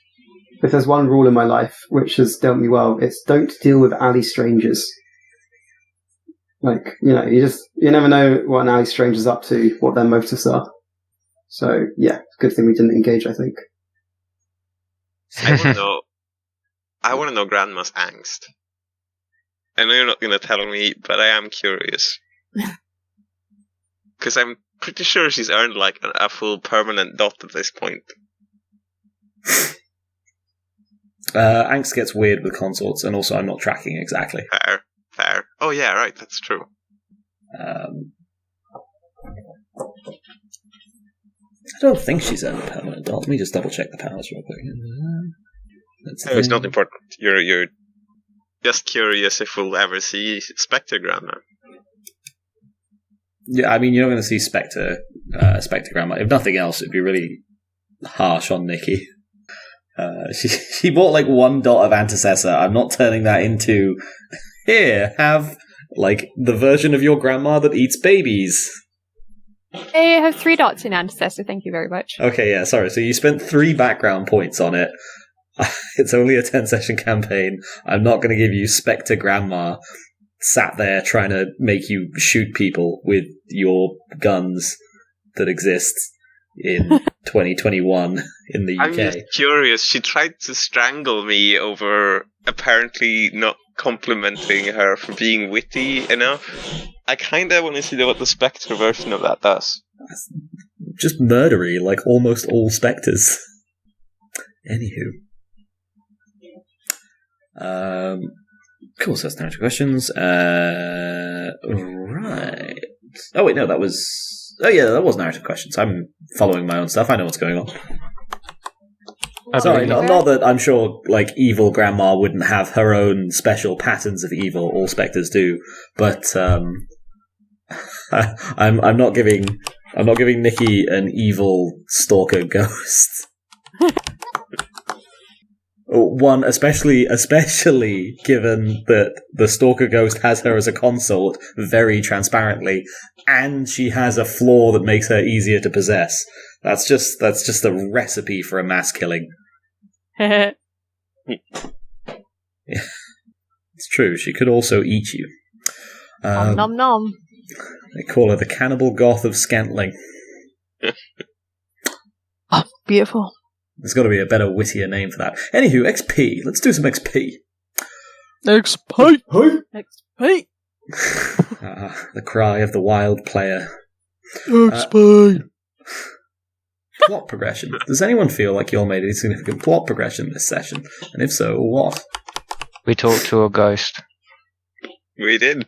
If there's one rule in my life which has dealt me well, it's don't deal with alley strangers. Like, you never know what an alley stranger's up to, what their motives are. So, yeah, good thing we didn't engage, I think. I want to know Grandma's angst. I know you're not going to tell me, but I am curious. Because I'm pretty sure she's earned like a full permanent dot at this point. Angst gets weird with consorts, and also I'm not tracking exactly. Fair. Oh yeah, right, that's true. I don't think she's earned a permanent dot. Let me just double check the powers real quick. It's not important. You're just curious if we'll ever see Spectre Grandma. Yeah, I mean, you're not going to see Spectre Grandma. If nothing else, it'd be really harsh on NeeChee. She bought like 1 dot of Antecessor. I'm not turning that into, here, have like the version of your grandma that eats babies. I have 3 dots in Antecessor, thank you very much. Okay, yeah, sorry. So you spent 3 background points on it. It's only a 10-session campaign. I'm not going to give you Spectre Grandma sat there trying to make you shoot people with your guns that exist in 2021 in the UK. I'm just curious. She tried to strangle me over apparently not complimenting her for being witty enough. I kind of want to see what the Spectre version of that does. Just murdery, like almost all spectres. Anywho. Cool, so that's narrative questions. Right. Oh, wait, no, that was... Oh, yeah, that was narrative questions. I'm following my own stuff. I know what's going on. Sorry, not that I'm sure, like, evil grandma wouldn't have her own special patterns of evil. All spectres do. But, I'm not giving NeeChee an evil stalker ghost. One, especially given that the stalker ghost has her as a consort very transparently, and she has a flaw that makes her easier to possess. That's just a recipe for a mass killing. Yeah, it's true. She could also eat you. Nom nom. They call her the cannibal goth of Scantling. Oh, beautiful. There's got to be a better, wittier name for that. Anywho, XP. Let's do some XP. XP! XP! The cry of the wild player. XP! Plot progression. Does anyone feel like you all made any significant plot progression this session? And if so, what? We talked to a ghost. We did.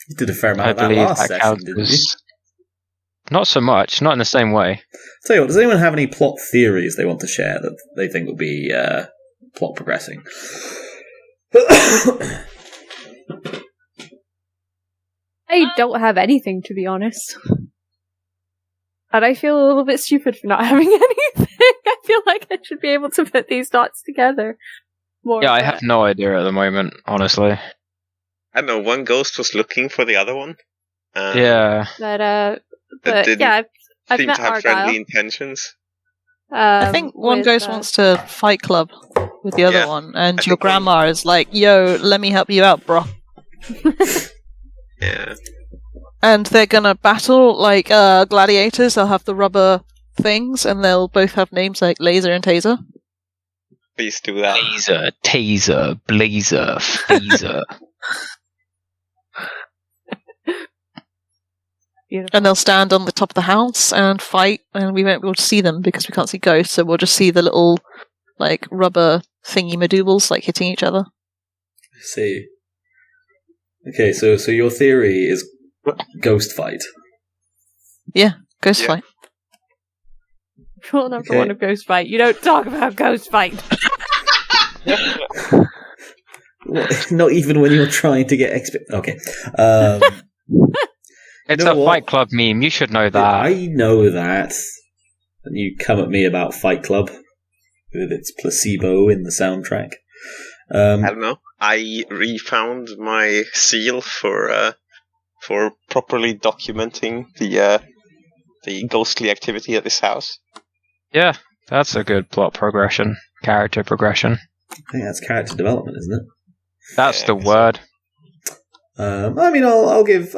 You did a fair amount of that believe last that session, didn't you? Not so much. Not in the same way. Tell you what, does anyone have any plot theories they want to share that they think would be plot progressing? I don't have anything, to be honest. And I feel a little bit stupid for not having anything. I feel like I should be able to put these dots together more. Yeah, I have no idea at the moment, honestly. I don't know, one ghost was looking for the other one. Yeah. But yeah, I've seem met to have Argyle. friendly intentions. I think one ghost wants to fight club with the other Yeah, one, and I your think grandma is like, yo, let me help you out, bro. Yeah. And they're gonna battle like gladiators. They'll have the rubber things, and they'll both have names like Laser and Taser. Please do that. Laser, taser, blazer, phaser. Beautiful. And they'll stand on the top of the house and fight, and we won't be able to see them because we can't see ghosts, so we'll just see the little, like, rubber thingy-madoobles, like, hitting each other. I see. Okay, so your theory is ghost fight. Ghost Yeah. fight. Rule number Okay. 1 of Ghost Fight. You don't talk about Ghost Fight. Not even when you're trying to get XP. Okay. It's know a what? Fight Club meme. You should know that. I know that. And you come at me about Fight Club with its placebo in the soundtrack. I don't know. I refound my seal for properly documenting the ghostly activity at this house. Yeah, that's a good plot progression, character progression. I think that's character development, isn't it? That's Yeah, the I guess word. I mean, I'll give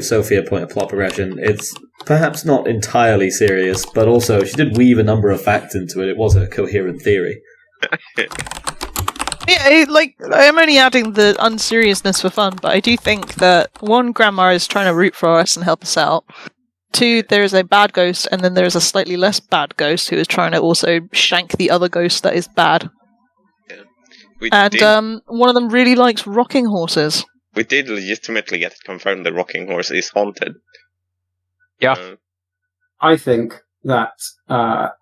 Sophie a point of plot progression. It's perhaps not entirely serious, but also she did weave a number of facts into it. It was a coherent theory. Yeah, I'm only adding the unseriousness for fun, but I do think that, one, Grandma is trying to root for us and help us out. 2, there is a bad ghost, and then there is a slightly less bad ghost who is trying to also shank the other ghost that is bad. We And did, one of them really likes rocking horses. we did legitimately get it confirmed the rocking horse is haunted. Yeah. I think that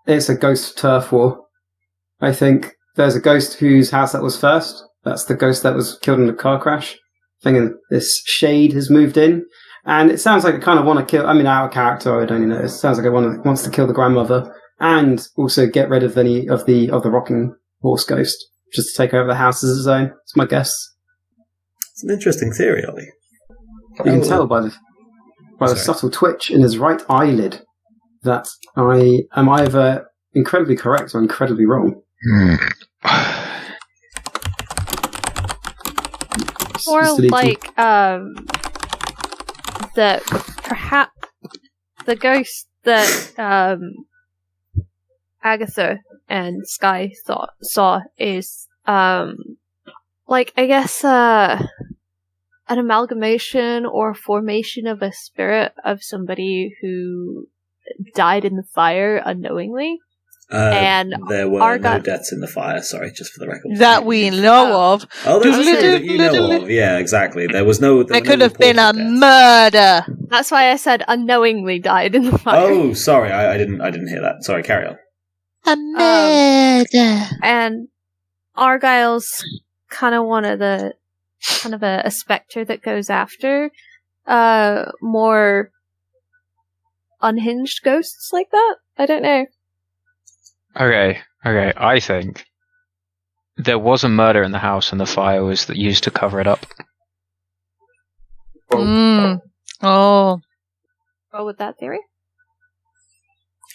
it's a ghost turf war. I think there's a ghost whose house that was first. That's the ghost that was killed in a car crash. I think this shade has moved in. And it sounds like it kind of want to kill... I mean, our character, I don't know. It sounds like it wants to kill the grandmother and also get rid of any of the rocking horse ghost, just to take over the house as its own. That's my guess. It's an interesting theory, Ollie. You can tell by the Sorry. subtle twitch in his right eyelid that I am either incredibly correct or incredibly wrong. Or Just deleting. like, that perhaps the ghost that Agatha and Skye saw is like, I guess a an amalgamation or formation of a spirit of somebody who died in the fire unknowingly. And there were Arga- no deaths in the fire, sorry, just for the record. That we know of. Oh, there's a few that you know of. Yeah, exactly. There was no... There could have been a deaths. murder. That's why I said unknowingly died in the fire. Oh, sorry, I didn't hear that. Sorry, carry on. A murder. And Argyle's kind of one of the kind of a spectre that goes after more unhinged ghosts like that. I don't know. Okay. I think there was a murder in the house, and the fire was used to cover it up. Mm. Oh. Roll with that theory.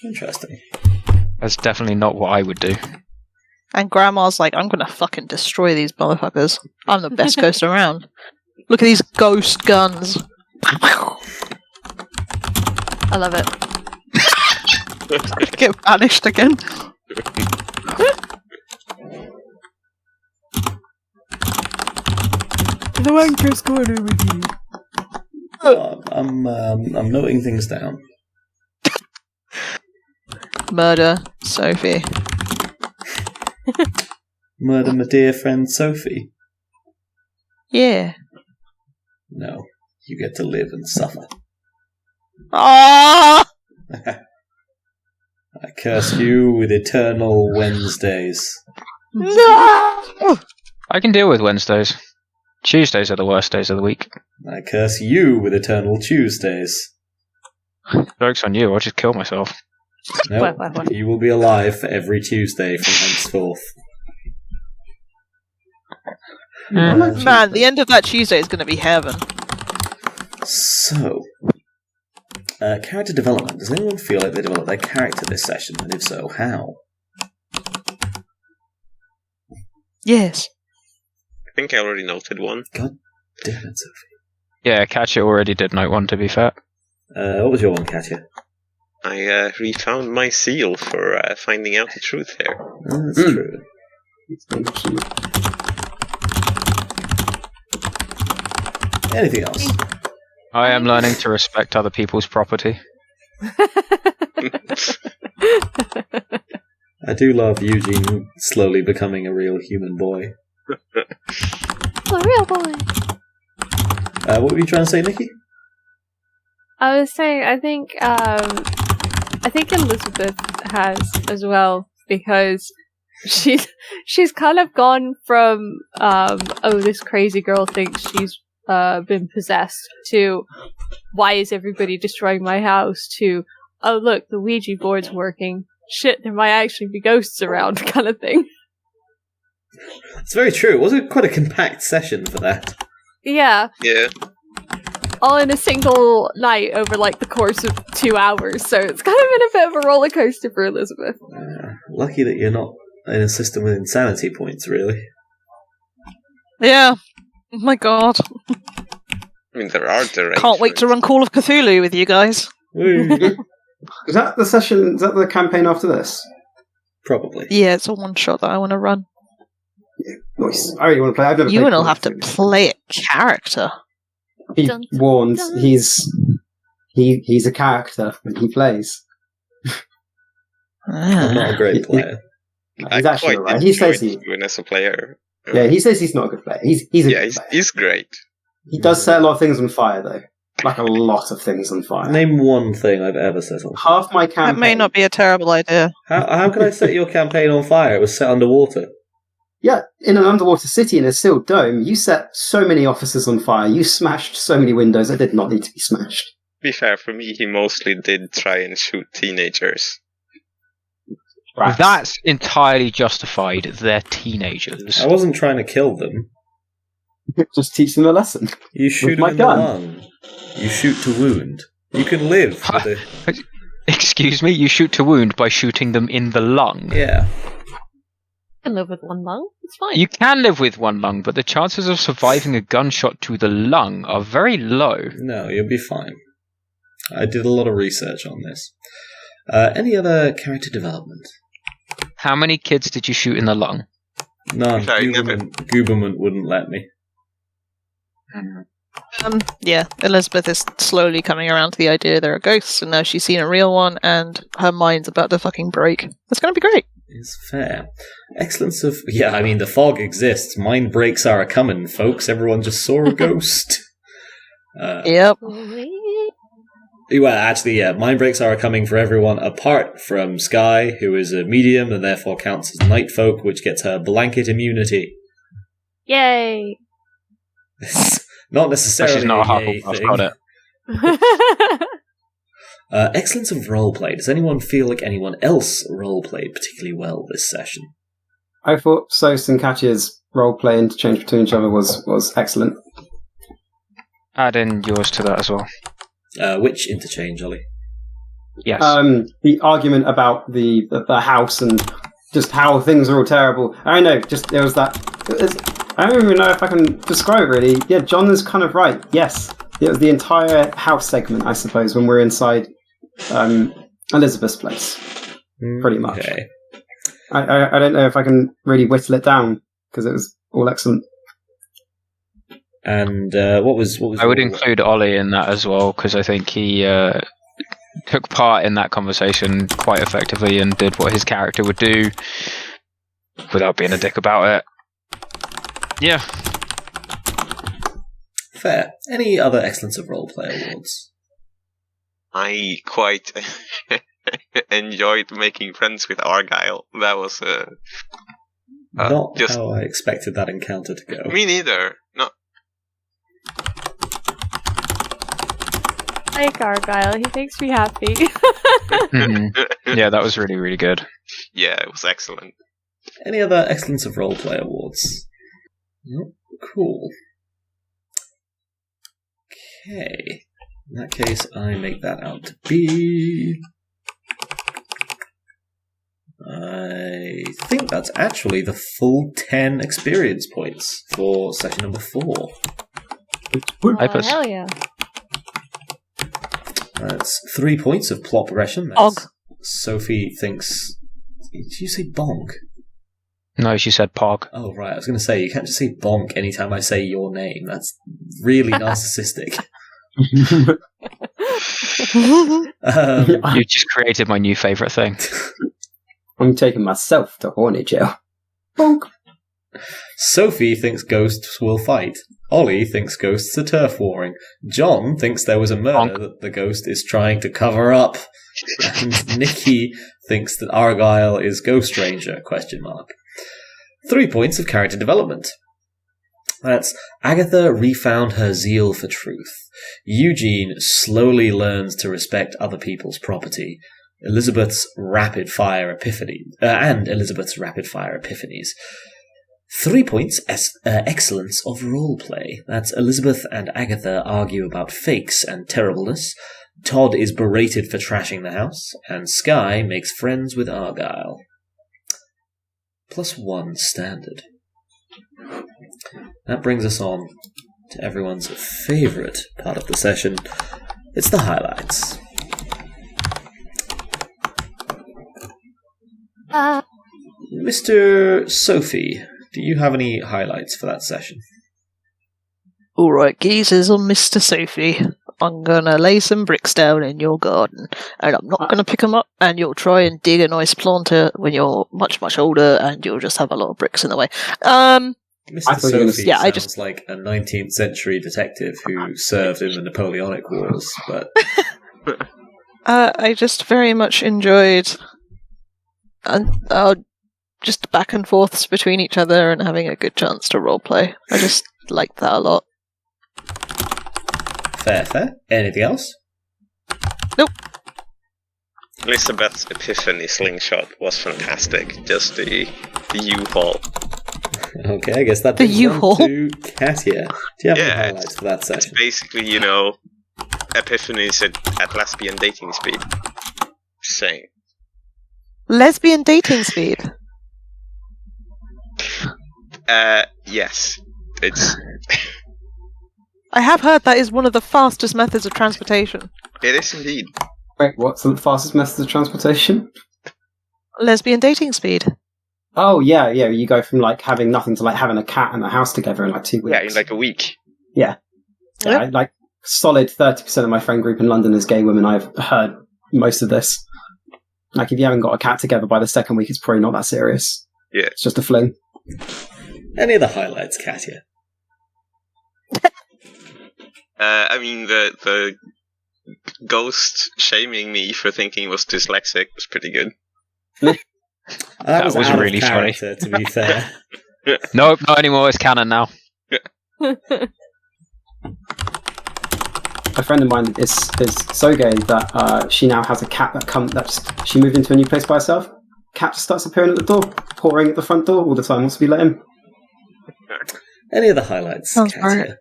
Interesting. That's definitely not what I would do. And Grandma's like, I'm gonna fucking destroy these motherfuckers. I'm the best ghost around. Look at these ghost guns. I love it. Get banished again. The wanker's corner with you. I'm noting things down. Murder Sophie. Murder my dear friend Sophie. Yeah. No, you get to live and suffer. Ah! I curse you with eternal Wednesdays. No! I can deal with Wednesdays. Tuesdays are the worst days of the week. I curse you with eternal Tuesdays. Joke's on you, I'll just kill myself. No, What? you will be alive for every Tuesday from henceforth. Man, the end of that Tuesday is going to be heaven. So, character development. Does anyone feel like they developed their character this session? And if so, how? Yes. I think I already noted one. God damn it, Sophie. Yeah, Katya already did note one, to be fair. What was your one, Katya? I refound my seal for finding out the truth here. Oh, that's true. Anything else? I am learning to respect other people's property. I do love Eugene slowly becoming a real human boy. A real boy. What were you trying to say, Nikki? I was saying, I think Elizabeth has as well, because she's kind of gone from this crazy girl thinks she's been possessed to why is everybody destroying my house to oh look, the Ouija board's working, shit, there might actually be ghosts around kind of thing. It's very true. It was quite a compact session for that. Yeah. Yeah. All in a single night over like the course of 2 hours, so it's kind of been a bit of a roller coaster for Elizabeth. Lucky that you're not in a system with insanity points, really. Yeah. Oh my god. I mean, there are deranged. Can't wait to run Call of Cthulhu with you guys. Woo. Is that the session? Is that the campaign after this? Probably. Yeah, it's a one shot that I want to run. Yeah, nice. I really want to play. I've never. Ewan played will have to Call of Cthulhu. play a character. He Dun, dun, warns. dun. He's a character when he plays. I'm not a great player. He's actually quite alright. He says enjoyed Ewan as a player. Yeah, he says he's not a good player. He's a Yeah, good player. he's great. He does set a lot of things on fire, though. Like a lot of things on fire. Name one thing I've ever set on. Half my campaign. That may not be a terrible idea. How can I set your campaign on fire? It was set underwater. Yeah, in an underwater city in a sealed dome, you set so many offices on fire. You smashed so many windows that did not need to be smashed. To be fair, for me, he mostly did try and shoot teenagers. Rats. That's entirely justified. They're teenagers. I wasn't trying to kill them. Just teach them a lesson. You shoot my them in gun. the lung. You shoot to wound. You can live with it. Excuse me? You shoot to wound by shooting them in the lung. Yeah. I can live with one lung. It's fine. You can live with one lung, but the chances of surviving a gunshot to the lung are very low. No, you'll be fine. I did a lot of research on this. Any other character development? How many kids did you shoot in the lung? None. Sorry, never. Gooberman wouldn't let me. Yeah, Elizabeth is slowly coming around to the idea there are ghosts, and now she's seen a real one, and her mind's about to fucking break. It's going to be great. Is fair. Excellence of... Yeah, I mean, the fog exists. Mind breaks are a-coming, folks. Everyone just saw a ghost. Yep. Well, actually, yeah, mind breaks are coming for everyone apart from Skye, who is a medium and therefore counts as night folk, which gets her blanket immunity. Yay! Not necessarily She's not a yay Hufflepuff, thing. got it. Excellence of roleplay. Does anyone feel like anyone else roleplayed particularly well this session? I thought Sos and Katya's roleplay interchange between each other was excellent. Add in yours to that as well. Which interchange, Ollie? Yes. The argument about the house and just how things are all terrible. I don't know, just there was that... I don't even know if I can describe it really. Yeah, John is kind of right. Yes. It was the entire house segment, I suppose, when we're inside Elizabeth's place. Pretty much. Okay. I don't know if I can really whittle it down, because it was all excellent. And what was I would include Ollie in that as well, because I think he took part in that conversation quite effectively and did what his character would do without being a dick about it. Yeah. Fair. Any other excellence of roleplay awards? I quite enjoyed making friends with Argyle. That was Not just how I expected that encounter to go. me neither. No, I like Argyle. He makes me happy. Yeah, that was really, really good. yeah, it was excellent. Any other excellence of roleplay awards? Nope. Cool. Okay. In that case, I make that out to be... I think that's actually the full 10 experience points for session number 4. Hypers. Hell yeah. That's 3 points of plot progression. Og. Sophie thinks... Did you say bonk? No, she said Pog. Oh, right. I was going to say, you can't just say bonk anytime I say your name. That's really narcissistic. You just created my new favourite thing. I'm taking myself to horny jail. Bonk. Sophie thinks ghosts will fight. Ollie thinks ghosts are turf warring. John thinks there was a murder that the ghost is trying to cover up. And NeeChee thinks that Argyle is Ghost Ranger, ? 3 points of character development. That's Agatha refound her zeal for truth. Eugene slowly learns to respect other people's property. Elizabeth's rapid fire epiphany, and Elizabeth's rapid fire epiphanies. 3 points excellence of roleplay. That's Elizabeth and Agatha argue about fakes and terribleness. Todd is berated for trashing the house, and Skye makes friends with Argyle. +1 standard. That brings us on to everyone's favourite part of the session. It's the highlights. Mr. Sophie, do you have any highlights for that session? Alright, geezers, I'm Mr. Sophie. I'm gonna lay some bricks down in your garden, and I'm not gonna pick them up, and you'll try and dig a nice planter when you're much, much older, and you'll just have a lot of bricks in the way. Mr. Sophie sounds like a 19th century detective who served in the Napoleonic Wars, but... I just very much enjoyed just back and forths between each other and having a good chance to roleplay. I just liked that a lot. Fair. Anything else? Nope. Elizabeth's epiphany slingshot was fantastic. Just the U-Haul. Okay, I guess that The brings U-Haul? on to Katya. Do you have any highlights for that It's session? basically, epiphanies at lesbian dating speed. Saying. Lesbian dating speed. Yes. It's... I have heard that is one of the fastest methods of transportation. It is indeed. Wait, what's the fastest method of transportation? Lesbian dating speed. Oh, yeah, you go from, having nothing to, having a cat and a house together in, 2 weeks. Yeah, in a week. Yeah. Yeah, like solid 30% of my friend group in London is gay women. I've heard most of this. Like, if you haven't got a cat together by the second week, it's probably not that serious. Yeah. It's just a fling. Any other highlights, Katya? I mean, the ghost shaming me for thinking he was dyslexic was pretty good. That was was out really of character, to be fair. Nope, not anymore. It's canon now. A friend of mine is so gay that she now has a cat she moved into a new place by herself. Cat just starts appearing at the door, pouring at the front door all the time. Wants to be let in. Any other highlights, Katya?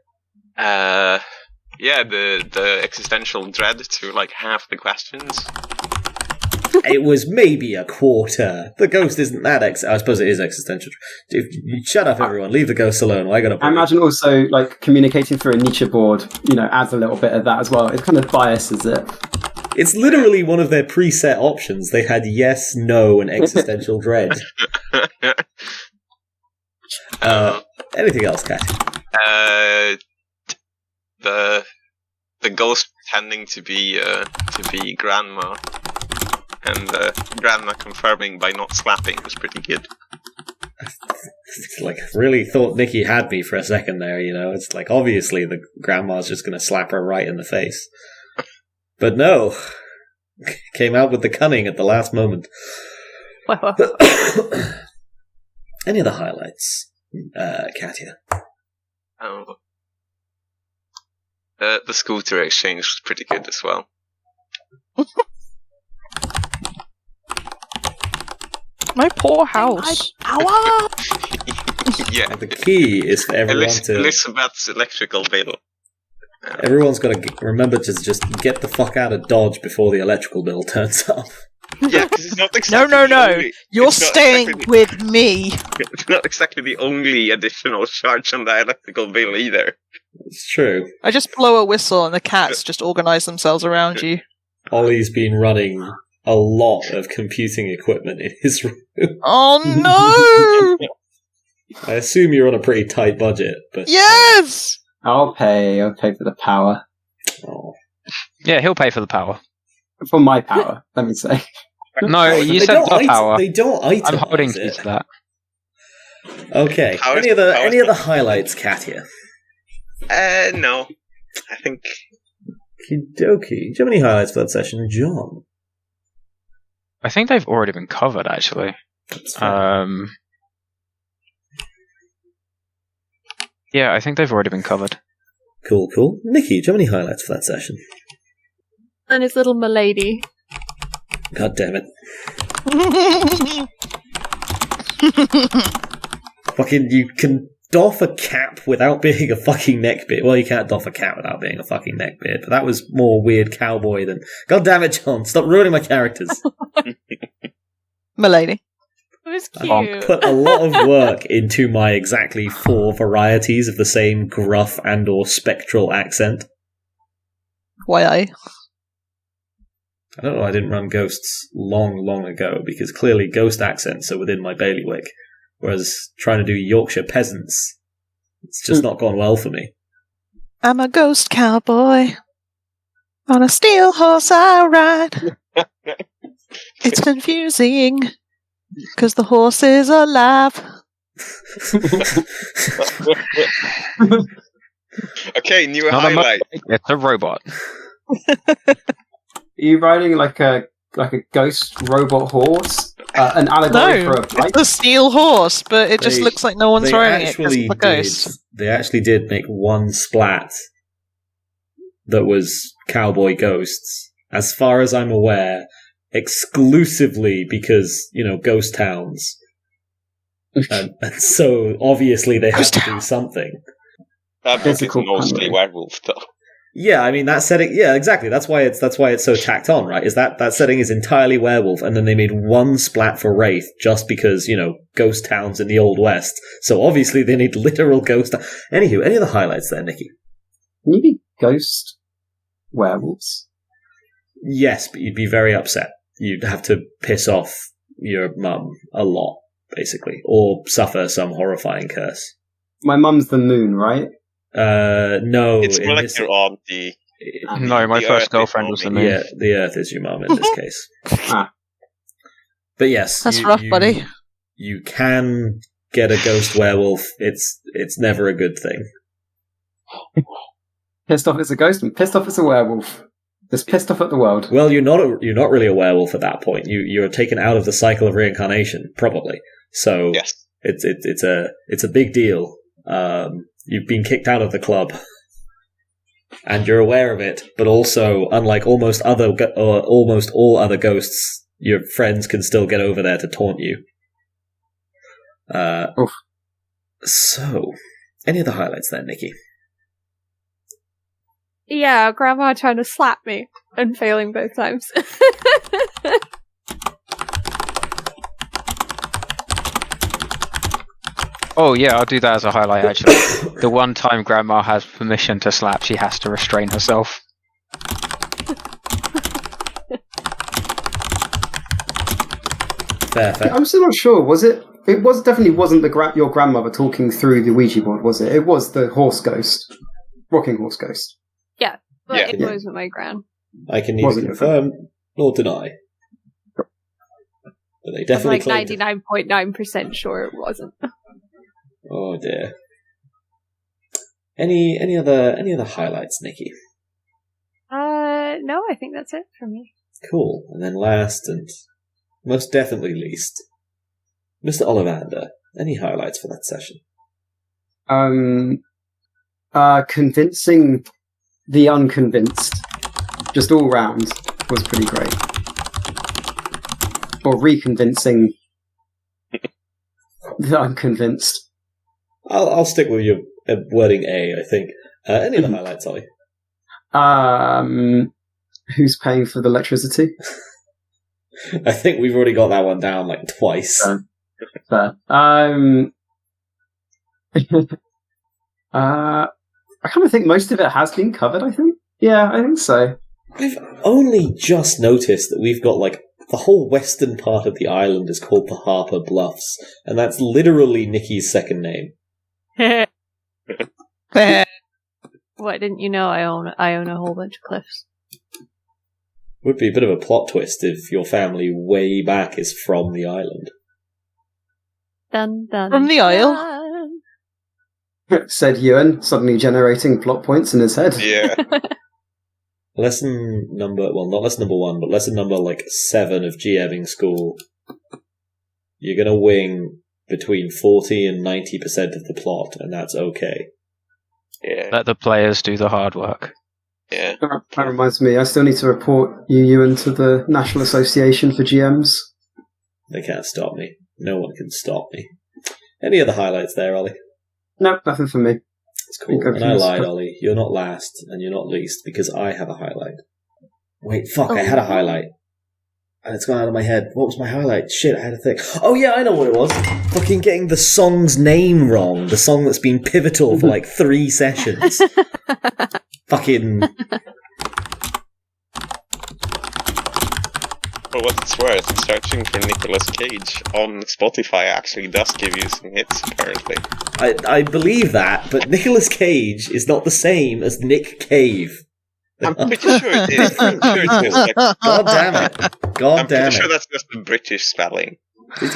Yeah, the existential dread to like half the questions. It was maybe a quarter. The ghost isn't that I suppose it is existential. Shut up, everyone. Leave the ghost alone. I imagine also like communicating through a NeeChee board, adds a little bit of that as well. It kind of biases it. It's literally one of their preset options. They had yes, no, and existential dread. Anything else, Katya? The ghost pretending to be grandma, and grandma confirming by not slapping was pretty good. Like, really thought NeeChee had me for a second there. It's like obviously the grandma's just going to slap her right in the face, but no, came out with the cunning at the last moment. Any other highlights, Katya? Oh. The scooter exchange was pretty good as well. My poor house. Yeah. The key is for everyone to... Elizabeth's electrical bill. Everyone's got to remember to just get the fuck out of Dodge before the electrical bill turns up. Yeah, because it's not exactly No. You're staying with me. It's not exactly the only additional charge on the electrical bill either. It's true. I just blow a whistle and the cats just organise themselves around you. Ollie's been running a lot of computing equipment in his room. Oh no! I assume you're on a pretty tight budget, but... Yes! I'll pay for the power. Oh. Yeah, he'll pay for the power. For my power, let me say. No, you They said don't the power. They don't itemize I'm holding you it. to that. Okay. Any other highlights, Katya? No. I think... Okie-dokie. Do you have any highlights for that session, John? I think they've already been covered, actually. Yeah, I think they've already been covered. Cool. NeeChee, do you have any highlights for that session? And his little milady. God damn it. Fucking, you can doff a cap without being a fucking neckbeard. Well, you can't doff a cap without being a fucking neckbeard, but that was more weird cowboy than... God damn it, John, stop ruining my characters. Milady. It was I cute. put a lot of work into my exactly 4 varieties of the same gruff and or spectral accent. Why I don't know, I didn't run Ghosts long ago, because clearly ghost accents are within my bailiwick, whereas trying to do Yorkshire peasants, it's just not gone well for me. I'm a ghost cowboy. On a steel horse I ride. It's confusing, because the horse is alive. Okay, new Not a highlight. It's a robot. Are you riding like a ghost robot horse? An allegory for a bike? It's a steel horse, but it just looks like no one's riding it because of the ghost. They actually did make one splat that was cowboy ghosts. As far as I'm aware, exclusively because, ghost towns. and so, obviously, they had to do something. That book is mostly werewolf, though. Yeah, I mean, that setting... Yeah, exactly. That's why it's so tacked on, right? Is that setting is entirely werewolf, and then they made one splat for Wraith just because, ghost towns in the Old West. So, obviously, they need literal ghost... Anywho, any other highlights there, Nikki? Can you be ghost werewolves? Yes, but you'd be very upset. You'd have to piss off your mum a lot, basically, or suffer some horrifying curse. My mum's the moon, right? No. It's in more like this- your auntie. No, my The first Earth girlfriend is was the only- moon. Yeah, the Earth is your mum in this case. Ah. But yes, That's rough, buddy. You can get a ghost werewolf. It's never a good thing. Pissed off it's a ghost and pissed off it's a werewolf. Just pissed off at the world. Well, you're not really a werewolf at that point. You're taken out of the cycle of reincarnation, probably. So Yes. it's a big deal. You've been kicked out of the club, and you're aware of it. But also, unlike almost all other ghosts, your friends can still get over there to taunt you. Oof. So, any other highlights there, Nikki? Yeah, Grandma trying to slap me and failing both times. Oh yeah, I'll do that as a highlight actually. The one time Grandma has permission to slap, she has to restrain herself. Fair. I'm still not sure. Was it? It definitely wasn't your grandmother talking through the Ouija board, was it? It was the horse ghost, rocking horse ghost. But Yeah. it wasn't my gran. I can neither Wasn't it? confirm nor deny. But they I'm definitely like claimed it. 99.9% sure it wasn't. Oh dear. Any other highlights, Nikki? No, I think that's it for me. Cool. And then last and most definitely least, Mr. Ollivander. Any highlights for that session? Convincing the unconvinced, just all round, was pretty great. Or reconvincing the unconvinced. I'll stick with your wording A. I think. Any other highlights, Ollie? Who's paying for the electricity? I think we've already got that one down like twice. Fair. I kind of think most of it has been covered, I think. Yeah, I think so. I've only just noticed that we've got like the whole western part of the island is called the Harper Bluffs, and that's literally Nikki's second name. What, didn't you know? I own a whole bunch of cliffs. Would be a bit of a plot twist if your family way back is from the island. Dun, dun, From the Isle? dun. Said Ewan, suddenly generating plot points in his head. Yeah. Lesson number, well, not lesson number 1, but lesson number like 7 of GMing school. You're gonna wing between 40 and 90% of the plot, and that's okay. Yeah. Let the players do the hard work. Yeah. That reminds me, I still need to report Ewan to the National Association for GMs. They can't stop me. No one can stop me. Any other highlights there, Ollie? Nope, nothing for me. It's cool. Okay, And I please. lied, Ollie. You're not last, and you're not least, because I have a highlight. Wait, fuck, I had a highlight. And it's gone out of my head. What was my highlight? Shit, I had a thing. Oh yeah, I know what it was. Fucking getting the song's name wrong. The song that's been pivotal for like 3 sessions. Fucking... For what it's worth, searching for Nicolas Cage on Spotify actually does give you some hits, apparently. I believe that, but Nicolas Cage is not the same as Nick Cave. I'm pretty sure it is. I'm sure it is. Like, God damn it. God I'm damn pretty sure it. that's just the British spelling.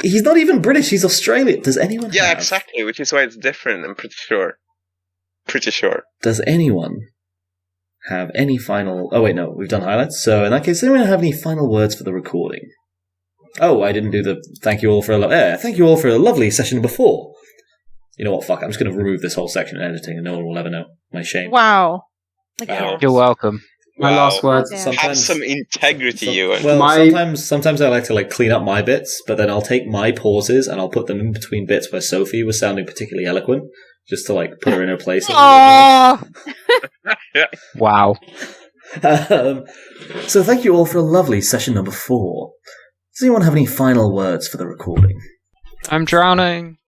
He's not even British, he's Australian. Does anyone Yeah, have... exactly, which is why it's different, I'm pretty sure. Pretty sure. Does anyone have any final... Oh wait, no, we've done highlights. So in that case, does anyone have any final words for the recording? Oh, I didn't do the thank you all for a lovely session before. You know what, fuck, I'm just going to remove this whole section in editing and no one will ever know. My shame. Wow. Wow. You're welcome. My last words. Damn. Have some integrity, Ewan. Well, sometimes I like to like clean up my bits, but then I'll take my pauses and I'll put them in between bits where Sophie was sounding particularly eloquent, just to like put her in her place. Aww. Wow. So thank you all for a lovely session number 4. Does anyone have any final words for the recording? I'm drowning.